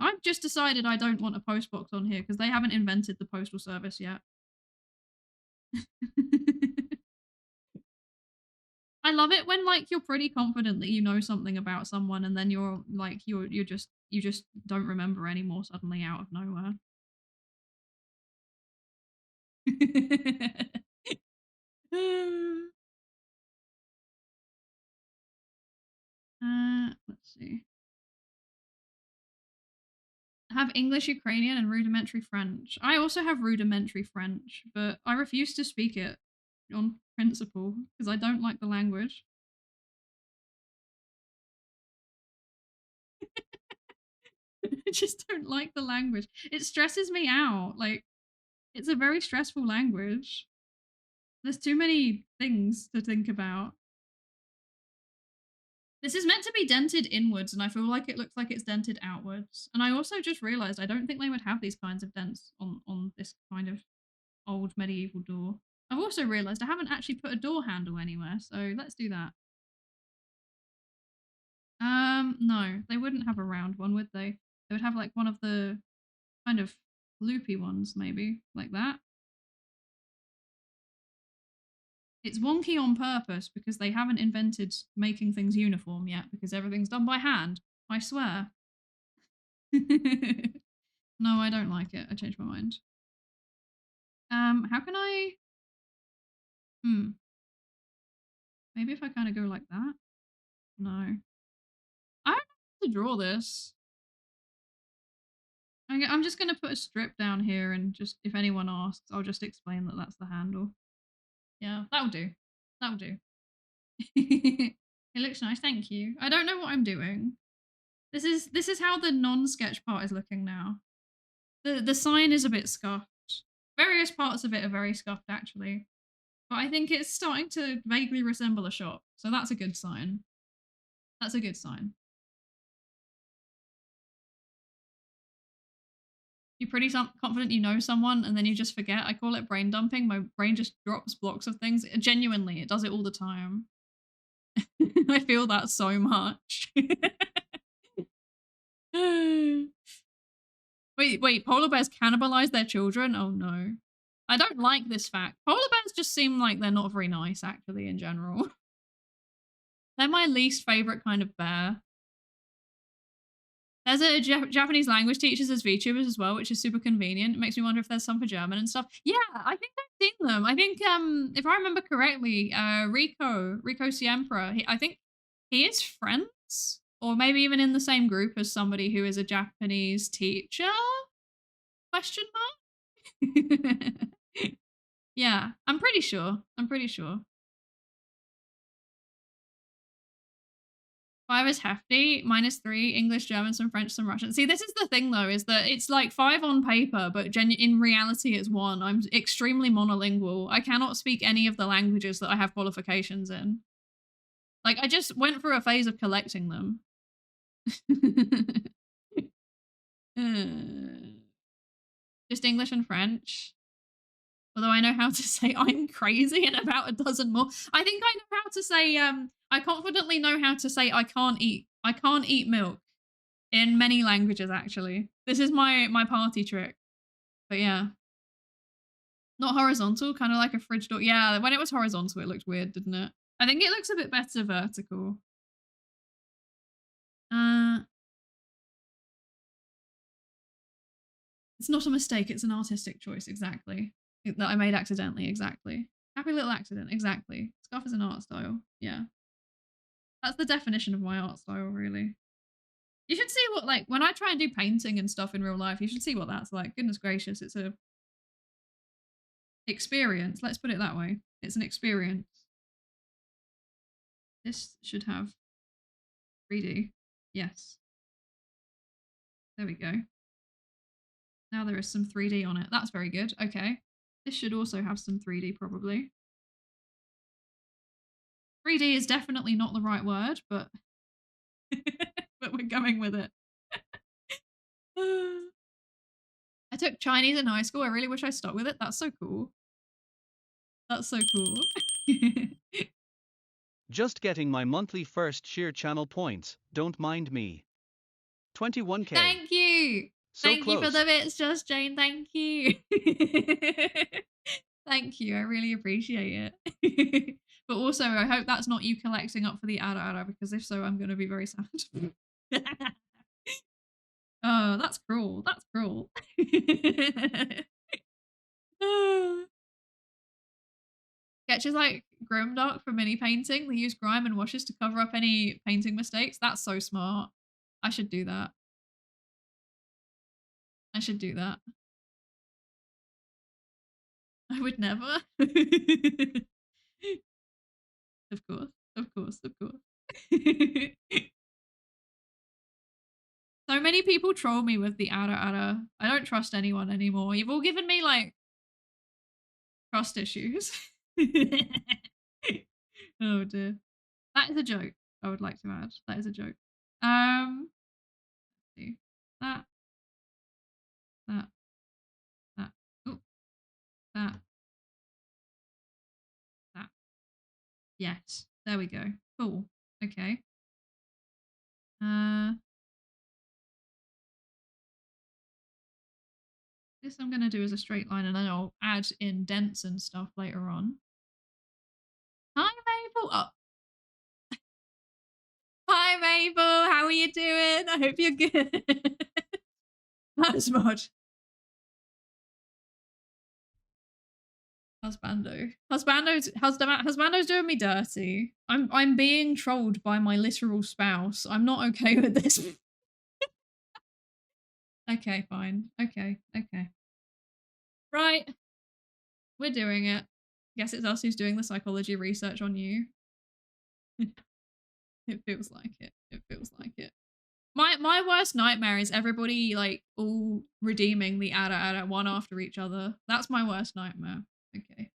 Speaker 1: I've just decided I don't want a post box on here because they haven't invented the postal service yet. I love it when like you're pretty confident that you know something about someone and then you're like you just don't remember anymore suddenly out of nowhere. Let's see. I have English, Ukrainian, and rudimentary French. I also have rudimentary French, but I refuse to speak it on principle because I don't like the language. I just don't like the language. It stresses me out. Like, it's a very stressful language. There's too many things to think about. This is meant to be dented inwards, and I feel like it looks like it's dented outwards. And I also just realized I don't think they would have these kinds of dents on this kind of old medieval door. I've also realized I haven't actually put a door handle anywhere, so let's do that. No, they wouldn't have a round one, would they? They would have like one of the kind of loopy ones, maybe, like that. It's wonky on purpose because they haven't invented making things uniform yet because everything's done by hand. I swear. No, I don't like it. I changed my mind. How can I? Maybe if I kind of go like that? No. I don't know how to draw this. I'm just going to put a strip down here and just, if anyone asks, I'll just explain that that's the handle. Yeah, that'll do. That'll do. It looks nice, thank you. I don't know what I'm doing. This is how the non-sketch part is looking now. The sign is a bit scuffed. Various parts of it are very scuffed actually. But I think it's starting to vaguely resemble a shop. So that's a good sign. That's a good sign. You're pretty confident you know someone and then you just forget. I call it brain dumping. My brain just drops blocks of things. Genuinely, it does it all the time. I feel that so much. Wait, polar bears cannibalize their children? Oh no. I don't like this fact. Polar bears just seem like they're not very nice, actually, in general. They're my least favorite kind of bear. There's a Japanese language teachers as VTubers as well, which is super convenient. It makes me wonder if there's some for German and stuff. Yeah, I think I've seen them. I think, if I remember correctly, Rico Siempre, I think he is friends, or maybe even in the same group as somebody who is a Japanese teacher? Question mark? Yeah, I'm pretty sure. I'm pretty sure. 5 is hefty, -3, English, German, some French, some Russian. See, this is the thing though, is that it's like 5 on paper, but in reality it's 1. I'm extremely monolingual. I cannot speak any of the languages that I have qualifications in. Like, I just went through a phase of collecting them. Just English and French. Although I know how to say I'm crazy and about a dozen more. I think I know how to say, I confidently know how to say I can't eat milk in many languages, actually. This is my party trick. But yeah. Not horizontal, kind of like a fridge door. Yeah, when it was horizontal, it looked weird, didn't it? I think it looks a bit better vertical. It's not a mistake, it's an artistic choice, exactly. That I made accidentally, exactly. Happy little accident, exactly. Scarf is an art style, yeah. That's the definition of my art style, really. You should see what, like, when I try and do painting and stuff in real life, you should see what that's like. Goodness gracious, it's a experience. Let's put it that way. It's an experience. This should have 3D. Yes. There we go. Now there is some 3D on it. That's very good. Okay. This should also have some 3D probably. 3D is definitely not the right word, but but we're going with it. I took Chinese in high school. I really wish I stuck with it. That's so cool. That's so cool.
Speaker 2: Just getting my monthly first sheer channel points. Don't mind me. 21k.
Speaker 1: Thank you.
Speaker 2: So
Speaker 1: Thank
Speaker 2: close.
Speaker 1: you for the bits, Just Jane. Thank you. Thank you. I really appreciate it. But also, I hope that's not you collecting up for the ara, because if so, I'm going to be very sad. Oh, that's cruel. That's cruel. Sketches like Grimdark for mini painting. They use grime and washes to cover up any painting mistakes. That's so smart. I should do that. I should do that. I would never. Of course, of course, of course. So many people troll me with the ara. I don't trust anyone anymore. You've all given me, like, trust issues. Oh dear. That is a joke, I would like to add. That is a joke. Let's see. That. Ooh, that. Yes. There we go. Cool. Okay. This I'm going to do as a straight line and then I'll add in dents and stuff later on. Hi, Mabel. Oh. Hi, Mabel. How are you doing? I hope you're good. That's mod. Husbando's doing me dirty. I'm being trolled by my literal spouse. I'm not okay with this. Okay, fine. Okay. Right. We're doing it. Guess it's us who's doing the psychology research on you. It feels like it. It feels like it. My worst nightmare is everybody like all redeeming the ada one after each other. That's my worst nightmare. Okay.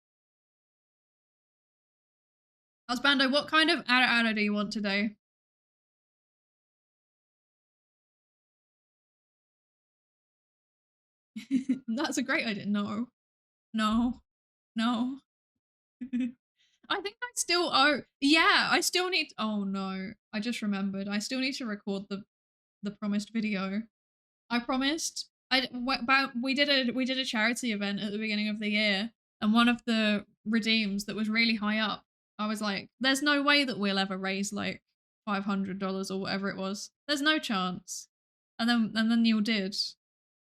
Speaker 1: Husbando, what kind of ada do you want today? That's a great idea. No. No. No. I think I still yeah, I still need oh no. I just remembered. I still need to record the promised video. I promised. We did a charity event at the beginning of the year, and one of the redeems that was really high up, I was like, "There's no way that we'll ever raise like $500 or whatever it was. There's no chance." And then Neil did,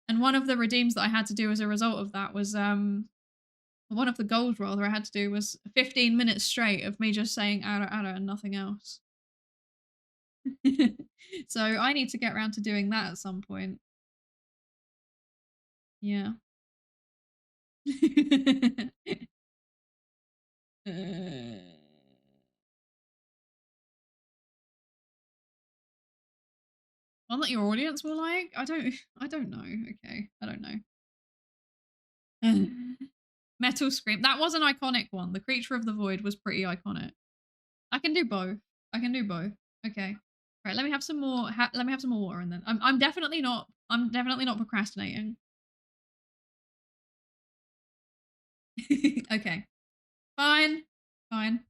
Speaker 1: and one of the redeems that I had to do as a result of that was one of the goals rather I had to do was 15 minutes straight of me just saying "ada ada" and nothing else. So I need to get around to doing that at some point. Yeah. One that your audience will like? I don't know. Okay. I don't know. Metal Scream. That was an iconic one. The Creature of the Void was pretty iconic. I can do both. I can do both. Okay. Right, let me have some more let me have some more water and then I'm definitely not procrastinating. Okay. Fine. Fine.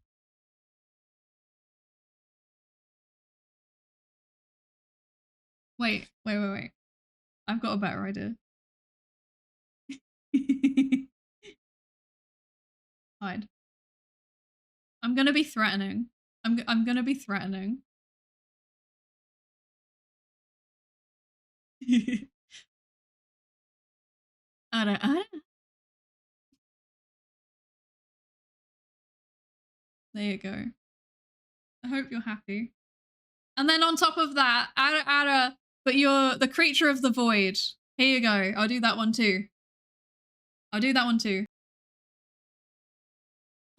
Speaker 1: Wait. I've got a better idea. Hide. I'm gonna be threatening. I'm gonna be threatening. Ada. There you go. I hope you're happy. And then on top of that, Ada, but you're the Creature of the Void. Here you go. I'll do that one too. I'll do that one too.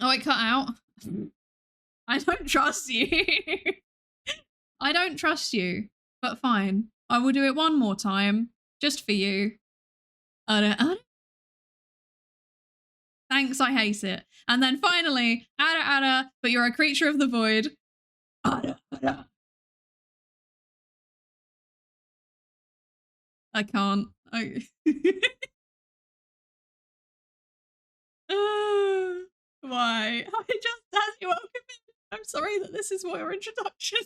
Speaker 1: Oh, it cut out. I don't trust you. I don't trust you. But fine. I will do it one more time. Just for you. Ada. Thanks, I hate it. And then finally, Ada, but you're a Creature of the Void. Ada. I can't. Why? I just as you welcome in. I'm sorry that this is your introduction.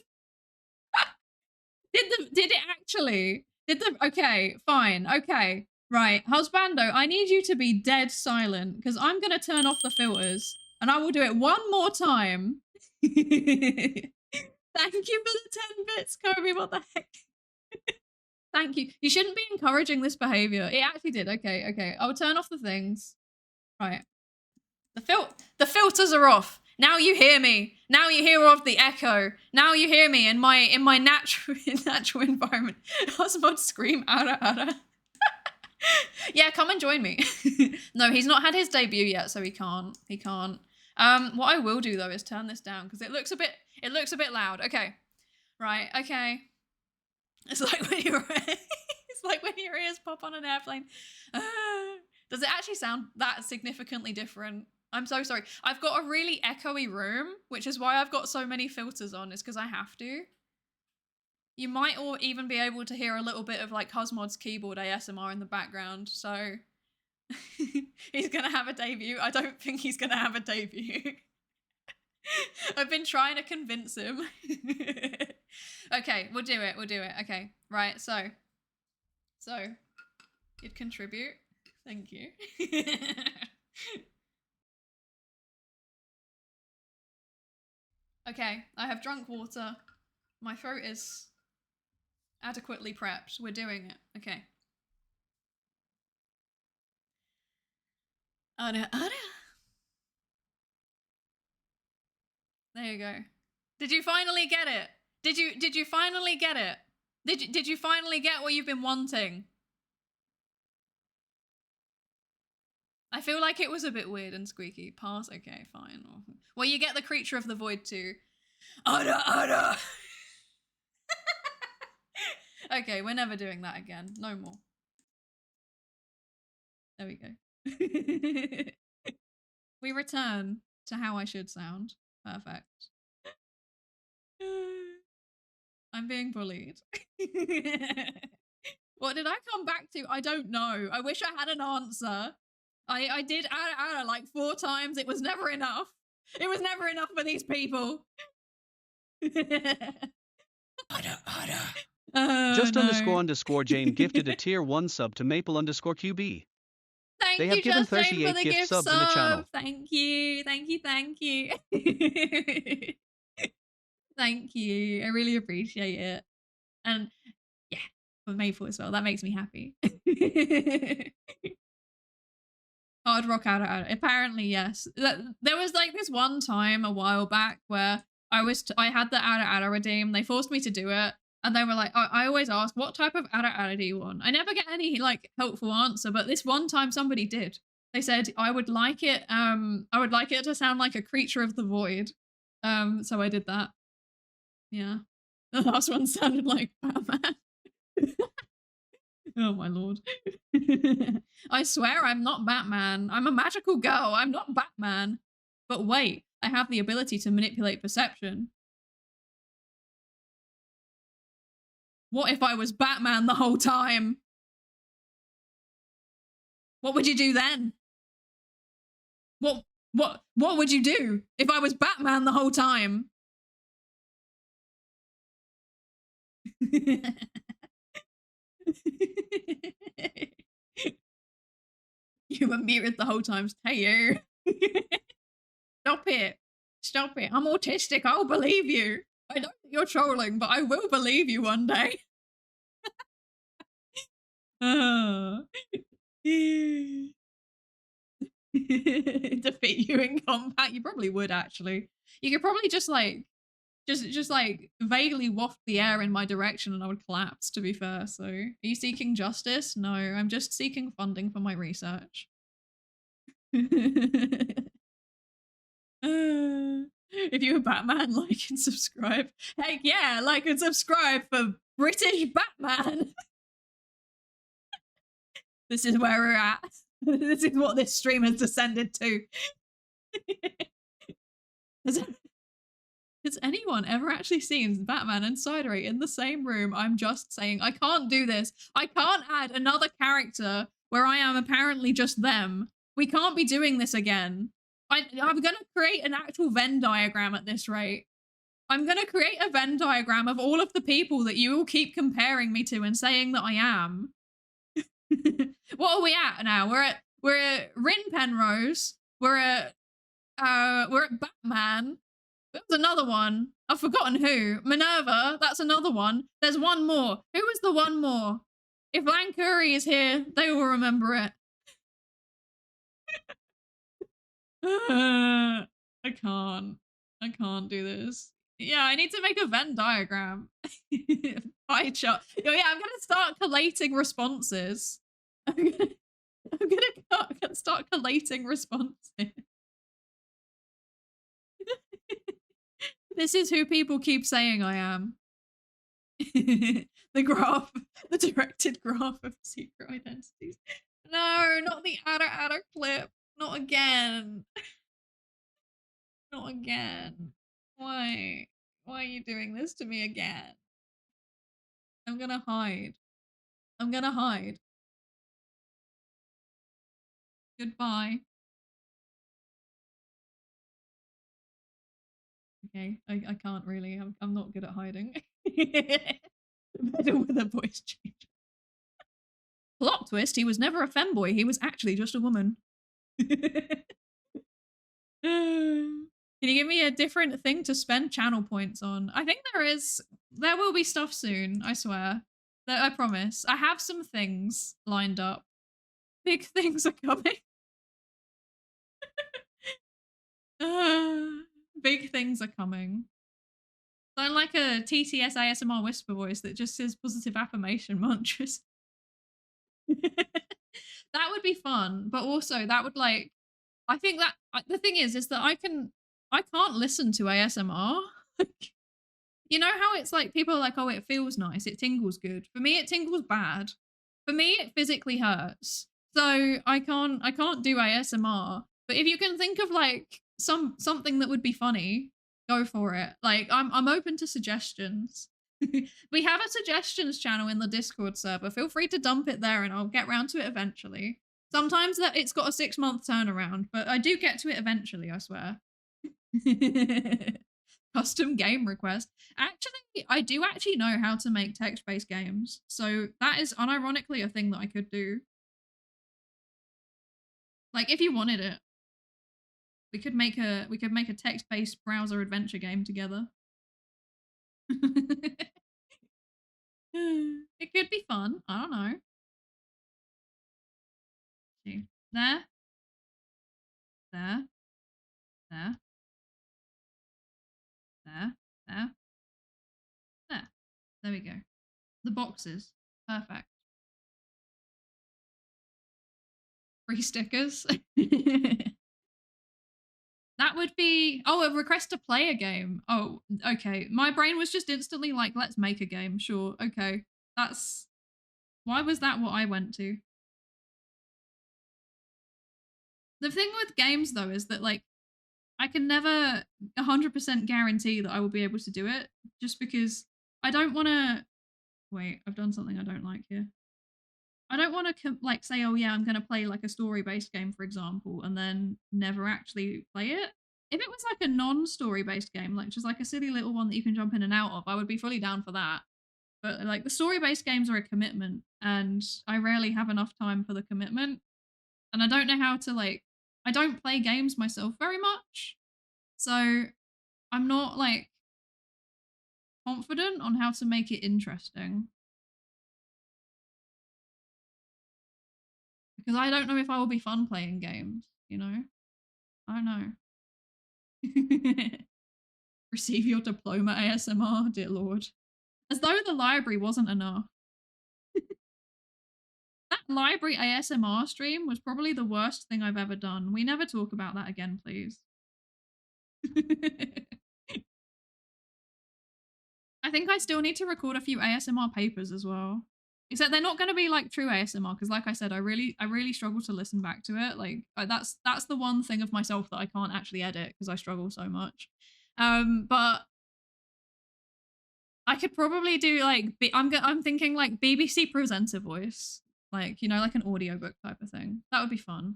Speaker 1: Did it actually? Okay, fine. Okay. Right. Husbando, I need you to be dead silent because I'm gonna turn off the filters and I will do it one more time. Thank you for the 10 bits, Kobe. What the heck? Thank you. You shouldn't be encouraging this behavior. It actually did. Okay. I'll turn off the things. Right. The filters are off. Now you hear me. Now you hear of the echo. Now you hear me in my natural environment. Osmod scream ada. Yeah, come and join me. No, he's not had his debut yet, so he can't. What I will do though is turn this down because it looks a bit loud. Okay. Right, okay. It's like when your ears pop on an airplane. Does it actually sound that significantly different? I'm so sorry. I've got a really echoey room, which is why I've got so many filters on, is because I have to. You might all even be able to hear a little bit of like Husmod's keyboard ASMR in the background, so he's gonna have a debut. I don't think he's gonna have a debut. I've been trying to convince him. Okay, we'll do it. Okay, right, so you'd contribute. Thank you. Okay, I have drunk water. My throat is adequately prepped. We're doing it. Okay. Ada. There you go. Did you finally get it? Did you finally get it? Did you finally get what you've been wanting? I feel like it was a bit weird and squeaky. Pass. Okay, fine. Well, you get the Creature of the Void too. Ada. Okay, we're never doing that again. No more. There we go. We return to how I should sound. Perfect. I'm being bullied. What did I come back to? I don't know. I wish I had an answer. I did Ada like 4 times. It was never enough. It was never enough for these people.
Speaker 2: Just
Speaker 1: no.
Speaker 2: _ Jane gifted a tier 1 sub to Maple _QB.
Speaker 1: Thank
Speaker 2: They
Speaker 1: you,
Speaker 2: have given
Speaker 1: Just Jane,
Speaker 2: 38
Speaker 1: for the
Speaker 2: gift
Speaker 1: gift
Speaker 2: subs in the channel.
Speaker 1: Thank you. Thank you. Thank you. Thank you. I really appreciate it. And yeah, for Maple as well. That makes me happy. Hard rock out. Apparently, yes. There was like this one time a while back where I had the Ada redeem. They forced me to do it. And they were like, I always ask, what type of Ada do you want? I never get any like helpful answer, but this one time somebody did. They said, I would like it to sound like a creature of the void. So I did that. Yeah. The last one sounded like Batman. Oh my lord. I swear I'm not Batman. I'm a magical girl. I'm not Batman. But wait, I have the ability to manipulate perception. What if I was Batman the whole time? What would you do then? What would you do if I was Batman the whole time? You were muted the whole time. Hey you. Stop it. Stop it. I'm autistic. I'll believe you. I know that you're trolling, but I will believe you one day. Defeat you in combat. You probably would actually. You could probably just like vaguely waft the air in my direction and I would collapse, to be fair. So are you seeking justice? No, I'm just seeking funding for my research. If you were Batman, like and subscribe. Heck yeah, like and subscribe for British Batman. This is where we're at. This is what this stream has descended to. Has anyone ever actually seen Batman and Psydere in the same room? I'm just saying, I can't do this. I can't add another character where I am apparently just them. We can't be doing this again. I'm going to create an actual Venn diagram at this rate. I'm going to create a Venn diagram of all of the people that you will keep comparing me to and saying that I am. What are we at now? We're at Rin Penrose. We're at Batman. There's another one. I've forgotten who. Minerva, that's another one. There's one more. Who was the one more? If Lankuri is here, they will remember it. I can't do this. Yeah, I need to make a Venn diagram. Pie chart. Oh, yeah, I'm gonna start collating responses. I'm gonna start collating responses. This is who people keep saying I am. The graph, the directed graph of secret identities. No, not the Ada clip. Not again. Not again. Why? Why are you doing this to me again? I'm gonna hide. I'm gonna hide. Goodbye. Okay, I can't really. I'm not good at hiding. Better with a voice change. Plot twist, he was never a femboy, he was actually just a woman. Can you give me a different thing to spend channel points on? I think there will be stuff soon, I swear. I promise. I have some things lined up. Big things are coming. Big things are coming. I like a TTS ASMR whisper voice that just says positive affirmation mantras. That would be fun, but also that would like, I think that the thing is that I can't listen to ASMR. You know how it's like people are like, oh, it feels nice, it tingles good. For me, it tingles bad. For me, it physically hurts. So I can't do ASMR. But if you can think of like something that would be funny, go for it. Like I'm open to suggestions. We have a suggestions channel in the Discord server. Feel free to dump it there and I'll get round to it eventually. Sometimes that it's got a 6-month turnaround, but I do get to it eventually, I swear. Custom game request. Actually, I do actually know how to make text-based games. So that is unironically a thing that I could do. Like if you wanted it, we could make a text-based browser adventure game together. It could be fun. I don't know. See. There, there, there, there, there, there. There we go. The boxes. Perfect. Free stickers. That would be a request to play a game. Oh, okay. My brain was just instantly like, let's make a game. Sure. Okay. That's why was that what I went to? The thing with games though is that like I can never 100% guarantee that I will be able to do it just because I don't want to wait, I've done something I don't like here. I don't want to like say, oh yeah, I'm going to play like a story-based game, for example, and then never actually play it. If it was like a non-story-based game, like just like a silly little one that you can jump in and out of, I would be fully down for that. But like the story-based games are a commitment, and I rarely have enough time for the commitment. And I don't know how to like. I don't play games myself very much, so I'm not like confident on how to make it interesting. Because I don't know if I will be fun playing games, you know? I don't know. Receive your diploma ASMR, dear lord. As though the library wasn't enough. That library ASMR stream was probably the worst thing I've ever done. We never talk about that again, please. I think I still need to record a few ASMR papers as well. Except they're not going to be like true ASMR because, like I said, I really struggle to listen back to it. Like that's the one thing of myself that I can't actually edit because I struggle so much. But I could probably do like I'm thinking like BBC presenter voice, like you know, like an audiobook type of thing. That would be fun.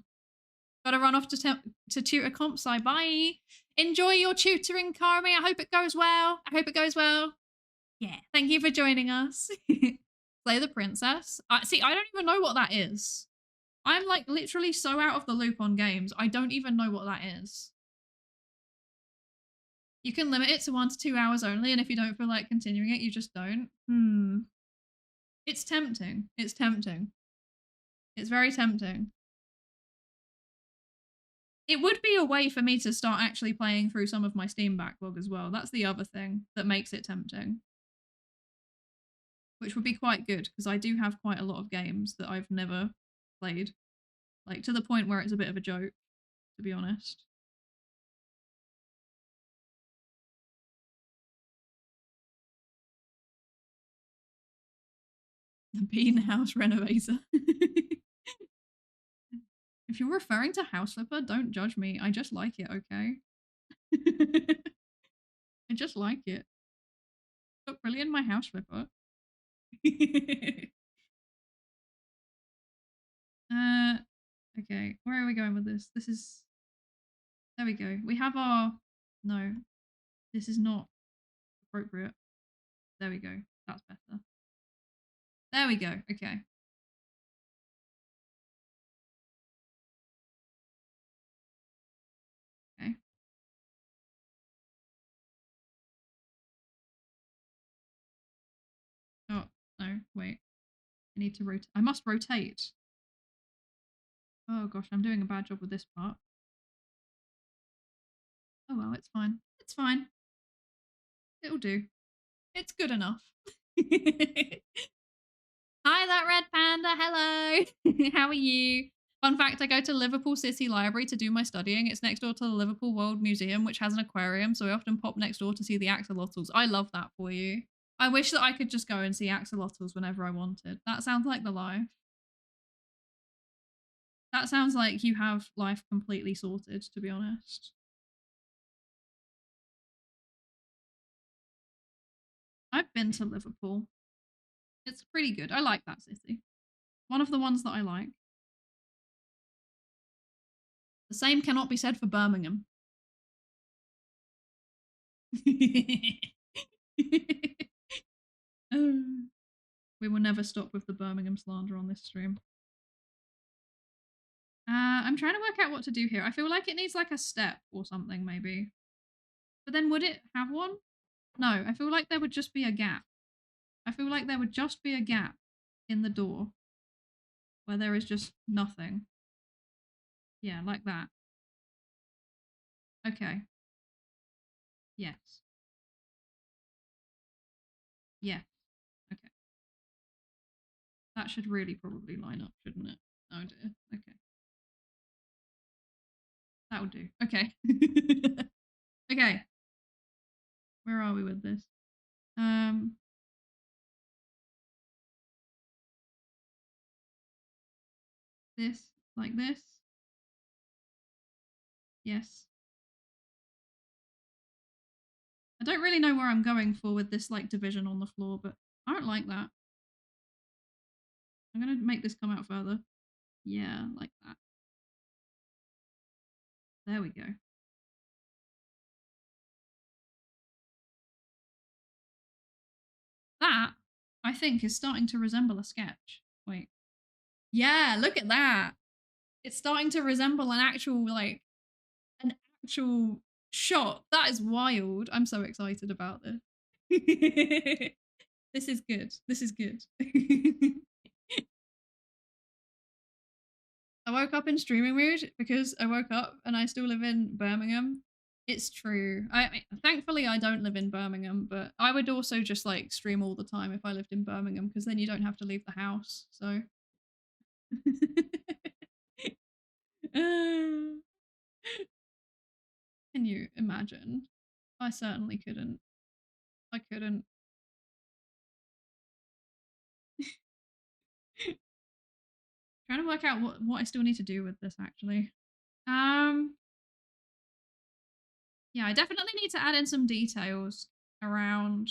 Speaker 1: Gotta run off to tutor comp sci. Bye. Enjoy your tutoring, Karmi. I hope it goes well. I hope it goes well. Yeah. Thank you for joining us. Play the princess. See, I don't even know what that is. I'm like literally so out of the loop on games. I don't even know what that is. You can limit it to 1 to 2 hours only, and if you don't feel like continuing it, you just don't. It's tempting. It's tempting. It's very tempting. It would be a way for me to start actually playing through some of my Steam backlog as well. That's the other thing that makes it tempting. Which would be quite good, because I do have quite a lot of games that I've never played. Like, to the point where it's a bit of a joke, to be honest. The Bean House Renovator. If you're referring to House Flipper, don't judge me. I just like it, okay? I just like it. Look brilliant, my House Flipper. Okay, where are we going with this? This is... There we go. We have our... No, this is not appropriate. There we go. That's better. There we go. Okay. Okay. Oh, no, wait. I need to rotate. I must rotate. Oh gosh, I'm doing a bad job with this part. Oh well, it's fine. It's fine. It'll do. It's good enough. Hi, that red panda. Hello. How are you? Fun fact, I go to Liverpool City Library to do my studying. It's next door to the Liverpool World Museum, which has an aquarium, so I often pop next door to see the axolotls. I love that for you. I wish that I could just go and see axolotls whenever I wanted. That sounds like the life. That sounds like you have life completely sorted, to be honest. I've been to Liverpool. It's pretty good. I like that city. One of the ones that I like. The same cannot be said for Birmingham. We will never stop with the Birmingham slander on this stream. I'm trying to work out what to do here. I feel like it needs like a step or something, maybe. But then would it have one? No, I feel like there would just be a gap. I feel like there would just be a gap in the door where there is just nothing. Yeah, like that. Okay. Yes. Yes. Okay. That should really probably line up, shouldn't it? Oh dear. Okay. That would do. Okay. Okay. Where are we with this? This, like this. Yes. I don't really know where I'm going for with this like division on the floor, but I don't like that. I'm gonna make this come out further. Yeah, like that. There we go. That, I think, is starting to resemble a sketch. Wait. Yeah, look at that. It's starting to resemble an actual shot. That is wild. I'm so excited about this. This is good. This is good. I woke up in streaming mood because I woke up and I still live in Birmingham. It's true. Thankfully I don't live in Birmingham, but I would also just like stream all the time if I lived in Birmingham because then you don't have to leave the house. So can you imagine? I certainly couldn't. I couldn't. Trying to work out what I still need to do with this actually. Yeah, I definitely need to add in some details around.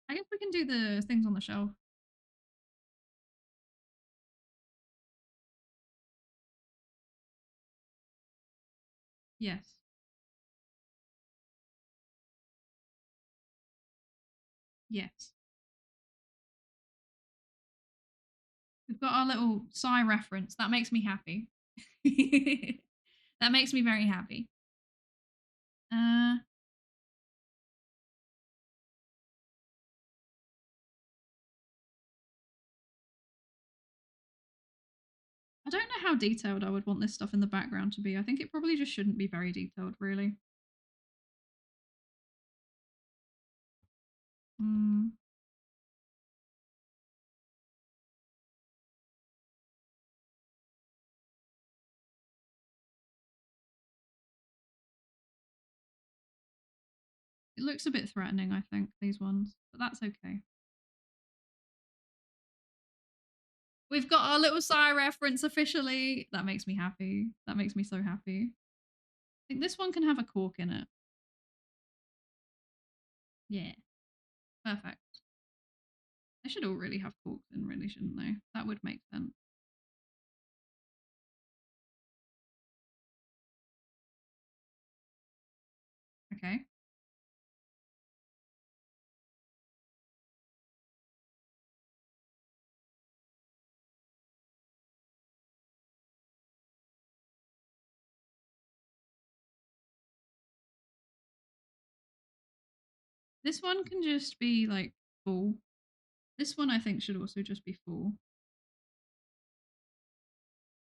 Speaker 1: I guess we can do the things on the shelf. Yes. Yes. We've got our little Psy reference. That makes me happy. That makes me very happy. I don't know how detailed I would want this stuff in the background to be. I think it probably just shouldn't be very detailed, really. It looks a bit threatening, I think, these ones, but that's okay. We've got our little Psy reference officially. That makes me happy. That makes me so happy. I think this one can have a cork in it. Yeah. Perfect. They should all really have corks in, really, shouldn't they? That would make sense. Okay. This one can just be like full. This one I think should also just be full.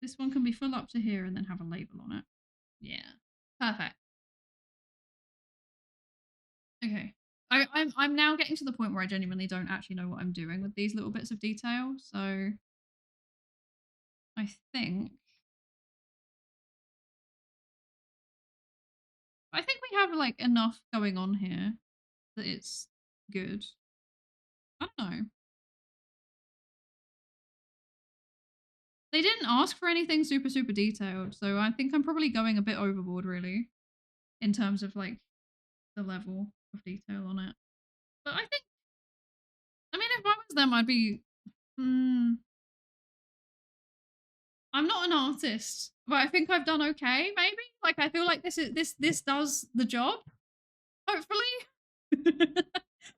Speaker 1: This one can be full up to here and then have a label on it. Yeah. Perfect. Okay. I'm now getting to the point where I genuinely don't actually know what I'm doing with these little bits of detail. So I think I think we have like enough going on here that it's good. I don't know. They didn't ask for anything super, super detailed, so I think I'm probably going a bit overboard, really, in terms of like the level of detail on it. But I think, I mean, if I was them, I'd be. I'm not an artist, but I think I've done okay. Maybe like I feel like this does the job. Hopefully,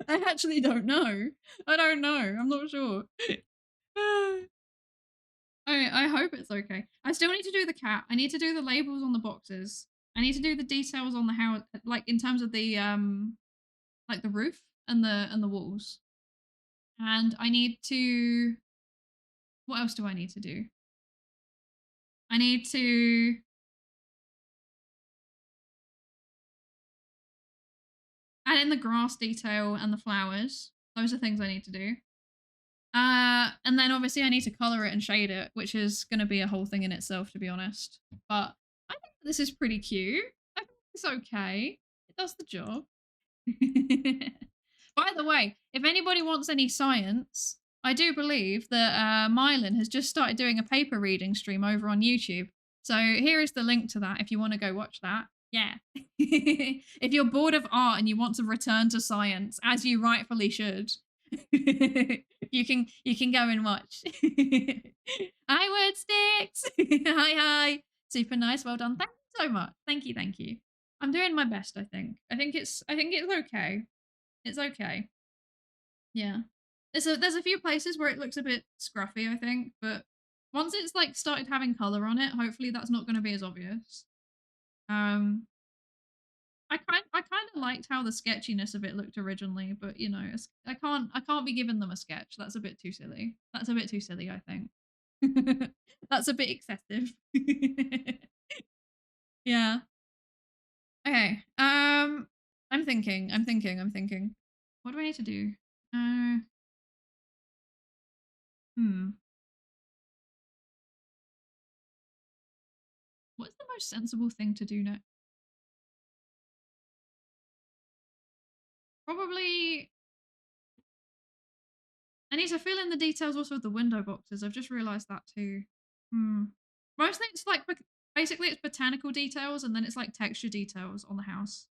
Speaker 1: I actually don't know. I don't know. I'm not sure. I hope it's okay. I still need to do the cat. I need to do the labels on the boxes. I need to do the details on the house, like in terms of the like the roof and the walls. And I need to. What else do I need to do? I need to add in the grass detail and the flowers. Those are things I need to do. And then obviously I need to color it and shade it, which is going to be a whole thing in itself, to be honest. But I think this is pretty cute. I think it's okay. It does the job. By the way, if anybody wants any science, I do believe that Mylan has just started doing a paper reading stream over on YouTube. So here is the link to that if you want to go watch that. Yeah. If you're bored of art and you want to return to science, as you rightfully should, you can go and watch. Hi, word sticks. Hi. Super nice. Well done. Thank you so much. Thank you. I'm doing my best, I think. I think it's okay. It's okay. Yeah. There's a few places where it looks a bit scruffy, I think, but once it's like started having color on it, hopefully that's not going to be as obvious. I kind of liked how the sketchiness of it looked originally, but you know, I can't be giving them a sketch. That's a bit too silly. That's a bit too silly, I think. That's a bit excessive. Yeah. Okay. I'm thinking. What do I need to do? What's the most sensible thing to do next? Probably I need to fill in the details also of the window boxes. I've just realised that too. Mostly it's like basically it's botanical details and then it's like texture details on the house.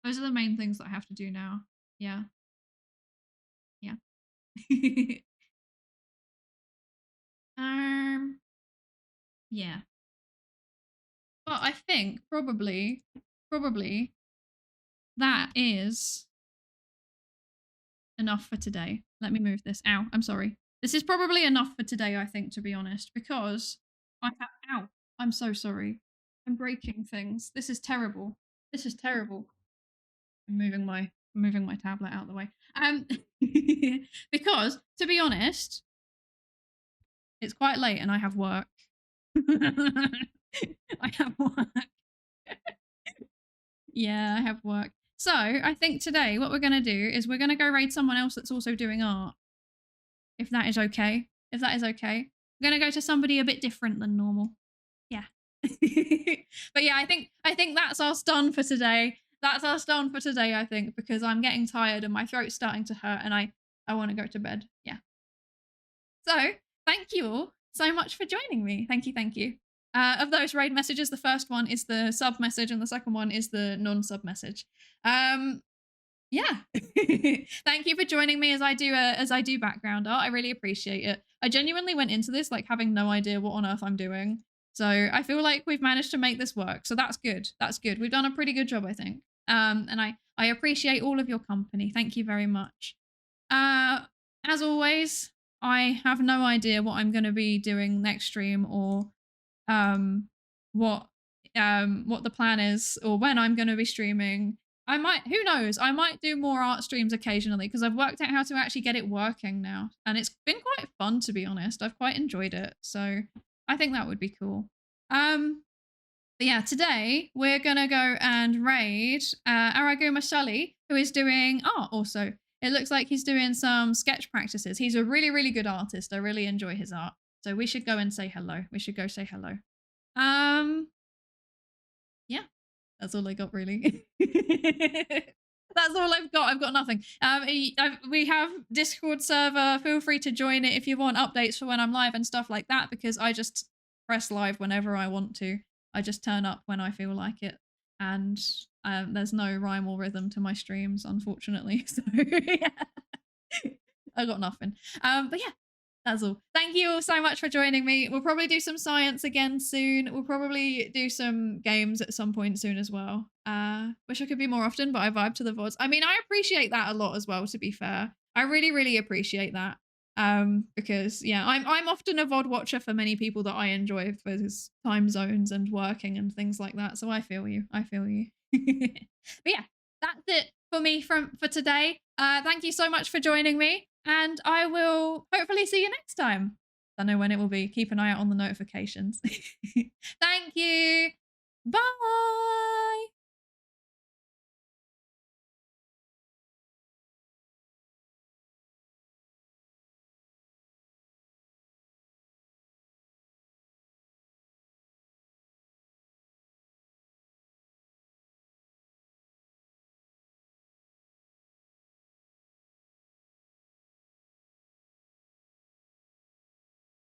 Speaker 1: Those are the main things that I have to do now. Yeah. Yeah. Yeah. But I think probably that is enough for today. Let me move this. Ow, I'm sorry. This is probably enough for today, I think, to be honest, because I have. Ow, I'm so sorry. I'm breaking things. This is terrible. I'm moving my tablet out of the way. Because to be honest, it's quite late and I have work. I have work. Yeah, I have work. So I think today what we're going to do is we're going to go raid someone else that's also doing art. If that is okay. I'm going to go to somebody a bit different than normal. Yeah. But yeah, I think that's us done for today. I think, because I'm getting tired and my throat's starting to hurt and I want to go to bed. Yeah. So thank you all so much for joining me. Thank you. Of those raid messages, the first one is the sub message and the second one is the non-sub message. Yeah. Thank you for joining me as I do background art. I really appreciate it. I genuinely went into this like having no idea what on earth I'm doing. So I feel like we've managed to make this work. So that's good. We've done a pretty good job, I think. And I appreciate all of your company. Thank you very much. As always, I have no idea what I'm going to be doing next stream or what the plan is or when I'm going to be streaming. Who knows, I might do more art streams occasionally because I've worked out how to actually get it working now. And it's been quite fun, to be honest. I've quite enjoyed it. So I think that would be cool. But yeah, today we're going to go and raid Araguma Sully, who is doing art also. It looks like he's doing some sketch practices. He's a really, really good artist. I really enjoy his art. So we should go and say hello. Yeah. That's all I got, really. That's all I've got. I've got nothing. We have Discord server. Feel free to join it if you want updates for when I'm live and stuff like that, because I just press live whenever I want to. I just turn up when I feel like it. And there's no rhyme or rhythm to my streams, unfortunately. So, yeah. I got nothing. But yeah, that's all. Thank you all so much for joining me. We'll probably do some science again soon. We'll probably do some games at some point soon as well. Wish I could be more often, but I vibe to the VODs. I mean, I appreciate that a lot as well, to be fair. I really, really appreciate that. Because yeah, I'm often a VOD watcher for many people that I enjoy for his time zones and working and things like that. So I feel you. I feel you. But yeah, that's it for me for today. Thank you so much for joining me, and I will hopefully see you next time. Don't know when it will be. Keep an eye out on the notifications. Thank you. Bye.